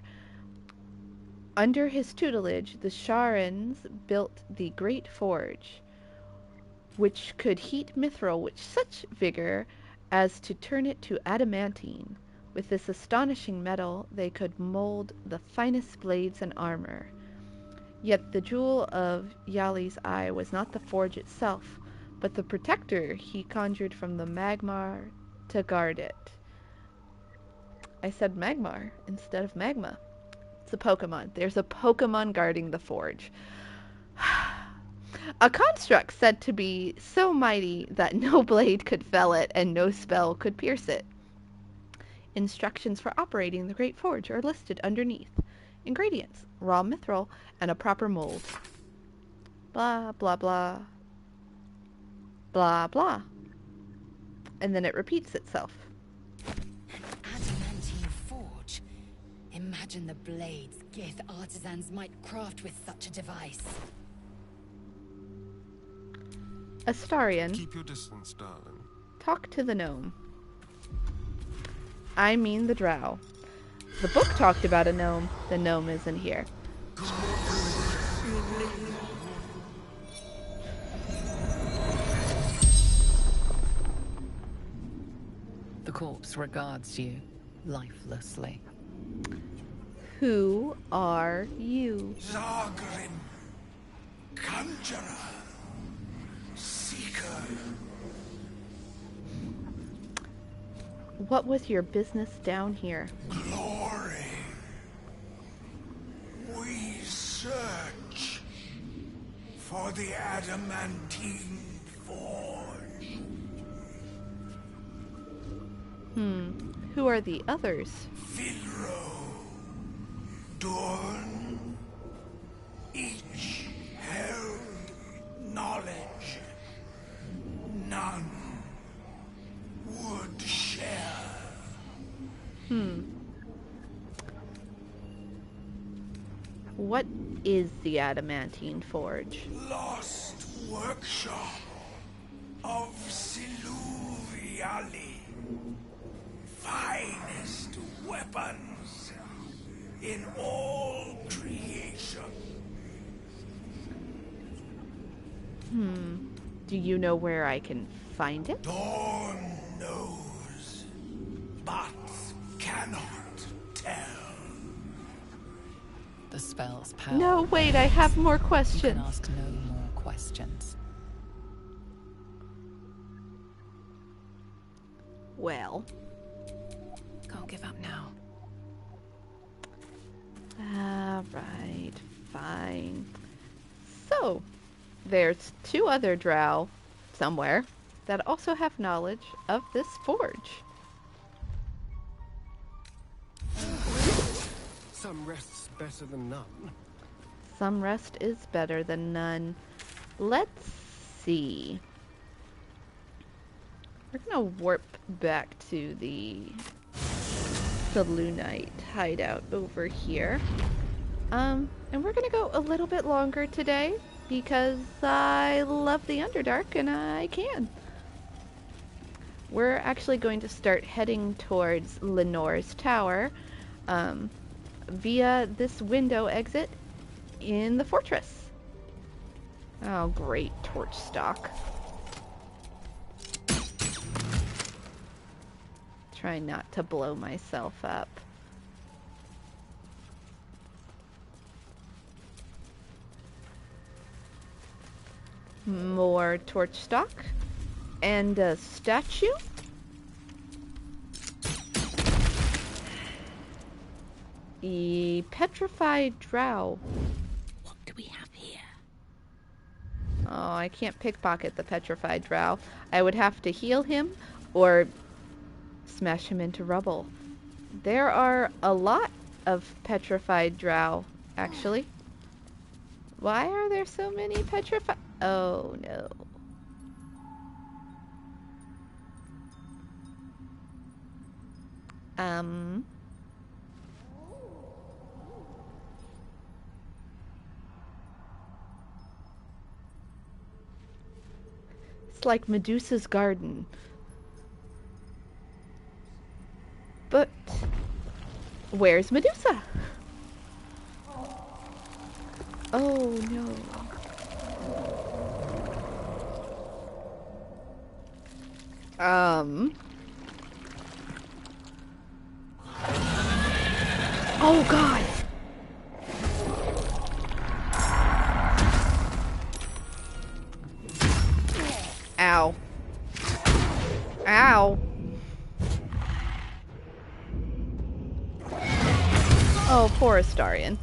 Under his tutelage, the Sharans built the Great Forge, which could heat mithril with such vigor as to turn it to adamantine. With this astonishing metal, they could mold the finest blades and armor. Yet the jewel of Yali's eye was not the forge itself, but the protector he conjured from the Magmar to guard it. I said Magmar instead of magma. It's a Pokemon. There's a Pokemon guarding the forge. A construct said to be so mighty that no blade could fell it and no spell could pierce it. Instructions for operating the Great Forge are listed underneath. Ingredients: raw mithril and a proper mold. Blah, blah, blah. Blah, blah. And then it repeats itself. Adamantine forge. Imagine the blades Gith artisans might craft with such a device. Astarion. Keep your distance, darling. Talk to the gnome. I mean the drow. The book talked about a gnome. The gnome isn't here. The corpse regards you lifelessly. Who are you? Zargrim, conjurer, seeker. What was your business down here? Glory. We search for the adamantine forge. Who are the others? Finro, Dorn, each held knowledge. None would share. What is the adamantine forge? Lost workshop of Siluviali. Finest weapons in all creation. Do you know where I can find it? Dawn knows, but cannot tell. The spell's power. No, wait, I have more You can questions. ask no more questions. Well. Can't give up now. Alright, fine. So, there's two other drow somewhere that also have knowledge of this forge. Some rest's better than none. Some rest is better than none. Let's see. We're gonna warp back to the Lunite hideout over here. And we're gonna go a little bit longer today because I love the Underdark and I can. We're actually going to start heading towards Lenore's tower via this window exit in the fortress. Oh, great, torch stock. Try not to blow myself up. More torch stock. And a statue. A petrified drow. What do we have here? Oh, I can't pickpocket the petrified drow. I would have to heal him or smash him into rubble. There are a lot of petrified drow, actually. Why are there so many petrified? Oh, no. It's like Medusa's garden. But where's Medusa? Oh no. Oh god. Ow. Ow. Oh, poor Astarion.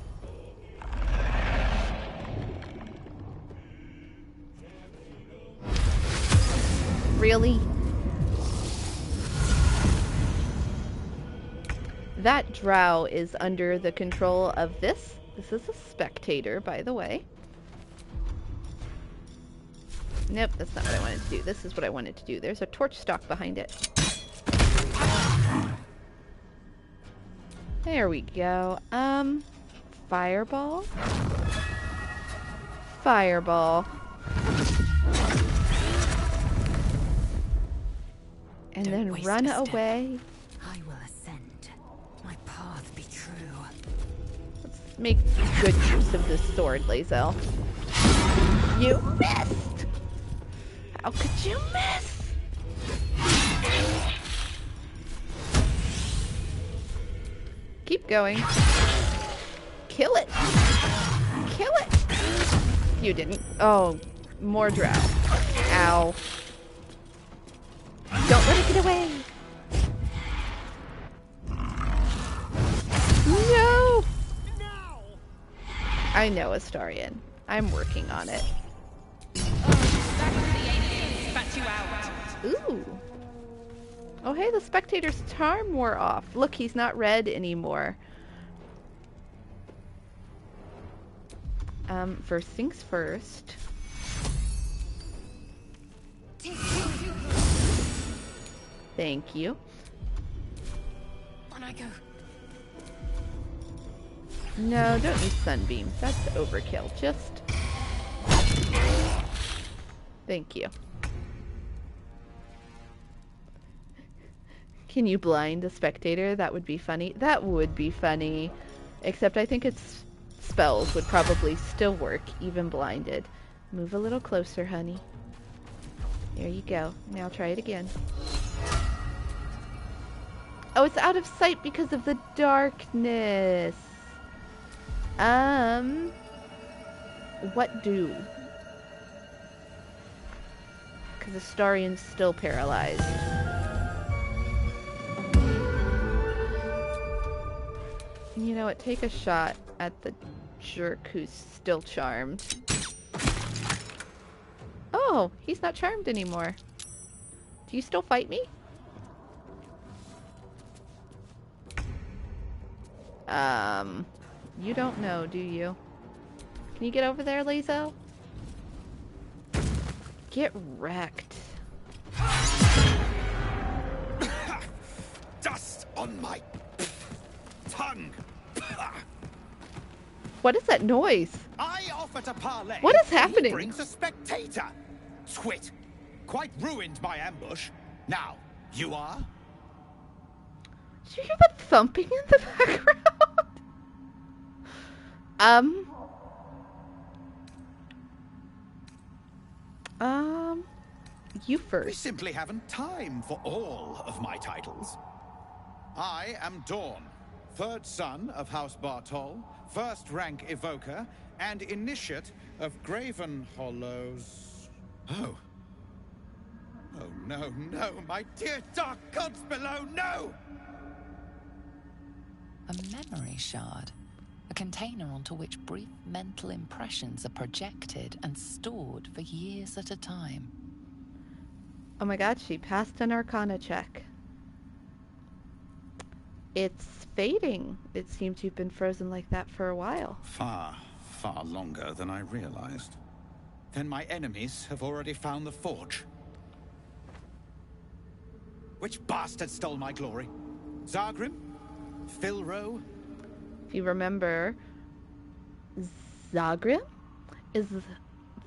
Really? That drow is under the control of this. This is a spectator, by the way. Nope, that's not what I wanted to do. This is what I wanted to do. There's a torch stalk behind it. There we go. Fireball. Fireball. And then run away. I will ascend. My path be true. Let's make good use of this sword, Lae'zel. You missed! How could you miss? Keep going. Kill it! Kill it! You didn't. Oh, more drow. Ow. Don't let it get away! No! I know, Astarion. I'm working on it. Ooh. Oh, hey, the spectator's charm wore off. Look, he's not red anymore. First things first. Thank you. On I go. No, don't use sunbeams. That's overkill. Just... Thank you. Can you blind a spectator? That would be funny. That would be funny. Except I think its spells would probably still work, even blinded. Move a little closer, honey. There you go. Now try it again. Oh, it's out of sight because of the darkness. What do? Because Astarion's still paralyzed. You know what? Take a shot at the jerk who's still charmed. Oh, he's not charmed anymore. Do you still fight me? You don't know, do you? Can you get over there, Lae'zel? Get wrecked. Dust on my tongue. What is that noise? I offer to parley. What is happening? He brings a spectator. Twit. Quite ruined my ambush. Now, you are? Did you hear that thumping in the background? You We first. simply haven't time for all of my titles. I am Dawn, third son of House Bartol, first rank evoker, and initiate of Graven Hollows. Oh. Oh, no, no, my dear dark gods below, no! A memory shard. A container onto which brief mental impressions are projected and stored for years at a time. Oh my god, she passed an Arcana check. It's fading. It seems you've been frozen like that for a while. Far, far longer than I realized. Then my enemies have already found the forge. Which bastard stole my glory? Zargrim? Philro? If you remember, Zagrim is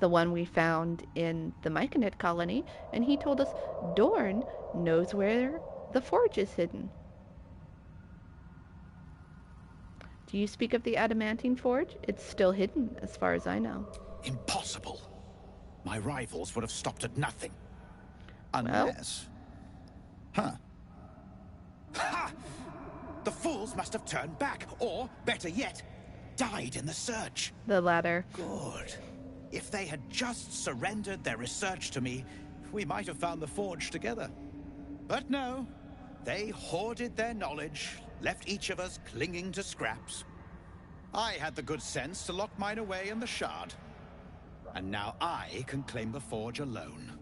the one we found in the Myconid colony, and he told us Dorn knows where the forge is hidden. Do you speak of the adamantine forge? It's still hidden, as far as I know. Impossible. My rivals would have stopped at nothing. Unless... Huh. Ha! The fools must have turned back, or, better yet, died in the search. The latter. Good. If they had just surrendered their research to me, we might have found the forge together. But no. They hoarded their knowledge, left each of us clinging to scraps. I had the good sense to lock mine away in the shard. And now I can claim the forge alone.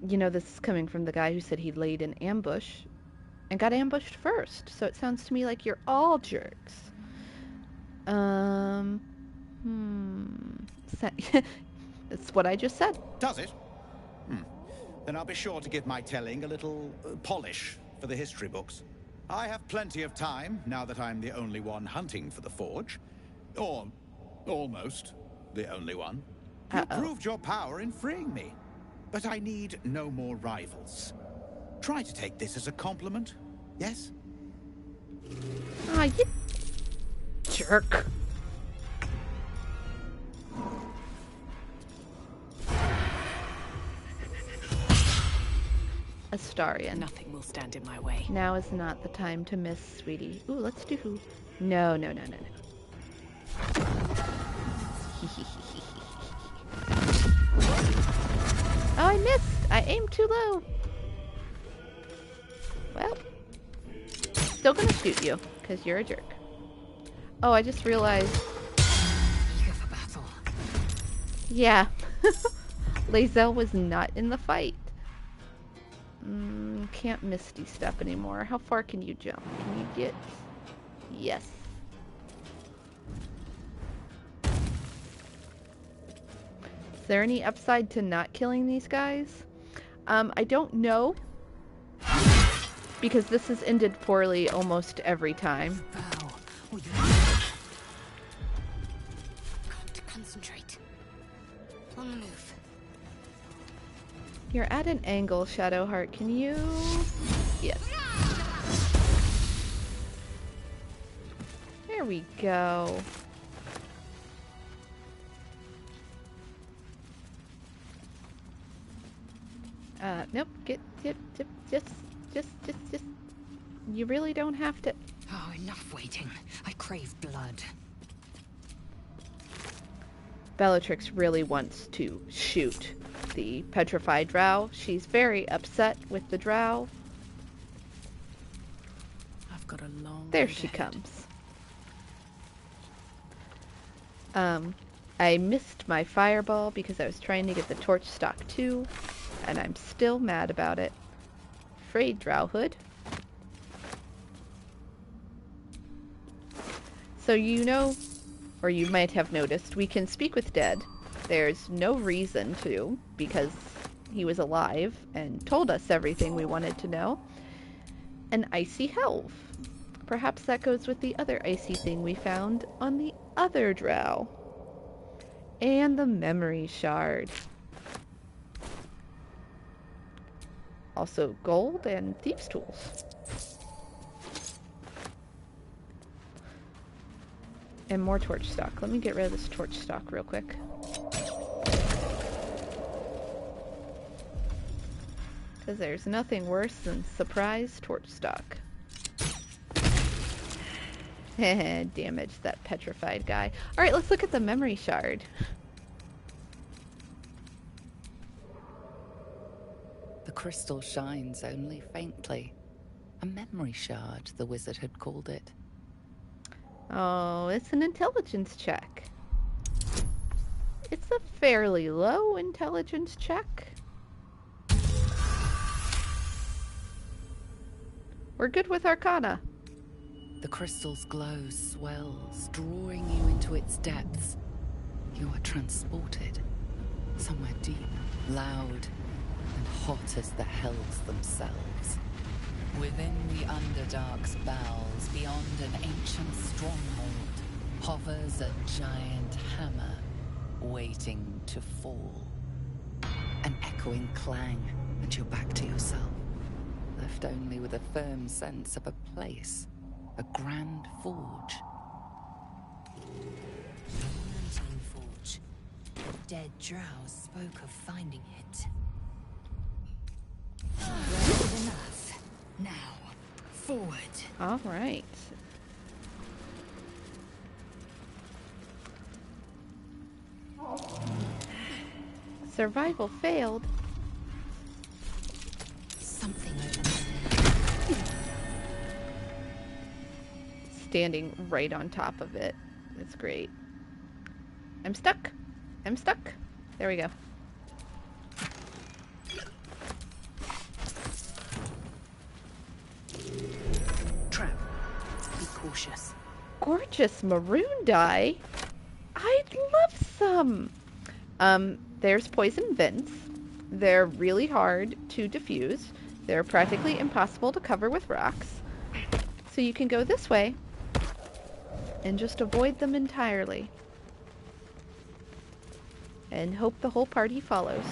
You know, this is coming from the guy who said he laid an ambush and got ambushed first. So it sounds to me like you're all jerks. That's what I just said. Does it? Then I'll be sure to give my telling a little polish for the history books. I have plenty of time now that I'm the only one hunting for the forge. Or almost the only one. You proved your power in freeing me. But I need no more rivals. Try to take this as a compliment, yes? Ah, you jerk. Astarion. Nothing will stand in my way. Now is not the time to miss, sweetie. Ooh, let's do who? No, no, no, no, no. Oh, I missed! I aimed too low. Well, still gonna shoot you, because you're a jerk. Oh, I just realized... Eager for battle. Yeah. Lae'zel was not in the fight. Can't Misty Step anymore. How far can you jump? Can you get... Yes. Is there any upside to not killing these guys? I don't know. Because this has ended poorly almost every time. Got to concentrate. On the move. You're at an angle, Shadowheart. Can you... Yes. There we go. Nope. Just. You really don't have to... Oh, enough waiting. I crave blood. Bellatrix really wants to shoot the petrified drow. She's very upset with the drow. I've got a long There road she ahead. comes. I missed my fireball because I was trying to get the torch stock too, and I'm still mad about it. Frayed drow hood. So you know, or you might have noticed, we can speak with dead. There's no reason to, because he was alive and told us everything we wanted to know. An icy helve. Perhaps that goes with the other icy thing we found on the other drow. And the memory shard. Also gold and thieves' tools. And more torch stock. Let me get rid of this torch stock real quick. Because there's nothing worse than surprise torch stock. Damage that petrified guy. Alright, let's look at the memory shard. The crystal shines only faintly. A memory shard, the wizard had called it. Oh, it's an intelligence check. It's a fairly low intelligence check. We're good with Arcana. The crystal's glow swells, drawing you into its depths. You are transported somewhere deep, loud, and hot as the hells themselves. Within the Underdark's bowels, beyond an ancient stronghold, hovers a giant hammer, waiting to fall. An echoing clang, and you're back to yourself, left only with a firm sense of a place, a grand forge. Mountain forge. Dead drow spoke of finding it. Well enough. Now, forward. All right. Survival failed. Something over Standing right on top of it. It's great. I'm stuck. I'm stuck. There we go. Trap. Be cautious. Gorgeous maroon dye. I'd love some. There's poison vents. They're really hard to diffuse. They're practically impossible to cover with rocks. So you can go this way and just avoid them entirely. And hope the whole party follows.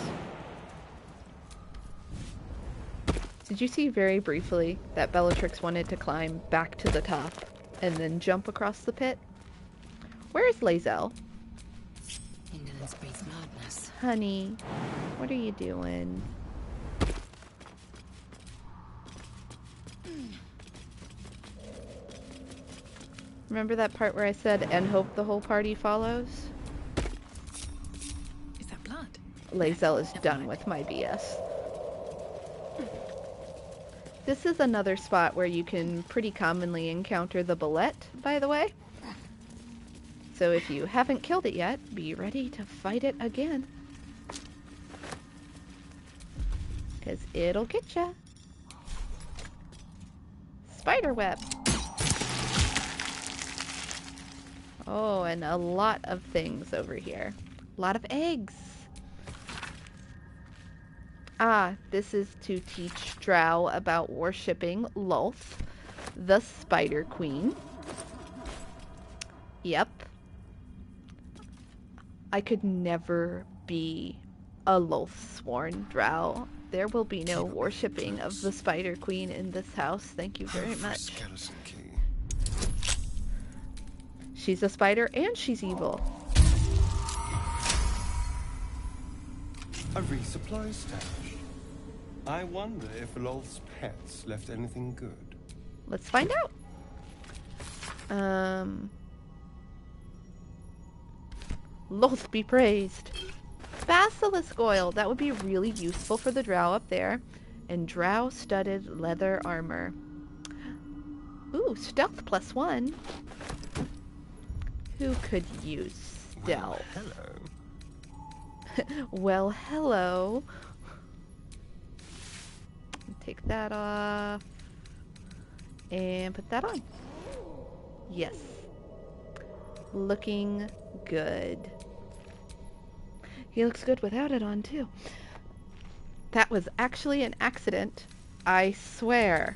Did you see very briefly that Bellatrix wanted to climb back to the top and then jump across the pit? Where is Lae'zel? Indolence breeds madness. Honey, what are you doing? Remember that part where I said, and hope the whole party follows? Is that blood? Lae'zel is done with my BS. This is another spot where you can pretty commonly encounter the bullet, by the way. So if you haven't killed it yet, be ready to fight it again. Because it'll get ya. Spiderweb. Oh, and a lot of things over here. A lot of eggs. Ah, this is to teach Drow about worshipping Lolth, the Spider Queen. Yep. I could never be a Lolth-sworn Drow. There will be no worshipping of the Spider Queen in this house. Thank you very much. Skeleton key. She's a spider and she's evil. A resupply stash. I wonder if Lolth's pets left anything good. Let's find out. Lolth be praised. Basilisk oil. That would be really useful for the drow up there. And drow-studded leather armor. Ooh, stealth +1. Who could use stealth? Hello. Well, hello. Take that off. And put that on. Yes. Looking good. He looks good without it on, too. That was actually an accident. I swear.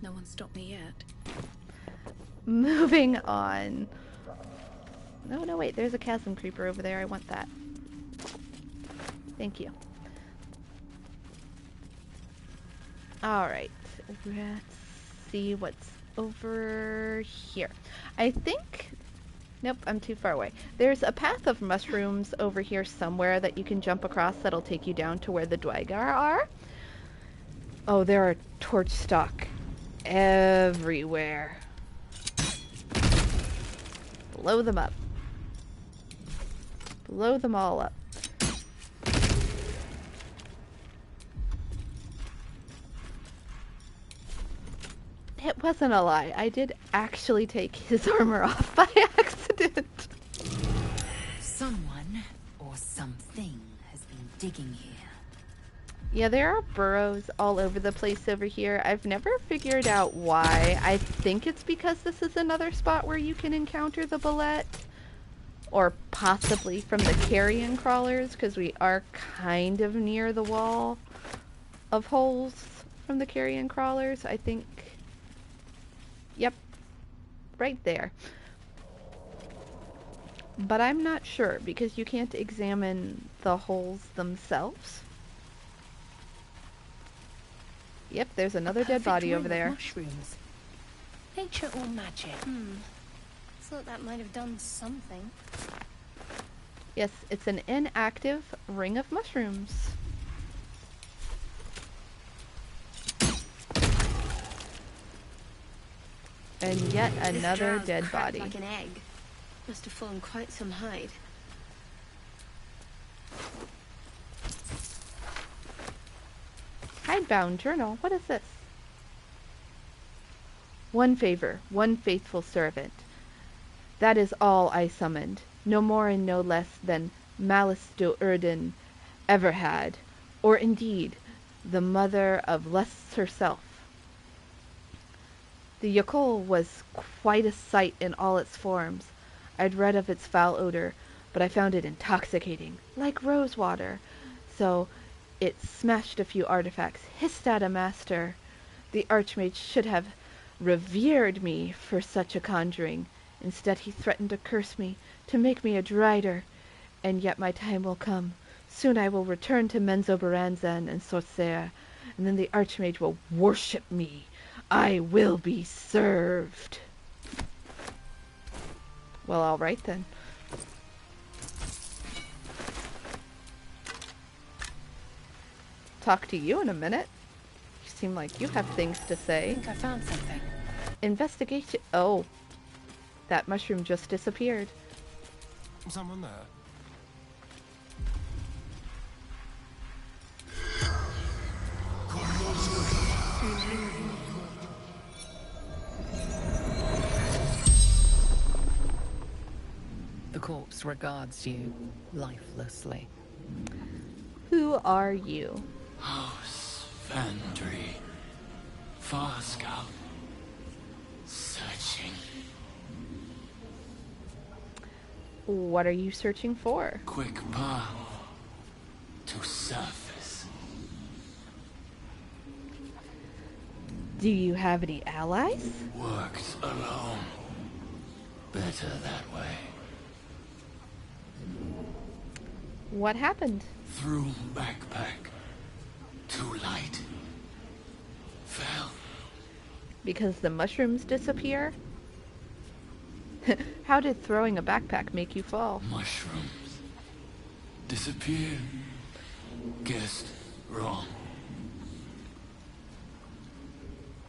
No one stopped me yet. Moving on. No, wait. There's a chasm creeper over there. I want that. Thank you. Alright. Let's see what's over here. I think... Nope, I'm too far away. There's a path of mushrooms over here somewhere that you can jump across that'll take you down to where the Dwygar are. Oh, there are torch stock everywhere. Blow them up. Blow them all up. It wasn't a lie. I did actually take his armor off by accident. Someone or something has been digging here. Yeah, there are burrows all over the place over here. I've never figured out why. I think it's because this is another spot where you can encounter the bullet. Or possibly from the carrion crawlers, because we are kind of near the wall of holes from the carrion crawlers. I think... Yep. Right there. But I'm not sure, because you can't examine the holes themselves. Yep, there's another dead body over there. Mushrooms. Nature or magic? Thought that might have done something. Yes, it's an inactive ring of mushrooms. And yet another dead body. Like an egg. Must have fallen quite some height. Hidebound journal. What is this? One favor, one faithful servant. That is all I summoned. No more and no less than Malice do Urdin ever had, or indeed the mother of Lust herself. The Yokol was quite a sight in all its forms. I'd read of its foul odor, but I found it intoxicating, like rose water. So it smashed a few artifacts, hissed at a master. The Archmage should have revered me for such a conjuring. Instead he threatened to curse me, to make me a drider. And yet my time will come. Soon I will return to Menzoberranzan and Sorcerer, and then the Archmage will worship me. I will be served. Well, all right then. Talk to you in a minute. You seem like you have things to say. I think I found something. Investigation. Oh. That mushroom just disappeared. Someone there? The corpse regards you lifelessly. Who are you? House Vandry. Far Scout. Searching. What are you searching for? Quick path to surface. Do you have any allies? Worked alone. Better that way. What happened? Through backpack. Too light. Fell. Because the mushrooms disappear? How did throwing a backpack make you fall? Mushrooms. Disappear. Guessed wrong.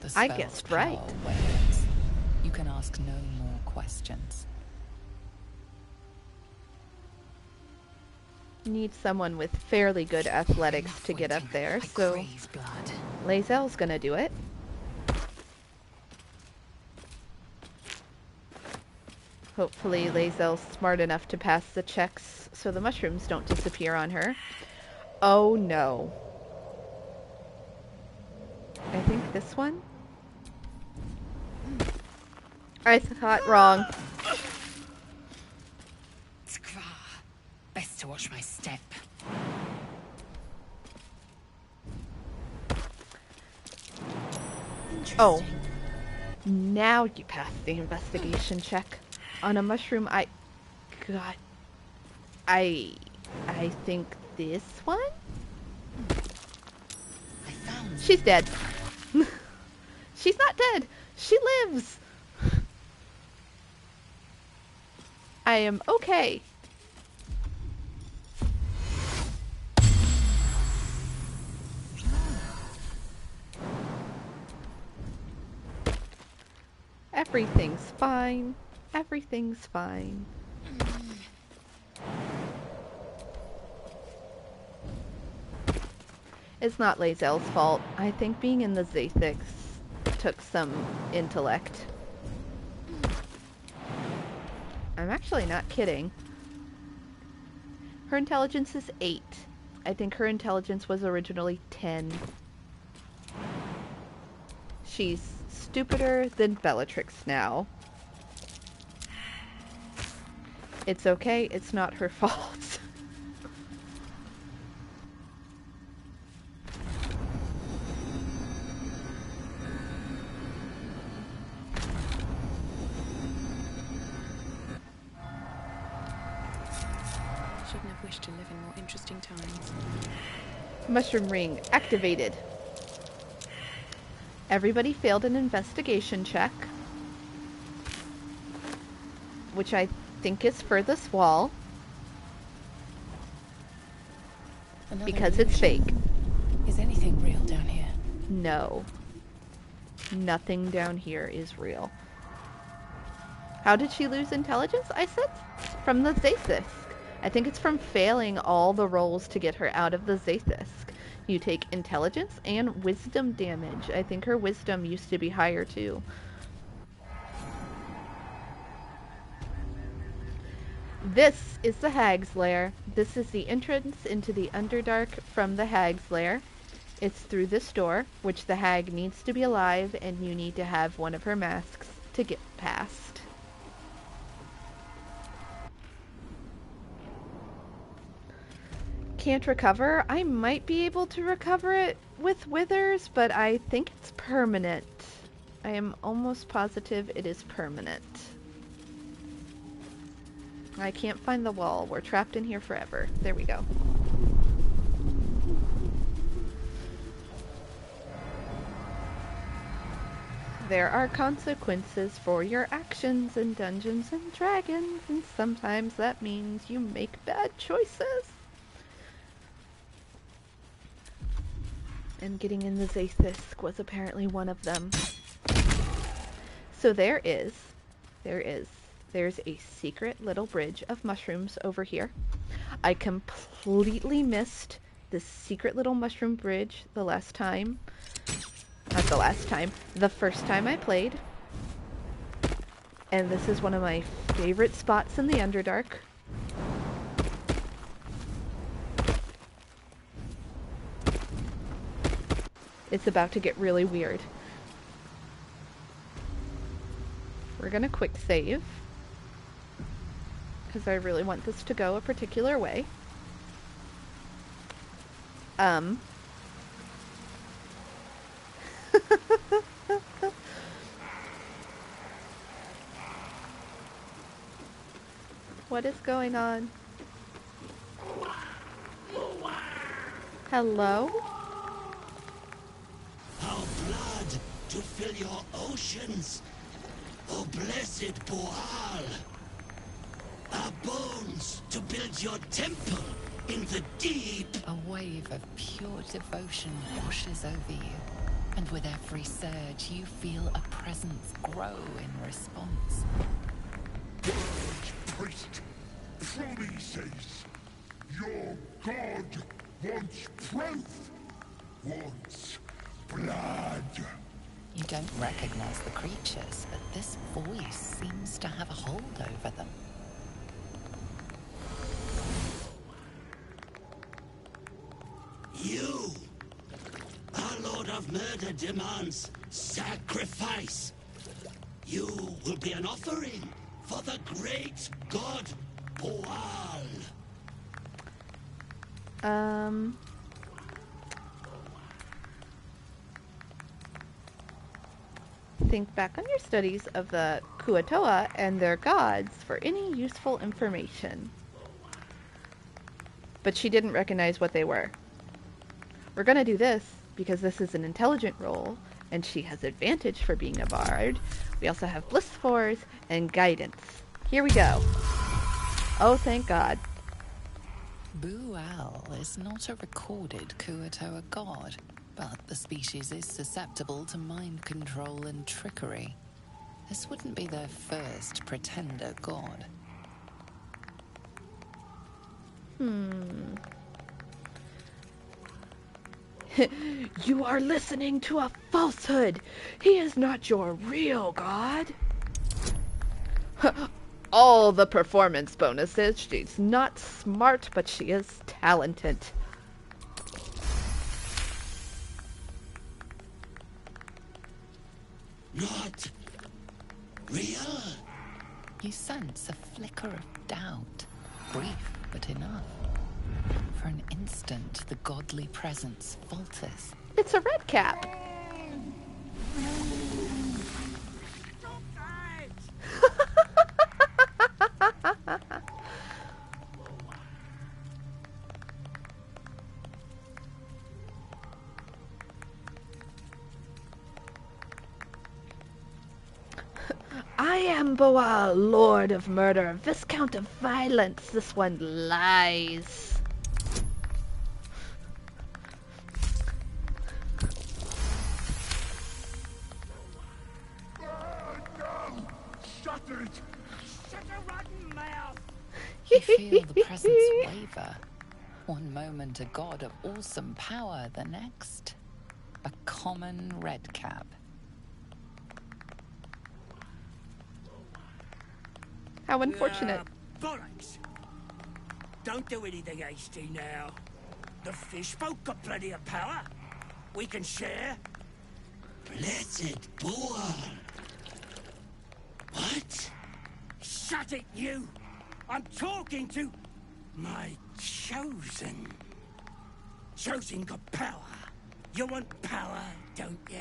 The I spell's guessed power right. wanes. You can ask no more questions. Need someone with fairly good athletics to get up there, so Lae'zel's gonna do it. Hopefully Lae'zel's smart enough to pass the checks so the mushrooms don't disappear on her. Oh no. I think this one? I thought wrong. Best to watch my step. Oh. Now you passed the investigation check. On a mushroom, I think this one? She's dead. She's not dead. She lives! I am okay. Everything's fine. Everything's fine. It's not Lae'zel's fault. I think being in the Zathix took some intellect. I'm actually not kidding. Her intelligence is 8. I think her intelligence was originally 10. She's stupider than Bellatrix now. It's okay, it's not her fault. Shouldn't have wished to live in more interesting times. Mushroom ring activated. Everybody failed an investigation check, which I think is for this wall. Another because it's illusion. fake. Is anything real down here? No. Nothing down here is real. How did she lose intelligence? I said from the Zathix. I think it's from failing all the rolls to get her out of the Zathix. You take intelligence and wisdom damage. I think her wisdom used to be higher too. This is the Hag's Lair. This is the entrance into the Underdark from the Hag's Lair. It's through this door, which the hag needs to be alive, and you need to have one of her masks to get past. Can't recover. I might be able to recover it with withers, but I think it's permanent. I am almost positive it is permanent. I can't find the wall. We're trapped in here forever. There we go. There are consequences for your actions in Dungeons and Dragons, and sometimes that means you make bad choices. And getting in the Zathix was apparently one of them. So there's a secret little bridge of mushrooms over here. I completely missed this secret little mushroom bridge the first time I played. And this is one of my favorite spots in the Underdark. It's about to get really weird. We're gonna quick save, because I really want this to go a particular way. What is going on? Hello? Our blood to fill your oceans, O blessed Boal. Our bones to build your temple in the deep. A wave of pure devotion washes over you, and with every surge you feel a presence grow in response. Priest, Promises, your god wants proof, wants blood. You don't recognize the creatures, but this voice seems to have a hold over them. You, our Lord of Murder, demands sacrifice. You will be an offering for the great god Boal. Think back on your studies of the Kuatoa and their gods for any useful information. But she didn't recognize what they were. We're gonna do this because this is an intelligent roll, and she has advantage for being a bard. We also have bliss spores and guidance. Here we go. Oh, thank God. Bual is not a recorded Kuatoa god, but the species is susceptible to mind control and trickery. This wouldn't be their first pretender god. You are listening to a falsehood. He is not your real god. All the performance bonuses. She's not smart, but she is talented. Not real? You sense a flicker of doubt, brief but enough. For an instant, the godly presence falters. It's a red cap. I am Boa, Lord of Murder, Viscount of Violence. This one lies. Shut it! Shut your rotten mouth! You feel the presence waver. One moment a god of awesome power, the next a common redcap. How unfortunate. Bollocks! Don't do anything hasty now. The fish folk got plenty of power. We can share. Blessed boar. What? Shut it, you! I'm talking to my chosen. Chosen got power. You want power, don't you?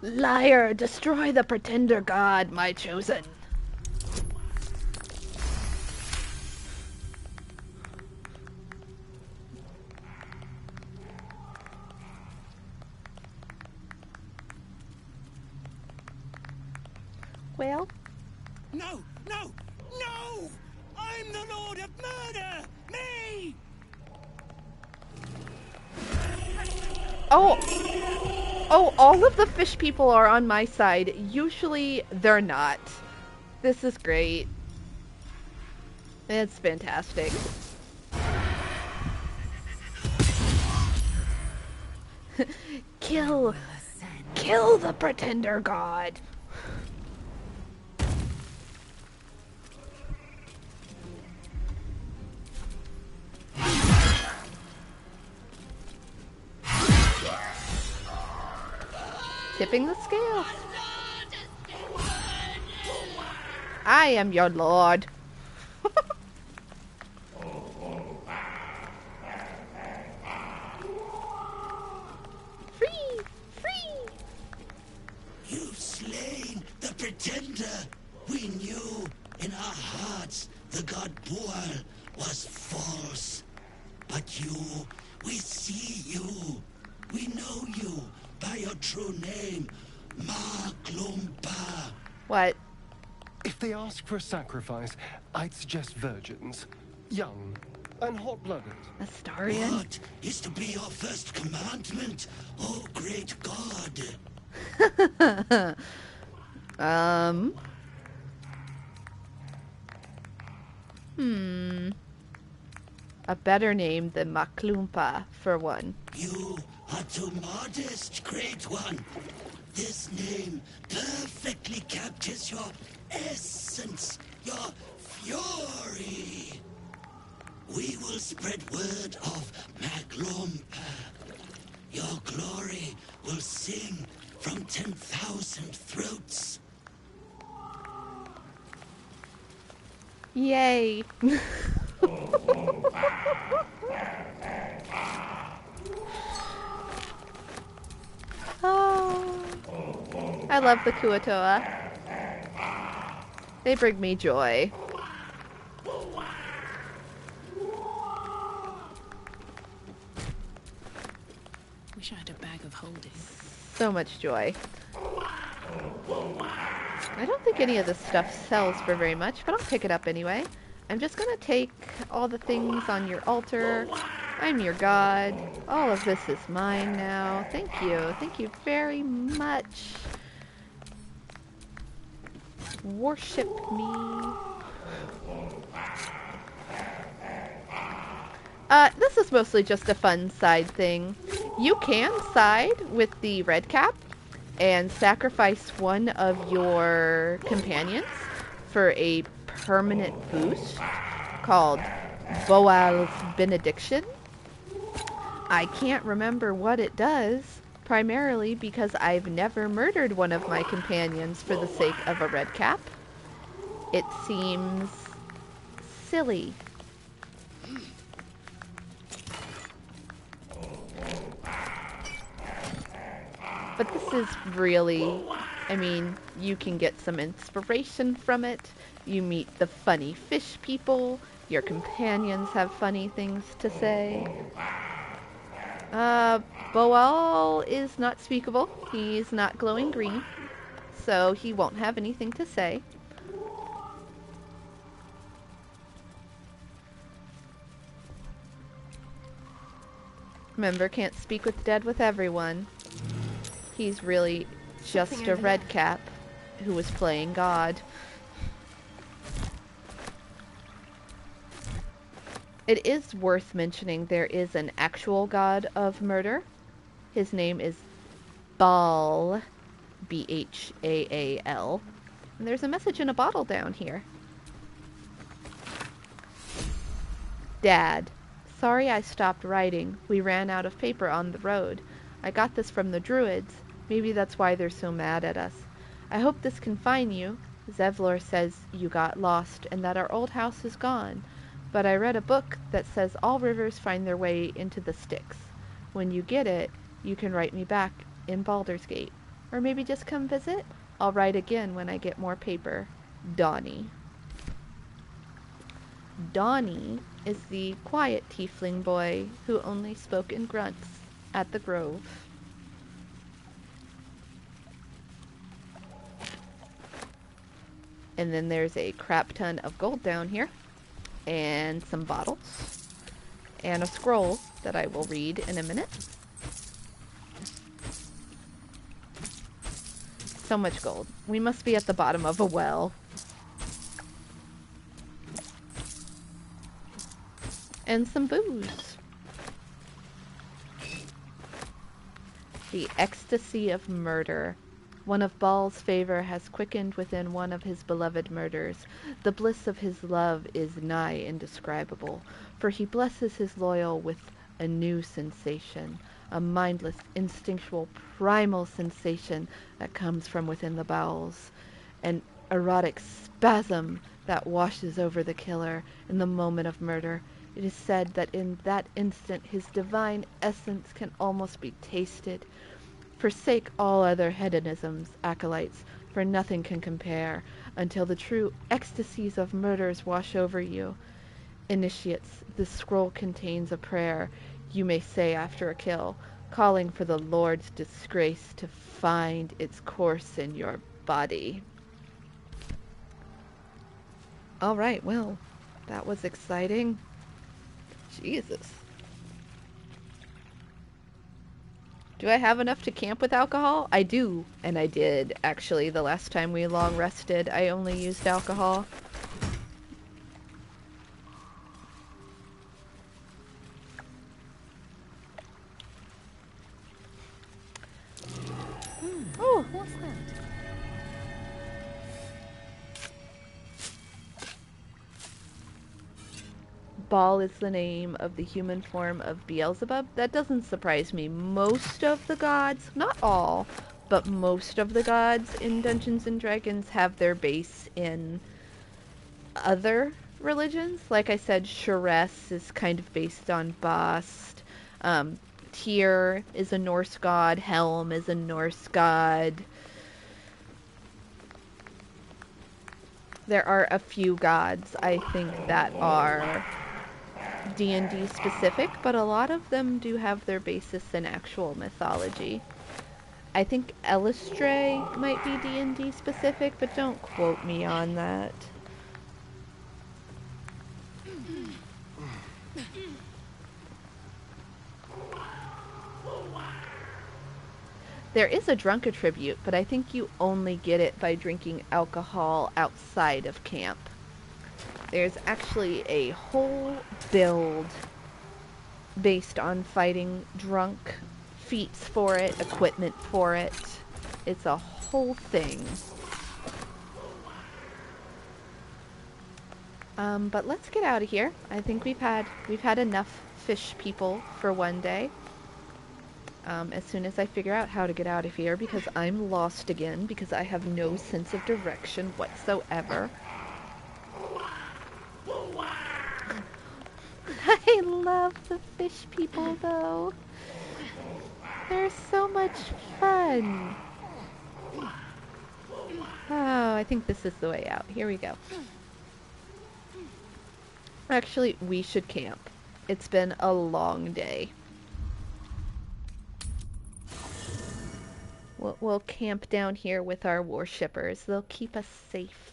Liar, destroy the pretender god, my chosen. Well? No! No! No! I'm the Lord of Murder! Me! Oh, all of the fish people are on my side. Usually, they're not. This is great. It's fantastic. Kill the pretender god. Tipping the scales. I am your lord. Free! Free! You've slain the pretender. We knew in our hearts the god Boal was false. But you, we see you. We know you by your true name, Maglumpa. What? If they ask for a sacrifice, I'd suggest virgins. Young and hot-blooded. Astarian? What is to be your first commandment, oh great god? A better name than Maklumpa, for one. You are too modest, great one. This name perfectly captures your essence, your fury. We will spread word of Maglumpa. Your glory will sing from 10,000 throats. Yay. Oh, I love the Kuatoa. They bring me joy. of holding. So much joy. I don't think any of this stuff sells for very much, but I'll pick it up anyway. I'm just gonna take all the things on your altar. I'm your god. All of this is mine now. Thank you. Thank you very much. Worship me. This is mostly just a fun side thing. You can side with the red cap and sacrifice one of your companions for a permanent boost called Boal's Benediction. I can't remember what it does, primarily because I've never murdered one of my companions for the sake of a red cap. It seems silly. But this is really, I mean, you can get some inspiration from it. You meet the funny fish people. Your companions have funny things to say. Boal is not speakable. He's not glowing green, so he won't have anything to say. Remember, can't speak with the dead with everyone. He's really just a red cap who was playing God. It is worth mentioning there is an actual god of murder. His name is Baal, Bhaal. And there's a message in a bottle down here. Dad, sorry I stopped writing. We ran out of paper on the road. I got this from the druids. Maybe that's why they're so mad at us. I hope this can find you. Zevlor says you got lost and that our old house is gone. But I read a book that says all rivers find their way into the Styx. When you get it, you can write me back in Baldur's Gate. Or maybe just come visit? I'll write again when I get more paper. Donnie. Donnie is the quiet tiefling boy who only spoke in grunts at the Grove. And then there's a crap ton of gold down here. And some bottles. And a scroll that I will read in a minute. So much gold. We must be at the bottom of a well. And some booze. The ecstasy of murder. One of Baal's favor has quickened within one of his beloved murders. The bliss of his love is nigh indescribable, for he blesses his loyal with a new sensation, a mindless, instinctual, primal sensation that comes from within the bowels, an erotic spasm that washes over the killer in the moment of murder. It is said that in that instant his divine essence can almost be tasted. Forsake all other hedonisms, acolytes, for nothing can compare, until the true ecstasies of murders wash over you. Initiates, this scroll contains a prayer you may say after a kill, calling for the Lord's disgrace to find its course in your body. Alright, well, that was exciting. Jesus. Do I have enough to camp with alcohol? I do, and I did, actually. The last time we long rested, I only used alcohol. Oh, what's that? Baal is the name of the human form of Beelzebub. That doesn't surprise me. Most of the gods, not all, but most of the gods in Dungeons & Dragons have their base in other religions. Like I said, Sharess is kind of based on Bast. Tyr is a Norse god. Helm is a Norse god. There are a few gods, I think, that are D&D specific, but a lot of them do have their basis in actual mythology. I think Elistray might be D&D specific, but don't quote me on that. There is a drunk attribute, but I think you only get it by drinking alcohol outside of camp. There's actually a whole build based on fighting drunk, feats for it, equipment for it. It's a whole thing. But let's get out of here. I think we've had enough fish people for one day. As soon as I figure out how to get out of here, because I'm lost again, because I have no sense of direction whatsoever. I love the fish people, though. They're so much fun. Oh, I think this is the way out. Here we go. Actually, we should camp. It's been a long day. We'll camp down here with our worshippers. They'll keep us safe.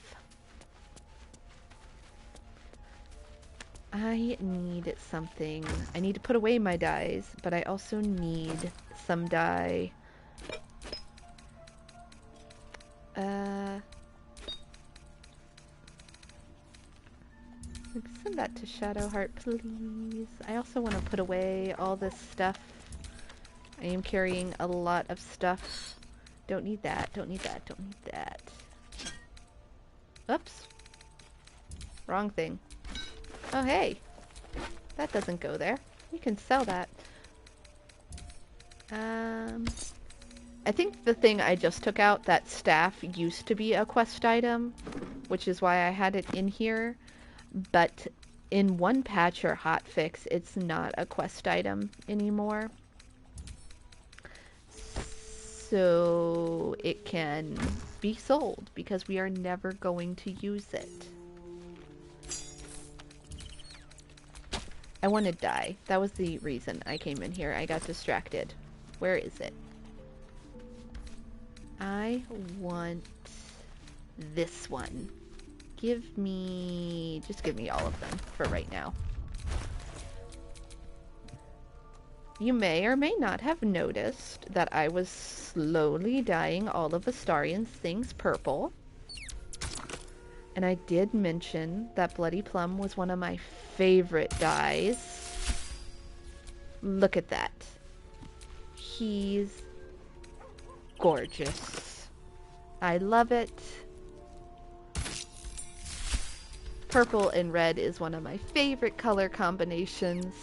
I need something. I need to put away my dyes, but I also need some dye. Send that to Shadowheart, please. I also want to put away all this stuff. I am carrying a lot of stuff. Don't need that, don't need that, don't need that. Oops. Wrong thing. Oh, hey. That doesn't go there. You can sell that. I think the thing I just took out, that staff, used to be a quest item, which is why I had it in here. But in one patch or hotfix, it's not a quest item anymore. So it can be sold because we are never going to use it. I want to die. That was the reason I came in here. I got distracted. Where is it? I want this one. Just give me all of them for right now. You may or may not have noticed that I was slowly dyeing all of Astarian's things purple. And I did mention that Bloody Plum was one of my favorite dyes. Look at that. He's gorgeous. I love it. Purple and red is one of my favorite color combinations.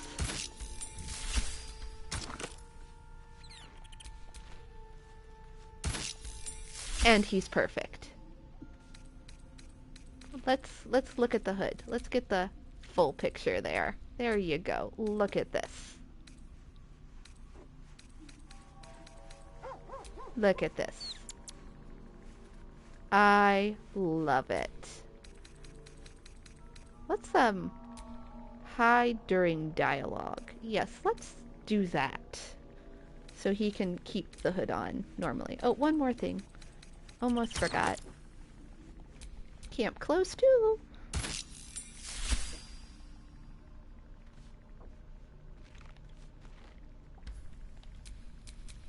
And he's perfect. Let's look at the hood. Let's get the full picture there. There you go. Look at this. Look at this. I love it. Let's hide during dialogue. Yes, let's do that. So he can keep the hood on normally. Oh, one more thing. Almost forgot. Camp close too.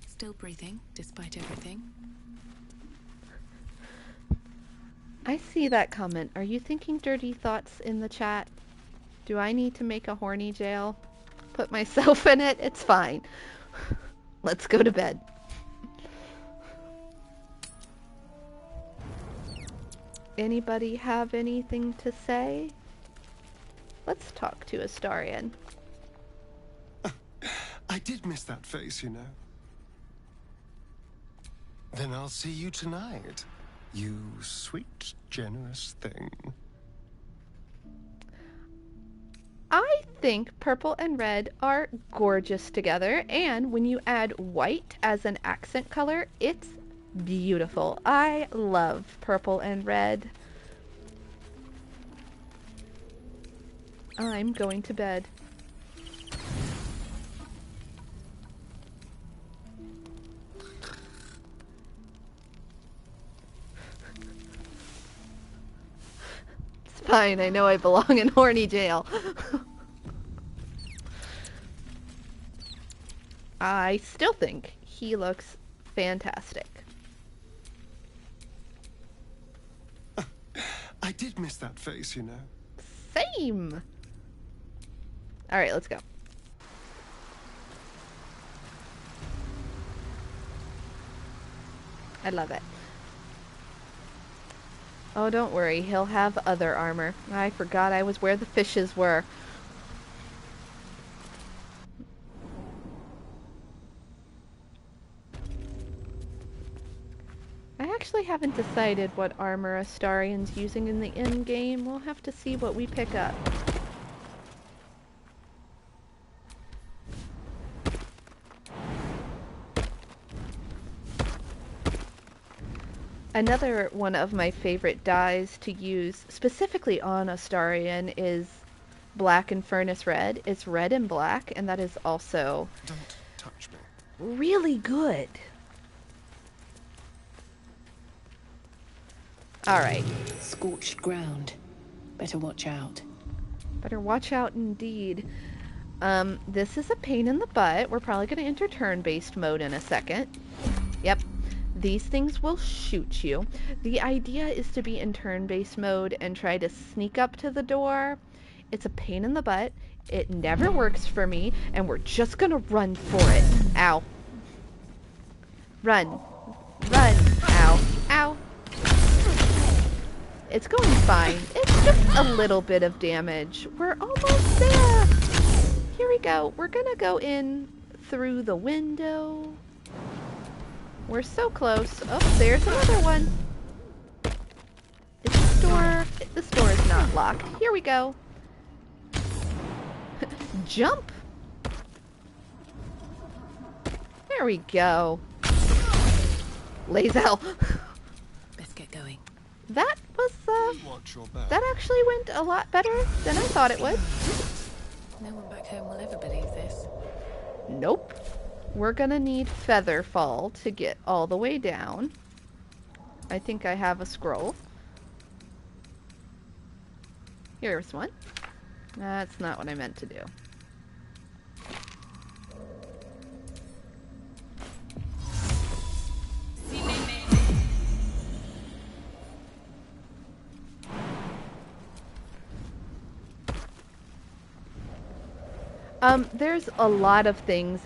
Still breathing, despite everything. I see that comment. Are you thinking dirty thoughts in the chat? Do I need to make a horny jail? Put myself in it? It's fine. Let's go to bed. Anybody have anything to say? Let's talk to Astarian. I did miss that face, you know. Then I'll see you tonight. You sweet, generous thing. I think purple and red are gorgeous together, and when you add white as an accent color, it's beautiful. I love purple and red. I'm going to bed. fine. I know I belong in horny jail. I still think he looks fantastic. I did miss that face, you know. Same. All right, let's go. I love it. Oh, don't worry. He'll have other armor. I forgot I was where the fishes were. I actually haven't decided what armor Astarian's using in the end game. We'll have to see what we pick up. Another one of my favorite dyes to use, specifically on Astarian, is black and furnace red. It's red and black, and that is also Don't touch me. really good. Alright. Scorched ground. Better watch out. Better watch out indeed. This is a pain in the butt. We're probably going to enter turn-based mode in a second. Yep. These things will shoot you. The idea is to be in turn-based mode and try to sneak up to the door. It's a pain in the butt. It never works for me, and we're just gonna run for it. Ow. Run. Run. Ow. Ow. It's going fine. It's just a little bit of damage. We're almost there. Here we go. We're gonna go in through the window. We're so close. Oh, there's another one. Is this door... This door is not locked. Here we go. Jump! There we go. Lazel. Let's get going. That was, Watch your back. that actually went a lot better than I thought it would. No one back home will ever believe this. Nope. We're gonna need Featherfall to get all the way down. I think I have a scroll. Here's one. That's not what I meant to do. There's a lot of things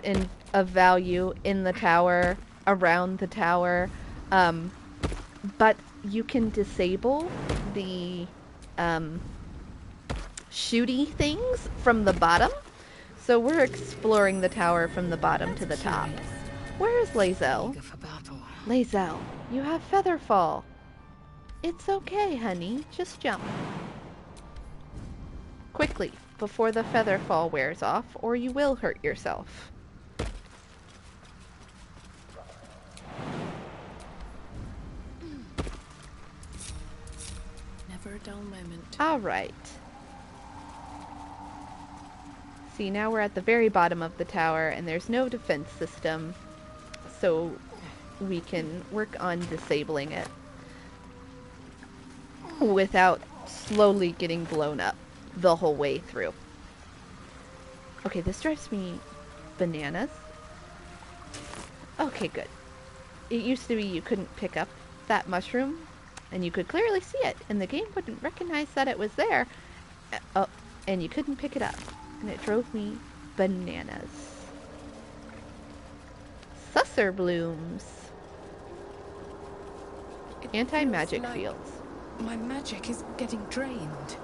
of value in the tower, around the tower, but you can disable the shooty things from the bottom. So we're exploring the tower from the bottom to the top. Where is Lazel? Lazel, you have Featherfall. It's okay, honey. Just jump. Quickly, before the Featherfall wears off, or you will hurt yourself. Never a dull moment. Alright. See, now we're at the very bottom of the tower, and there's no defense system, so we can work on disabling it without slowly getting blown up the whole way through. Okay, this drives me bananas. Okay, good. It used to be you couldn't pick up that mushroom, and you could clearly see it, and the game wouldn't recognize that it was there. Oh, and you couldn't pick it up, and it drove me bananas. Susser blooms. Anti-magic like fields. My magic is getting drained.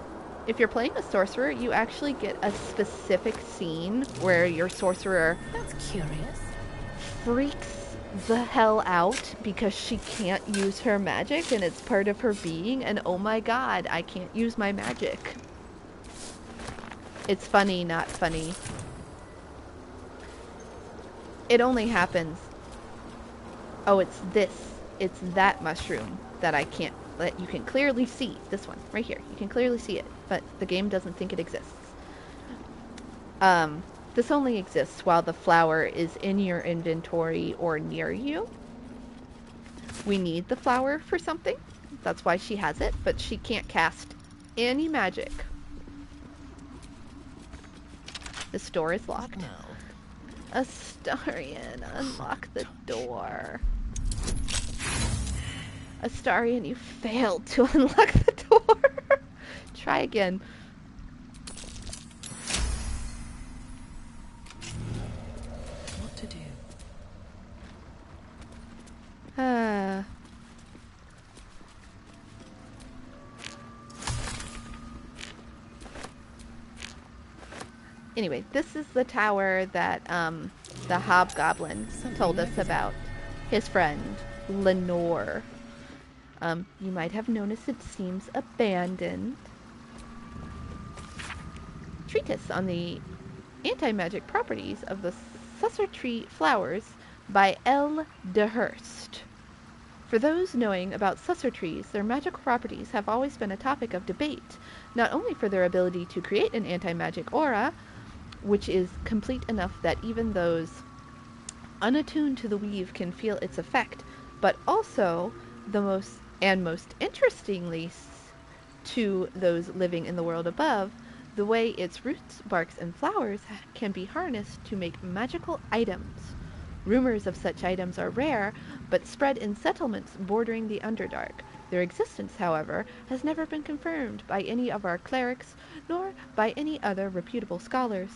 If you're playing a sorcerer, you actually get a specific scene where your sorcerer That's curious. freaks the hell out because she can't use her magic and it's part of her being, and oh my god, I can't use my magic. It's funny, not funny. It only happens. Oh, it's that mushroom that I can't, that you can clearly see. This one, right here. You can clearly see it, but the game doesn't think it exists. This only exists while the flower is in your inventory or near you. We need the flower for something. That's why she has it, but she can't cast Any magic. This door is locked. Astarion, unlock the door. Astarion, you failed to unlock the door. Try again. What to do? Anyway, this is the tower that the hobgoblin told us about. His friend, Lenore. You might have noticed it seems abandoned. Treatise on the anti-magic properties of the Susser Tree flowers by L. de Hurst. For those knowing about Susser trees, their magical properties have always been a topic of debate, not only for their ability to create an anti-magic aura, which is complete enough that even those unattuned to the weave can feel its effect, but also most interestingly to those living in the world above, the way its roots, barks, and flowers can be harnessed to make magical items. Rumors of such items are rare, but spread in settlements bordering the Underdark. Their existence, however, has never been confirmed by any of our clerics, nor by any other reputable scholars.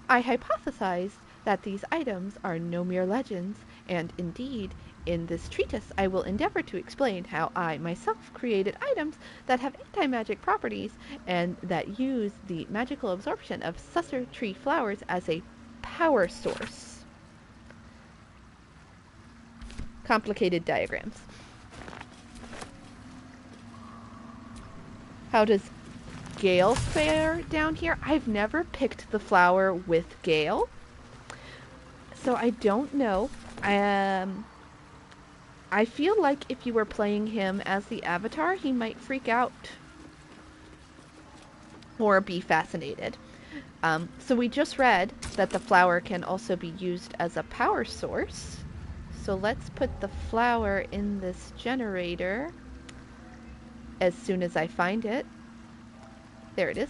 I hypothesized that these items are no mere legends, and indeed, in this treatise I will endeavor to explain how I myself created items that have anti-magic properties, and that use the magical absorption of Susser Tree flowers as a power source. Complicated diagrams. How does Gale fare down here? I've never picked the flower with Gale, so I don't know. I feel like if you were playing him as the avatar, he might freak out or be fascinated. So we just read that the flower can also be used as a power source. So let's put the flower in this generator as soon as I find it. There it is.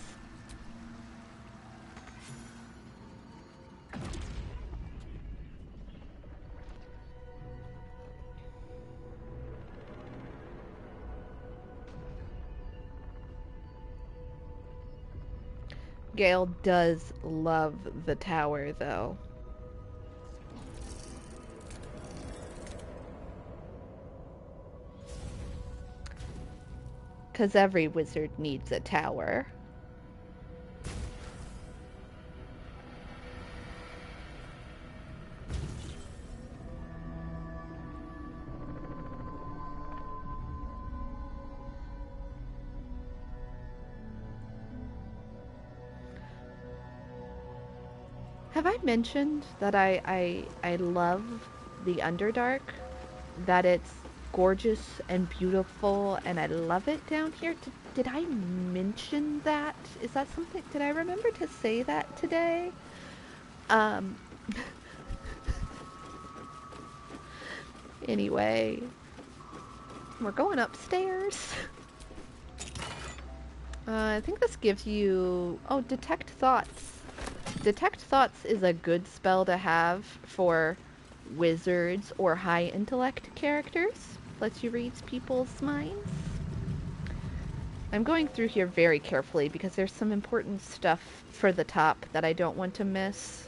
Gale does love the tower, though. Because every wizard needs a tower. Have I mentioned that I love the Underdark? That it's gorgeous and beautiful, and I love it down here? Did I mention that? Is that something? Did I remember to say that today? Anyway, we're going upstairs. I think this gives you... Oh, Detect Thoughts. Detect Thoughts is a good spell to have for wizards or high intellect characters. Lets you read people's minds. I'm going through here very carefully because there's some important stuff for the top that I don't want to miss.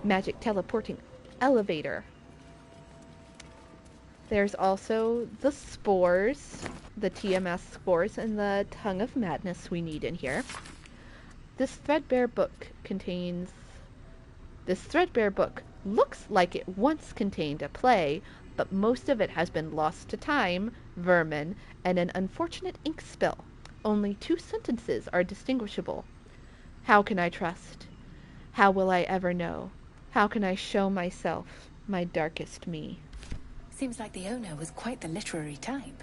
Magic teleporting elevator. There's also the spores, the TMS spores, and the Tongue of Madness we need in here. This threadbare book looks like it once contained a play, but most of it has been lost to time, vermin, and an unfortunate ink spill. Only 2 sentences are distinguishable. How can I trust? How will I ever know? How can I show myself, my darkest me? Seems like the owner was quite the literary type.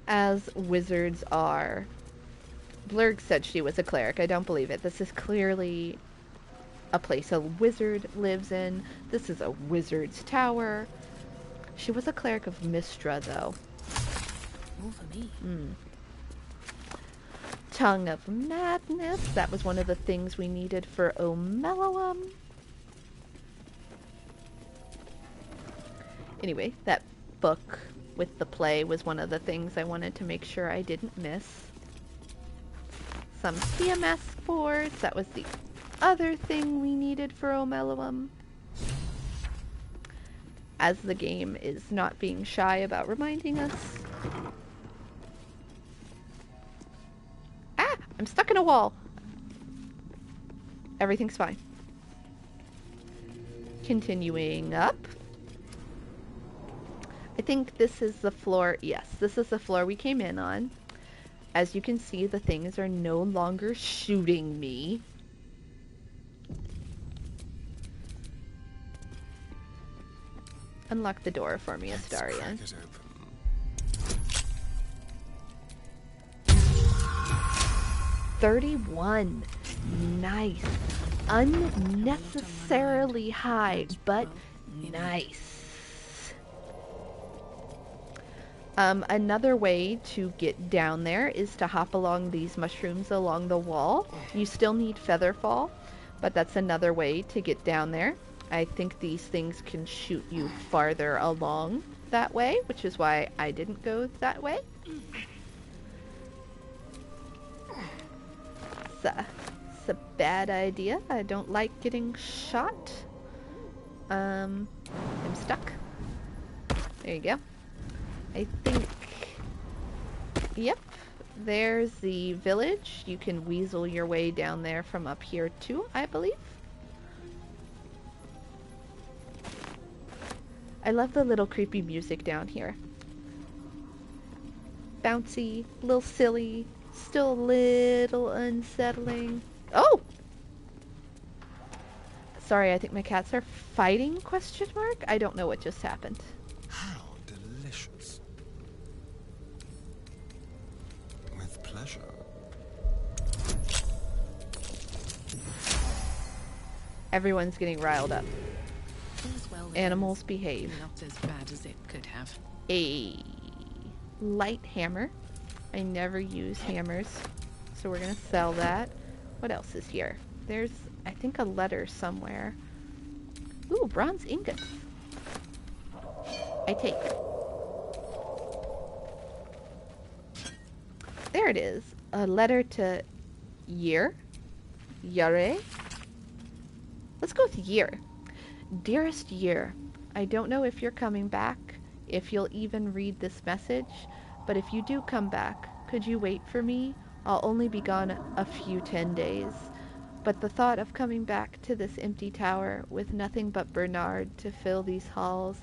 As wizards are. Blurg said she was a cleric. I don't believe it. This is clearly a place a wizard lives in. This is a wizard's tower. She was a cleric of Mistra, though. Ooh, more for me. Tongue of Madness. That was one of the things we needed for Omeluum. Anyway, that book with the play was one of the things I wanted to make sure I didn't miss. Some CMS boards. That was the other thing we needed for Omeluum. As the game is not being shy about reminding us. Ah! I'm stuck in a wall. Everything's fine. Continuing up. I think this is the floor. Yes, this is the floor we came in on. As you can see, the things are no longer shooting me. Unlock the door for me, Astaria. 31. Nice. Unnecessarily high, but nice. Another way to get down there is to hop along these mushrooms along the wall. You still need Featherfall, but that's another way to get down there. I think these things can shoot you farther along that way, which is why I didn't go that way. It's a bad idea. I don't like getting shot. I'm stuck. There you go. I think, yep, there's the village. You can weasel your way down there from up here too, I believe. I love the little creepy music down here. Bouncy, a little silly, still a little unsettling. Oh! Sorry, I think my cats are fighting, question mark? I don't know what just happened. How delicious. With pleasure. Everyone's getting riled up. Animals behave. Not as bad as it could have. A light hammer. I never use hammers, so we're gonna sell that. What else is here? There's, I think, a letter somewhere. Ooh, bronze ingots. I take. There it is. A letter to Year. Yare. Let's go with Year. Dearest Year, I don't know if you're coming back, if you'll even read this message, but if you do come back, could you wait for me? I'll only be gone a few 10 days. But the thought of coming back to this empty tower with nothing but Bernard to fill these halls,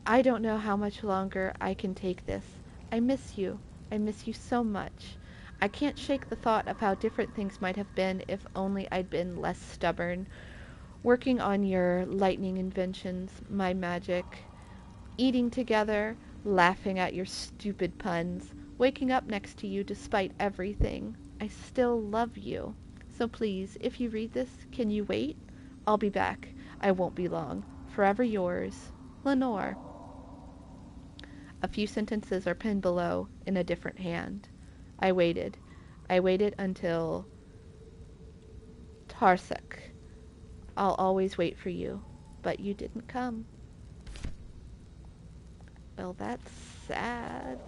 I don't know how much longer I can take this. I miss you. I miss you so much. I can't shake the thought of how different things might have been if only I'd been less stubborn. Working on your lightning inventions, my magic, eating together, laughing at your stupid puns, waking up next to you despite everything. I still love you. So please, if you read this, can you wait? I'll be back. I won't be long. Forever yours, Lenore. A few sentences are pinned below in a different hand. I waited. I waited until Tarsuk. I'll always wait for you, but you didn't come. Well, that's sad.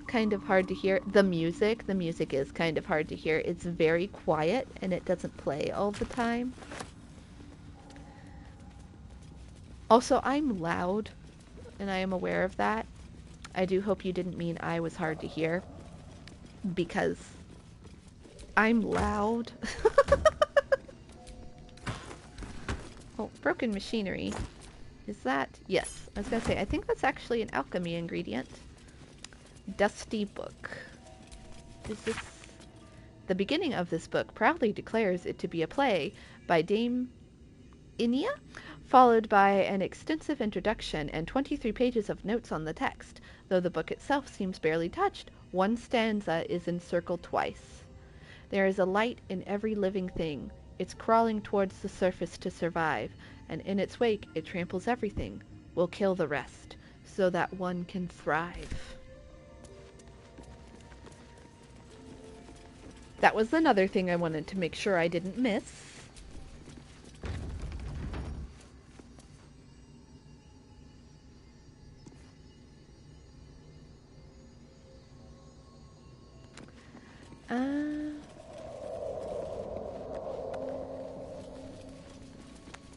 Kind of hard to hear. The music is kind of hard to hear. It's very quiet and it doesn't play all the time. Also, I'm loud and I am aware of that. I do hope you didn't mean I was hard to hear, because I'm loud. Oh, broken machinery. Is that? Yes. I was going to say, I think that's actually an alchemy ingredient. Dusty book. Is this... The beginning of this book proudly declares it to be a play by Dame Inia, followed by an extensive introduction and 23 pages of notes on the text. Though the book itself seems barely touched, one stanza is encircled twice. There is a light in every living thing. It's crawling towards the surface to survive, and in its wake it tramples everything. Will kill the rest. so that one can thrive. That was another thing I wanted to make sure I didn't miss.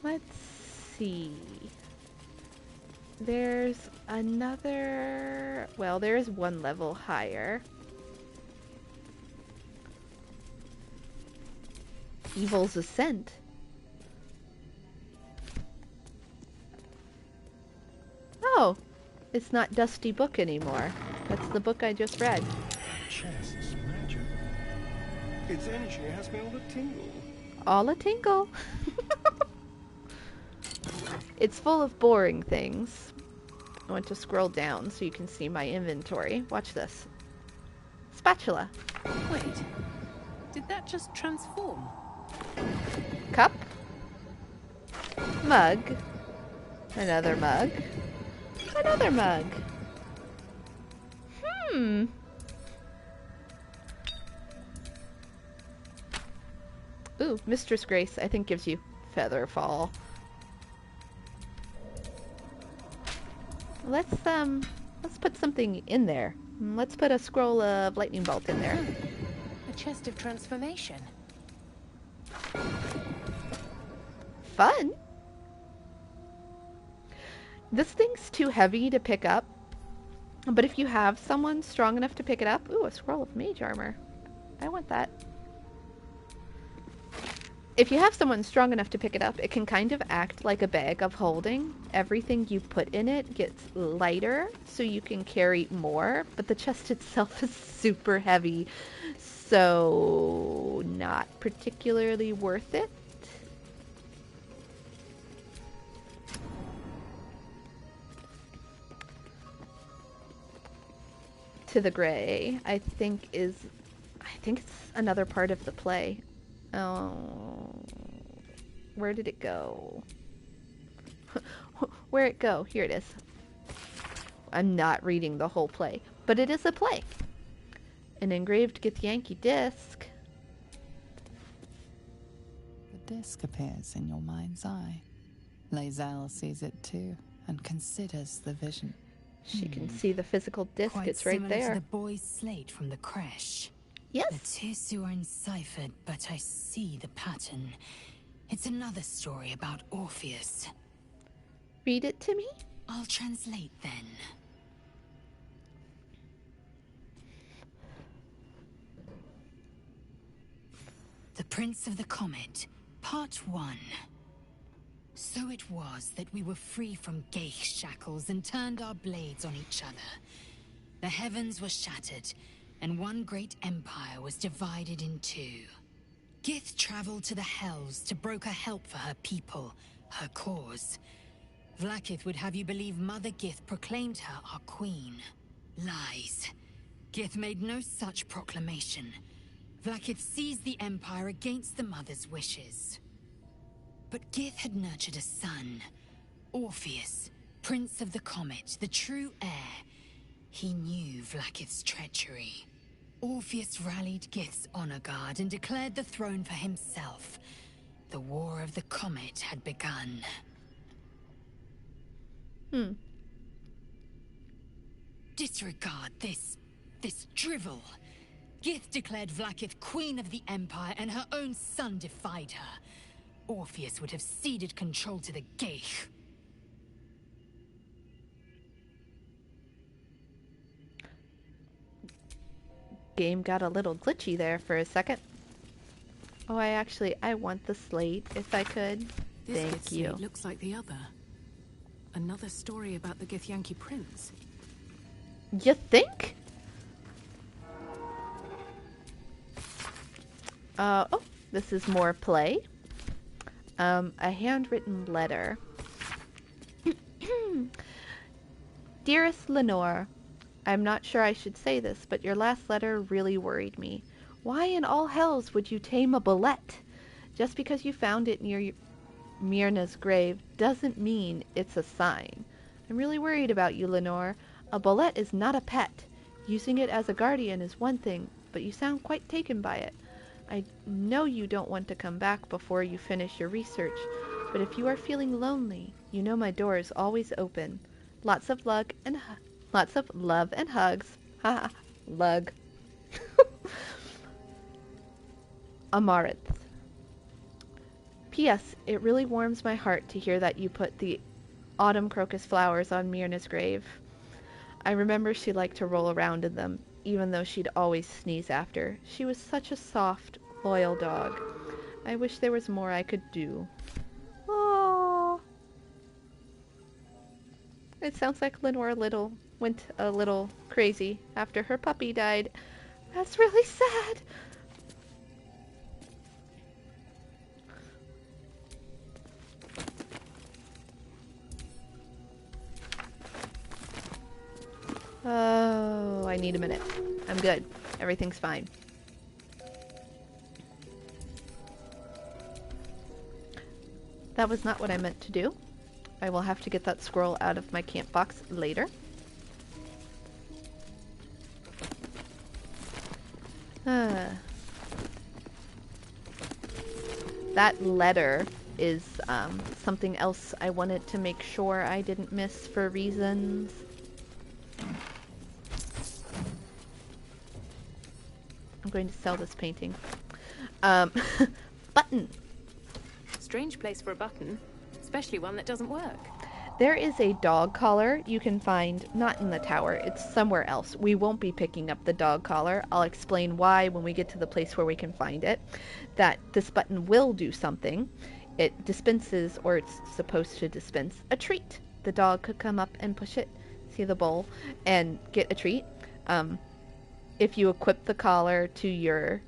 Let's see. There's another... Well, there's one level higher. Evil's Ascent. Oh, it's not Dusty Book anymore. That's the book I just read. Chest's magic. Its energy has me all a tingle. All a tingle. It's full of boring things. I want to scroll down so you can see my inventory. Watch this. Spatula. Wait, did that just transform? Cup. Mug. Another mug. Another mug. Ooh, Mistress Grace, I think gives you Featherfall. Let's put something in there. Let's put a scroll of lightning bolt in there. A chest of transformation. Fun. This thing's too heavy to pick up, but if you have someone strong enough to pick it up... Ooh, a scroll of mage armor. I want that. If you have someone strong enough to pick it up, it can kind of act like a bag of holding. Everything you put in it gets lighter, so you can carry more, but the chest itself is super heavy, so not particularly worth it. To the gray, I think it's another part of the play. Oh, where did it go? Where'd it go? Here it is. I'm not reading the whole play, but it is a play. An engraved Githyanki disc. The disc appears in your mind's eye. Lae'zel sees it too and considers the vision. She can see the physical disc. Quite it's right similar there. To the boy's slate from the creche. Yes. The tissue are enciphered, but I see the pattern. It's another story about Orpheus. Read it to me? I'll translate then. The Prince of the Comet, Part 1. So it was that we were free from Geich shackles and turned our blades on each other. The heavens were shattered, and one great empire was divided in two. Gith traveled to the Hells to broker help for her people, her cause. Vlaakith would have you believe Mother Gith proclaimed her our queen. Lies. Gith made no such proclamation. Vlaakith seized the empire against the Mother's wishes. But Gith had nurtured a son, Orpheus, Prince of the Comet, the true heir. He knew Vlaakith's treachery. Orpheus rallied Gith's honor guard and declared the throne for himself. The War of the Comet had begun. Disregard this drivel. Gith declared Vlaakith queen of the Empire, and her own son defied her. Orpheus would have ceded control to the Geich. Game got a little glitchy there for a second. Oh, I want the slate if I could. This Thank you. slate looks like the other. Another story about the Githyanki prince. You think? Oh, this is more play. A handwritten letter. Dearest Lenore, I'm not sure I should say this, but your last letter really worried me. Why in all hells would you tame a bullet? Just because you found it near Myrna's grave doesn't mean it's a sign. I'm really worried about you, Lenore. A bolette is not a pet. Using it as a guardian is one thing, but you sound quite taken by it. I know you don't want to come back before you finish your research, but if you are feeling lonely, you know my door is always open. Lots of love and hugs. Haha, lug. Amaranth. P.S. It really warms my heart to hear that you put the autumn crocus flowers on Myrna's grave. I remember she liked to roll around in them, even though she'd always sneeze after. She was such a soft, loyal dog. I wish there was more I could do. Aww. It sounds like Lenore went a little crazy after her puppy died. That's really sad. Oh, I need a minute. I'm good. Everything's fine. That was not what I meant to do. I will have to get that scroll out of my camp box later. That letter is something else I wanted to make sure I didn't miss for reasons. I'm going to sell this painting. Button. Strange place for a button, especially one that doesn't work. There is a dog collar you can find, not in the tower, it's somewhere else. We won't be picking up the dog collar. I'll explain why when we get to the place where we can find it. That this button will do something. It dispenses, or it's supposed to dispense, a treat. The dog could come up and push it, see the bowl, and get a treat. If you equip the collar to your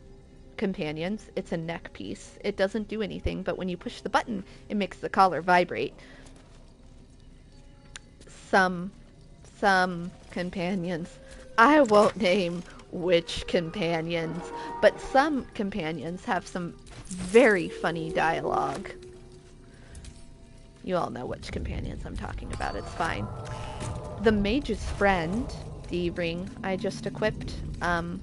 companions, it's a neck piece. It doesn't do anything, but when you push the button, it makes the collar vibrate. Some companions, I won't name which companions, but some companions have some very funny dialogue. You all know which companions I'm talking about, it's fine. The mage's friend, the ring I just equipped, where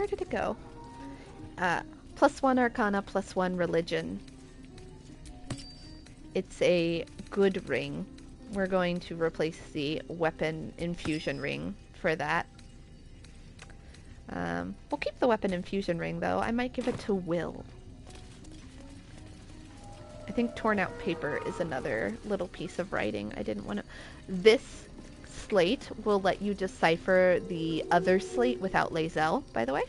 did it go? +1 Arcana, +1 Religion. It's a good ring. We're going to replace the weapon infusion ring for that. We'll keep the weapon infusion ring, though. I might give it to Will. I think torn out paper is another little piece of writing. I didn't want to... This slate will let you decipher the other slate without Lae'zel, by the way.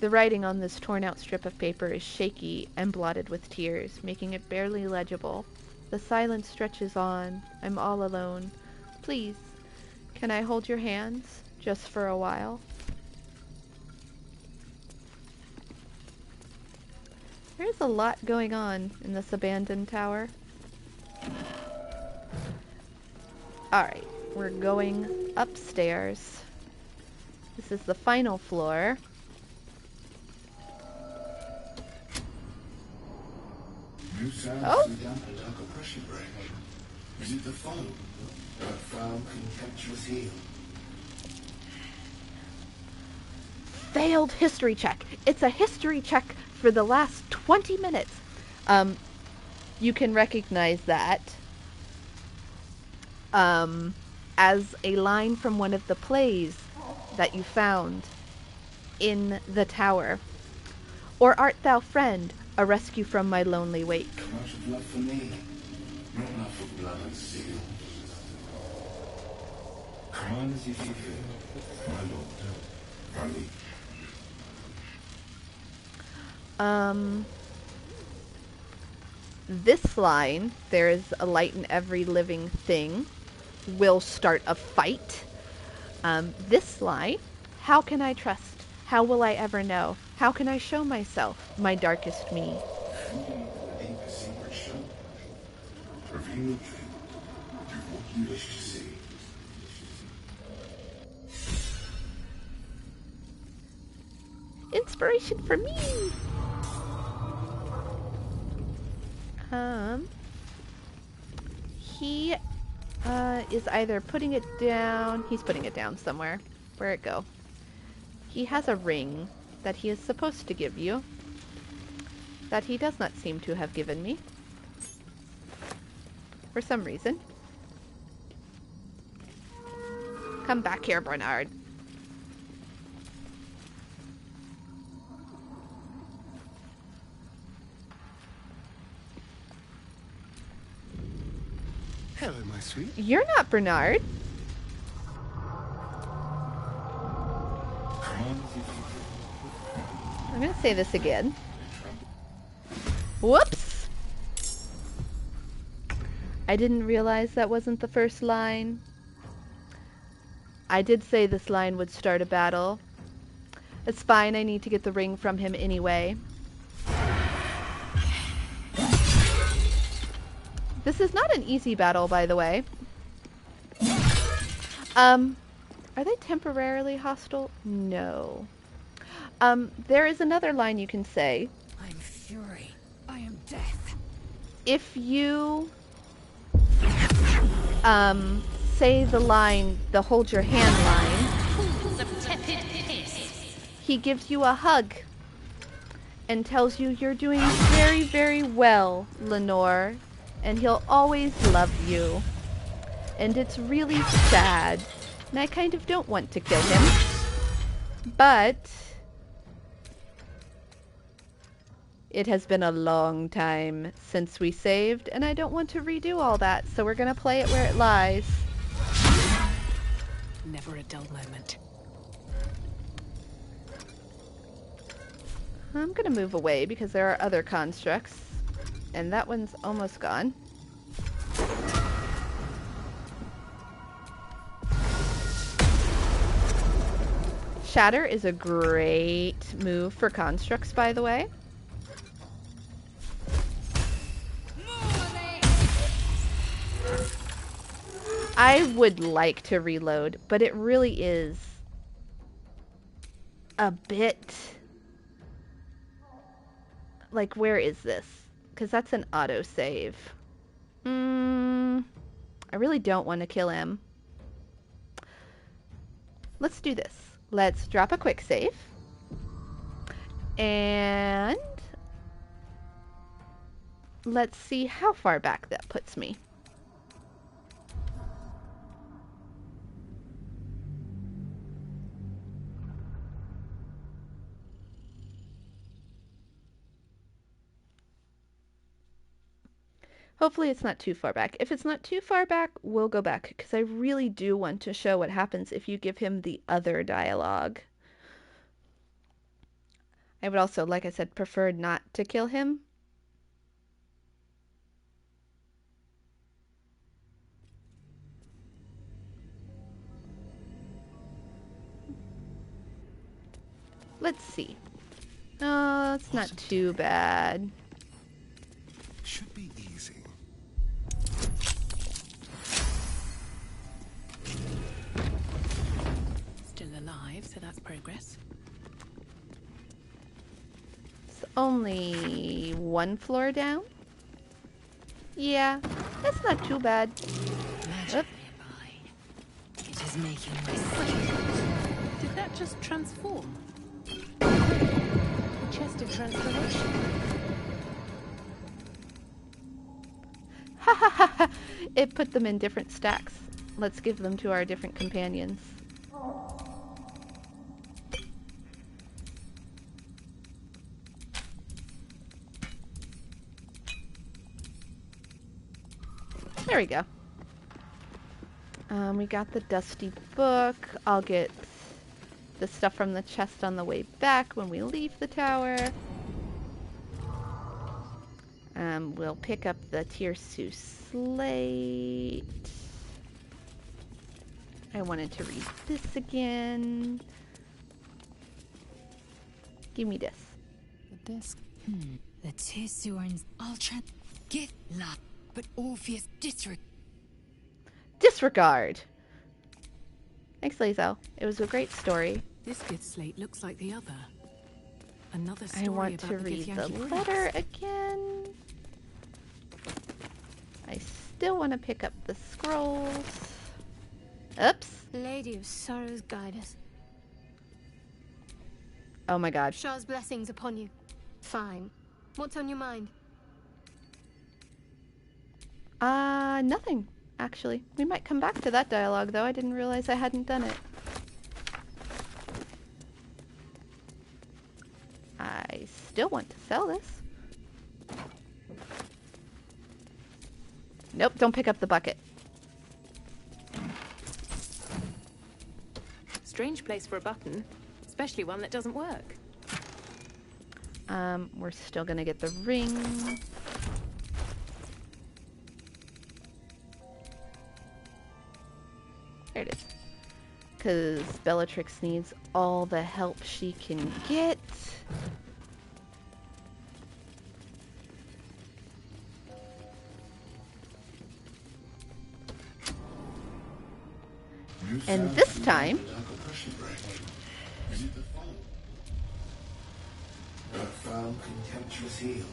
The writing on this torn out strip of paper is shaky and blotted with tears, making it barely legible. The silence stretches on. I'm all alone. Please, can I hold your hands, just for a while? There's a lot going on in this abandoned tower. Alright, we're going upstairs. This is the final floor. New sounds Oh! to damp a darker pressure break. Is it the foam? That foul, contemptuous heel? Failed history check. It's a history check for the last 20 minutes. You can recognize that as a line from one of the plays that you found in the tower. Or art thou friend, a rescue from my lonely wake? Much of love for me, not love for blood and steel. Command as you see fit, my lord. Rally. This line, there is a light in every living thing, will start a fight. This line, how can I trust? How will I ever know? How can I show myself, my darkest me? Reveal the truth. Do what you wish to see. Inspiration for me! He is either putting it down. He's putting it down somewhere. Where'd it go? He has a ring that he is supposed to give you that he does not seem to have given me for some reason. Come back here, Bernard. Hello, my sweet. You're not Bernard. I'm gonna say this again. Whoops! I didn't realize that wasn't the first line. I did say this line would start a battle. It's fine, I need to get the ring from him anyway. This is not an easy battle, by the way. Are they temporarily hostile? No. There is another line you can say. I'm fury. I am death. If you say the line, the hold your hand line, Pools of tepid piss. he gives you a hug and tells you you're doing very, very well, Lenore, and he'll always love you. And it's really sad, and I kind of don't want to kill him, but it has been a long time since we saved, and I don't want to redo all that, so we're gonna play it where it lies. Never a dull moment. I'm gonna move away because there are other constructs, and that one's almost gone. Shatter is a great move for constructs, by the way. I would like to reload, but it really is a bit... Like, where is this? Because that's an autosave. I really don't want to kill him. Let's do this. Let's drop a quick save. And let's see how far back that puts me. Hopefully it's not too far back. If it's not too far back, we'll go back, because I really do want to show what happens if you give him the other dialogue. I would also, like I said, prefer not to kill him. Let's see. Oh, it's not too bad. Should be easy. Still alive, so that's progress. It's only one floor down. Yeah, that's not too bad. Magic nearby. It is making my skin. Did that just transform? A chest of transformation. Ha ha ha ha! It put them in different stacks. Let's give them to our different companions. There we go. We got the dusty book. I'll get the stuff from the chest on the way back when we leave the tower. We'll pick up the Tirsu slate. I wanted to read this again. Give me this. The disc. The Tirsu are in Ultra. Get luck, but Orpheus disregard. Thanks, Lazo. It was a great story. This Gith slate looks like the other. Another story I want about to the read the Githyanki letter prince. again. still want to pick up the scrolls. Oops. Lady of Sorrows, guide us. Oh my god. Shah's blessings upon you. Fine. What's on your mind? Nothing, actually. We might come back to that dialogue, though. I didn't realize I hadn't done it. I still want to sell this. Nope, don't pick up the bucket. Strange place for a button, especially one that doesn't work. We're still gonna get the ring. There it is. Because Bellatrix needs all the help she can get. And this time... That foul, contemptuous heel.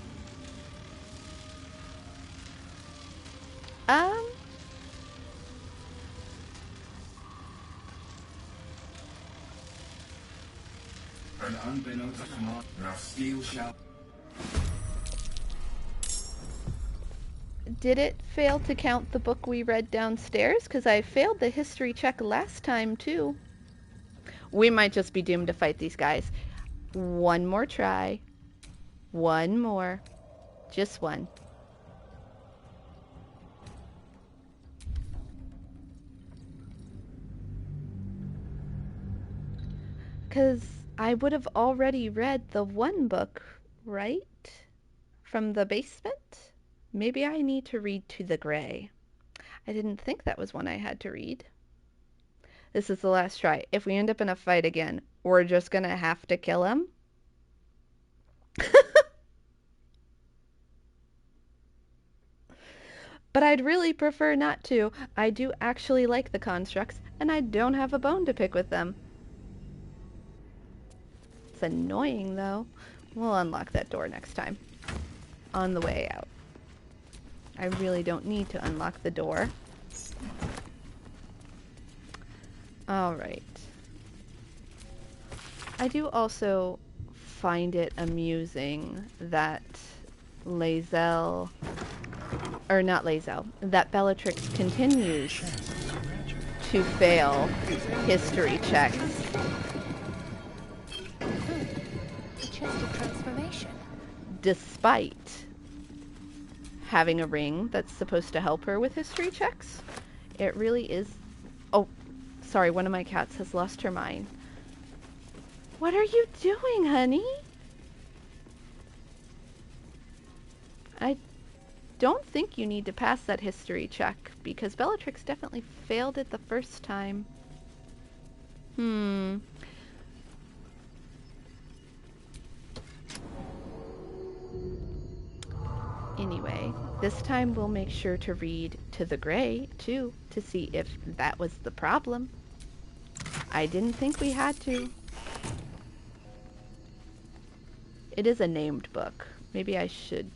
And unbeknownst to command, now steel shall... Did it fail to count the book we read downstairs? Because I failed the history check last time, too. We might just be doomed to fight these guys. One more try. One more. Just one. Because I would have already read the one book, right? From the basement? Maybe I need to read To the Grey. I didn't think that was one I had to read. This is the last try. If we end up in a fight again, we're just gonna have to kill him. But I'd really prefer not to. I do actually like the constructs, and I don't have a bone to pick with them. It's annoying, though. We'll unlock that door next time. On the way out. I really don't need to unlock the door. Alright. I do also find it amusing that Lae'zel, or not Lae'zel, that Bellatrix continues to fail history checks. The chest of transformation. Despite having a ring that's supposed to help her with history checks. It really is... Oh, sorry, one of my cats has lost her mind. What are you doing, honey? I don't think you need to pass that history check, because Bellatrix definitely failed it the first time. Anyway, this time we'll make sure to read To the Grey, too, to see if that was the problem. I didn't think we had to. It is a named book. Maybe I should,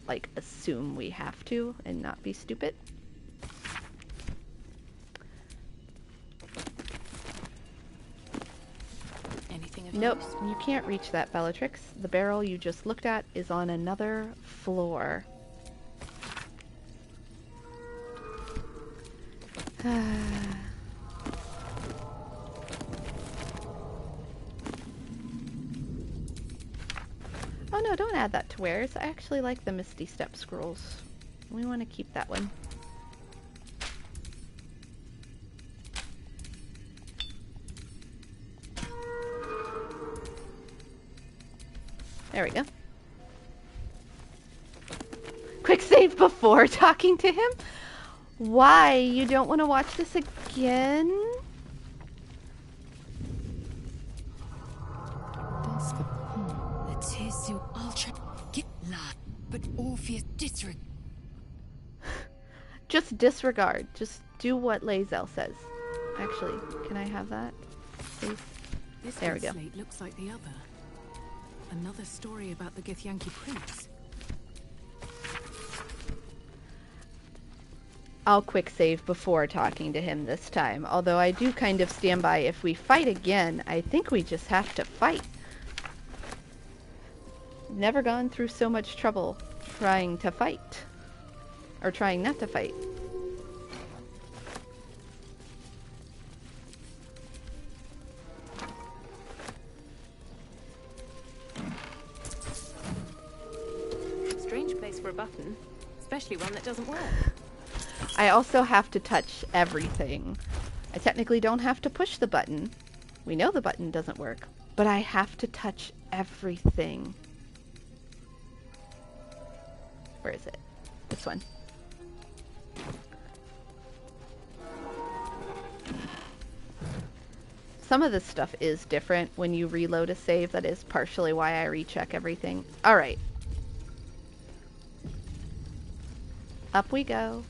like, assume we have to and not be stupid. Nope, you can't reach that, Bellatrix. The barrel you just looked at is on another floor. Oh no, don't add that to wares. I actually like the Misty Step scrolls. We want to keep that one. There we go. Quick save before talking to him? Why? You don't want to watch this again? That's the... It is your ultra... Get light, but Orpheus disregard. Just disregard. Just do what Lae'zel says. Actually, can I have that, please? This there we go. slate looks like the other. Another story about the Githyanki prince. I'll quick save before talking to him this time. Although I do kind of stand by, if we fight again, I think we just have to fight. Never gone through so much trouble trying to fight. Or trying not to fight. Strange place for a button, especially one that doesn't work. I also have to touch everything. I technically don't have to push the button. We know the button doesn't work, but I have to touch everything. Where is it? This one. Some of this stuff is different when you reload a save. That is partially why I recheck everything. Alright. Up we go.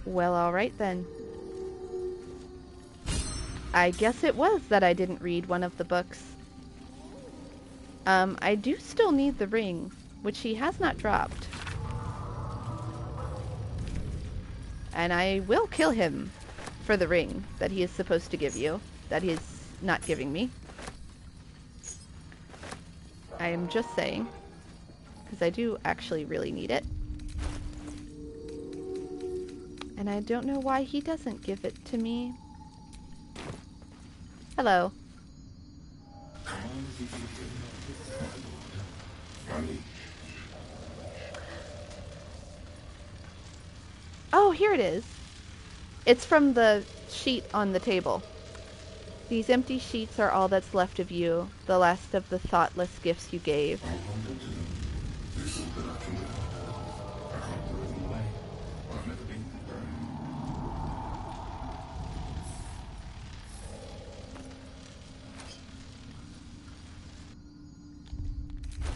Well, alright then. I guess it was that I didn't read one of the books. I do still need the ring, which he has not dropped. And I will kill him for the ring that he is supposed to give you, that he is not giving me. I am just saying, because I do actually really need it. And I don't know why he doesn't give it to me. Hello. Oh, here it is. It's from the sheet on the table. These empty sheets are all that's left of you, the last of the thoughtless gifts you gave.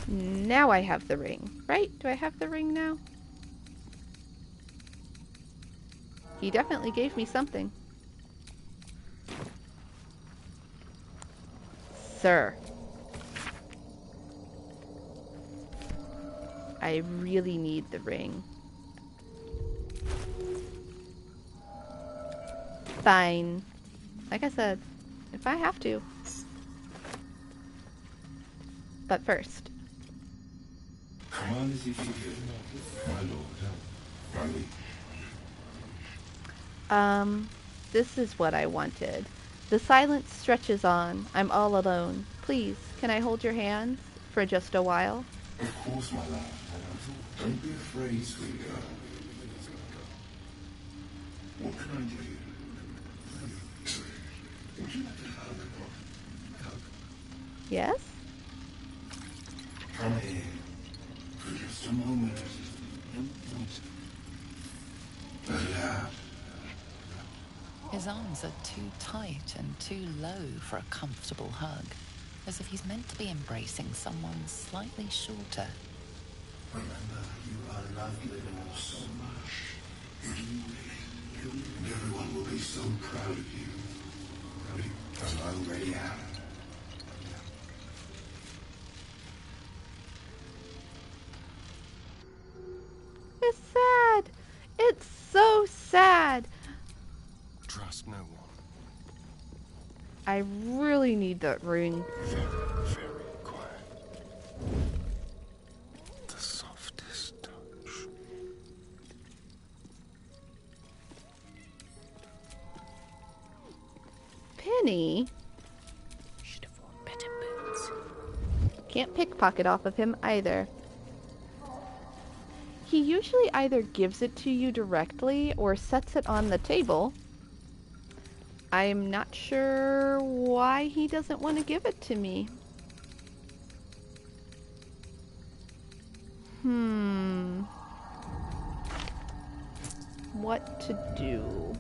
Now I have the ring, right? Do I have the ring now? He definitely gave me something. Sir. I really need the ring. Fine. Like I said, if I have to. But first. This is what I wanted. The silence stretches on. I'm all alone. Please, can I hold your hands for just a while? Of course, my love. Don't be afraid, sweetheart. What can I do? Would you like to hug? Yes? Come here. For just a moment. Yeah. His arms are too tight and too low for a comfortable hug, as if he's meant to be embracing someone slightly shorter. Remember, you are loved living so much. And everyone will be so proud of you. As I already am. It's sad. It's so sad. Trust no one. I really need that ring. Very, very quiet. The softest touch. Penny? Should have worn better boots. Can't pickpocket off of him either. He usually either gives it to you directly or sets it on the table. I'm not sure why he doesn't want to give it to me. What to do?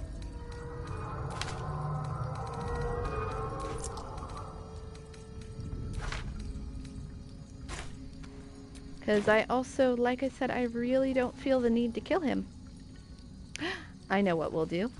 Because I also, like I said, I really don't feel the need to kill him. I know what we'll do.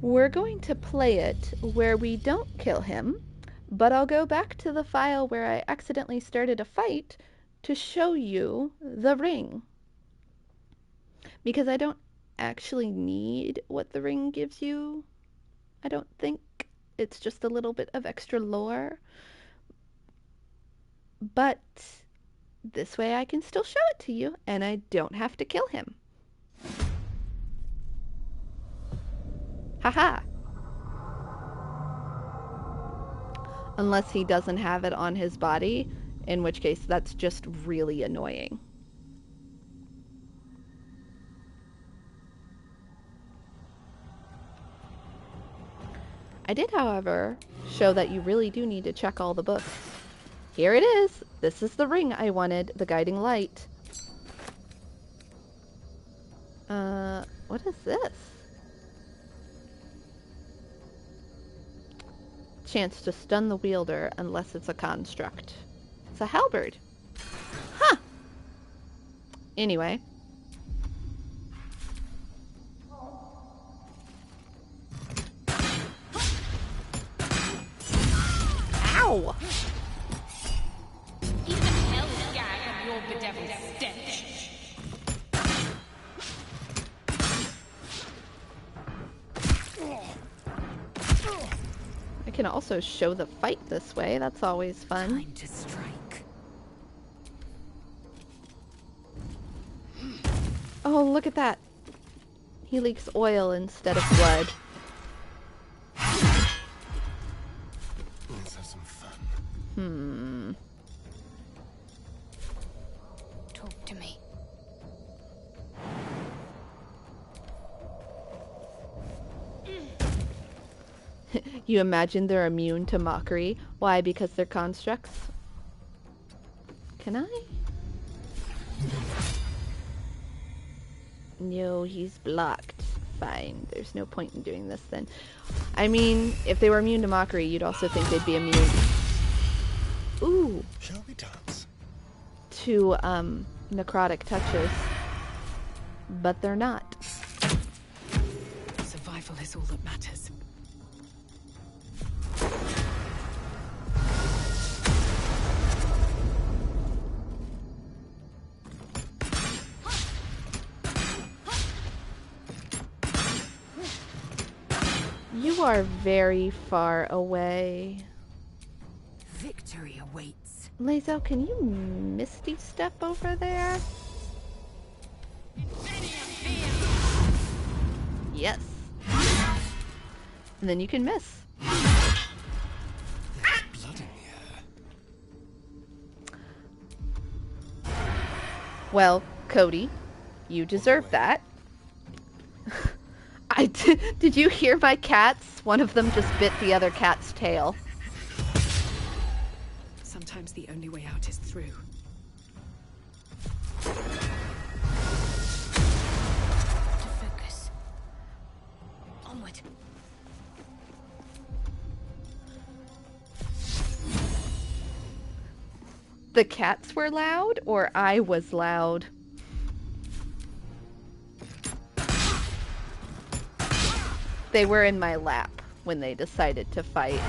We're going to play it where we don't kill him, but I'll go back to the file where I accidentally started a fight to show you the ring. Because I don't actually need what the ring gives you. I don't think. It's just a little bit of extra lore. But this way I can still show it to you, and I don't have to kill him. Haha. Unless he doesn't have it on his body, in which case that's just really annoying. I did, however, show that you really do need to check all the books. Here it is. This is the ring I wanted, the guiding light. What is this? Chance to stun the wielder unless it's a construct. It's a halberd. Huh! Anyway. Ow! Even hell gag on your bedeviled stench. I can also show the fight this way. That's always fun. Time to strike. Oh, look at that. He leaks oil instead of blood. Let's have some fun. Talk to me. You imagine they're immune to mockery. Why? Because they're constructs? Can I? No, he's blocked. Fine. There's no point in doing this then. I mean, if they were immune to mockery, you'd also think they'd be immune. Ooh. Shall we dance? To, necrotic touches. But they're not. Survival is all that matters. You are very far away. Victory awaits. Lae'zel, can you misty step over there? Yes. And then you can miss. Blood in here. Well, Cody, you deserve that. Did you hear my cats? One of them just bit the other cat's tail. Sometimes the only way out is through. To focus. Onward. The cats were loud, or I was loud? They were in my lap when they decided to fight.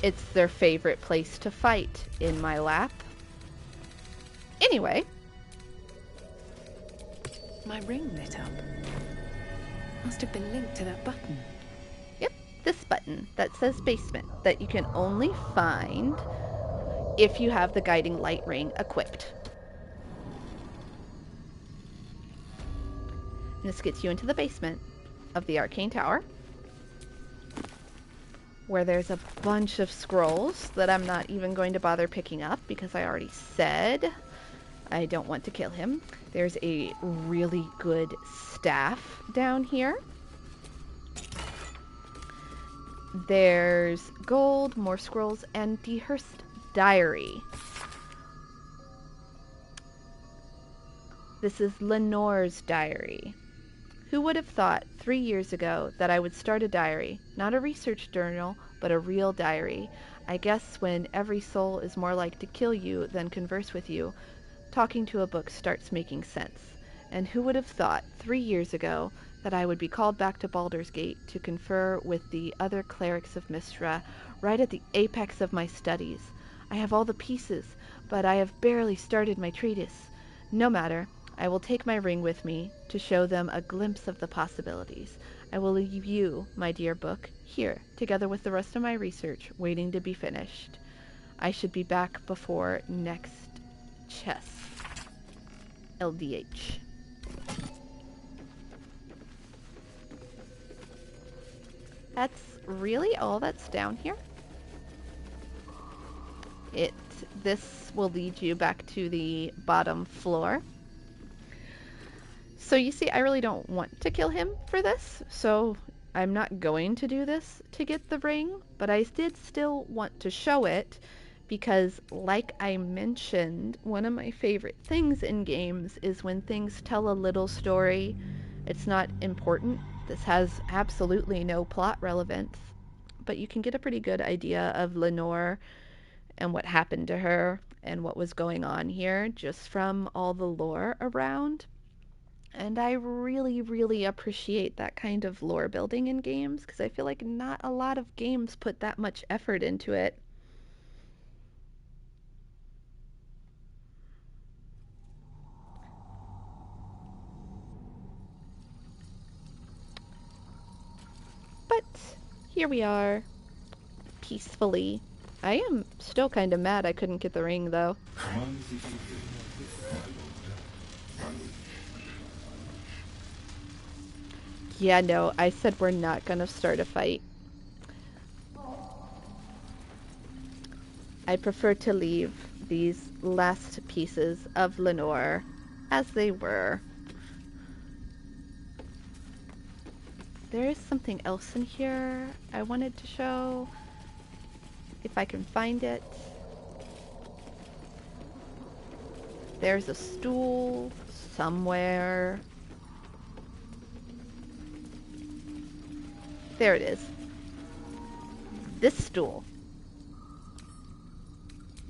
It's their favorite place to fight, in my lap. Anyway. My ring lit up. Must have been linked to that button. Yep, this button that says basement that you can only find if you have the guiding light ring equipped. This gets you into the basement of the arcane tower, where there's a bunch of scrolls that I'm not even going to bother picking up because I already said I don't want to kill him. There's a really good staff down here. There's gold, more scrolls, and Dehurst diary. This is Lenore's diary. Who would have thought 3 years ago that I would start a diary? Not a research journal, but a real diary. I guess when every soul is more like to kill you than converse with you, talking to a book starts making sense. And who would have thought 3 years ago that I would be called back to Baldur's Gate to confer with the other clerics of Mistra, right at the apex of my studies? I have all the pieces, but I have barely started my treatise. No matter. I will take my ring with me to show them a glimpse of the possibilities. I will leave you, my dear book, here, together with the rest of my research, waiting to be finished. I should be back before next chess. LDH. That's really all that's down here? This will lead you back to the bottom floor. So you see, I really don't want to kill him for this, so I'm not going to do this to get the ring, but I did still want to show it because, like I mentioned, one of my favorite things in games is when things tell a little story. It's not important. This has absolutely no plot relevance, but you can get a pretty good idea of Lenore and what happened to her and what was going on here just from all the lore around. And I really, really appreciate that kind of lore building in games because I feel like not a lot of games put that much effort into it. But here we are, peacefully. I am still kind of mad I couldn't get the ring, though. Yeah, no, I said we're not gonna start a fight. I prefer to leave these last pieces of Lenore as they were. There is something else in here I wanted to show, if I can find it. There's a stool somewhere. There it is. This stool.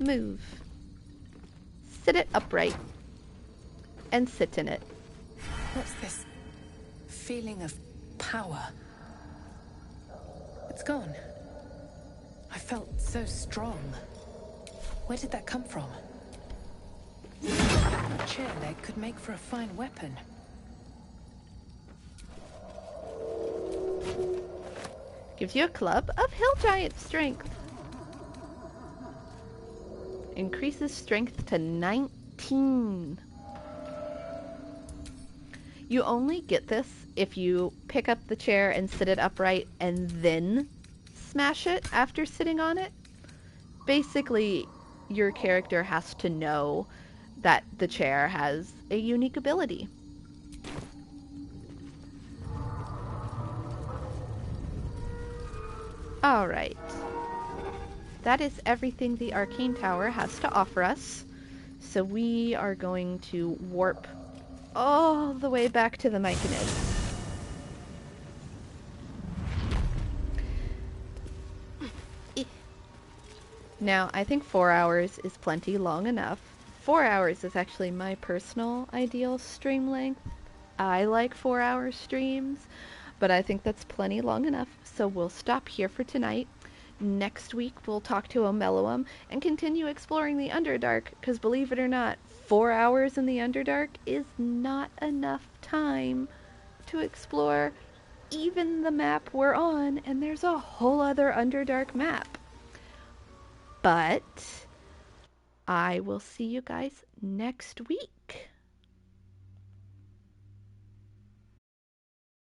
Move. Sit it upright. And sit in it. What's this feeling of power? It's gone. I felt so strong. Where did that come from? A chair leg could make for a fine weapon. Gives you a club of hill giant strength. Increases strength to 19. You only get this if you pick up the chair and sit it upright and then smash it after sitting on it. Basically, your character has to know that the chair has a unique ability. Alright. That is everything the Arcane Tower has to offer us. So we are going to warp all the way back to the Myconid. Now, I think 4 hours is plenty long enough. 4 hours is actually my personal ideal stream length. I like 4-hour streams, but I think that's plenty long enough, so we'll stop here for tonight. Next week, we'll talk to Omeluum and continue exploring the Underdark, because believe it or not, 4 hours in the Underdark is not enough time to explore even the map we're on, and there's a whole other Underdark map. But I will see you guys next week.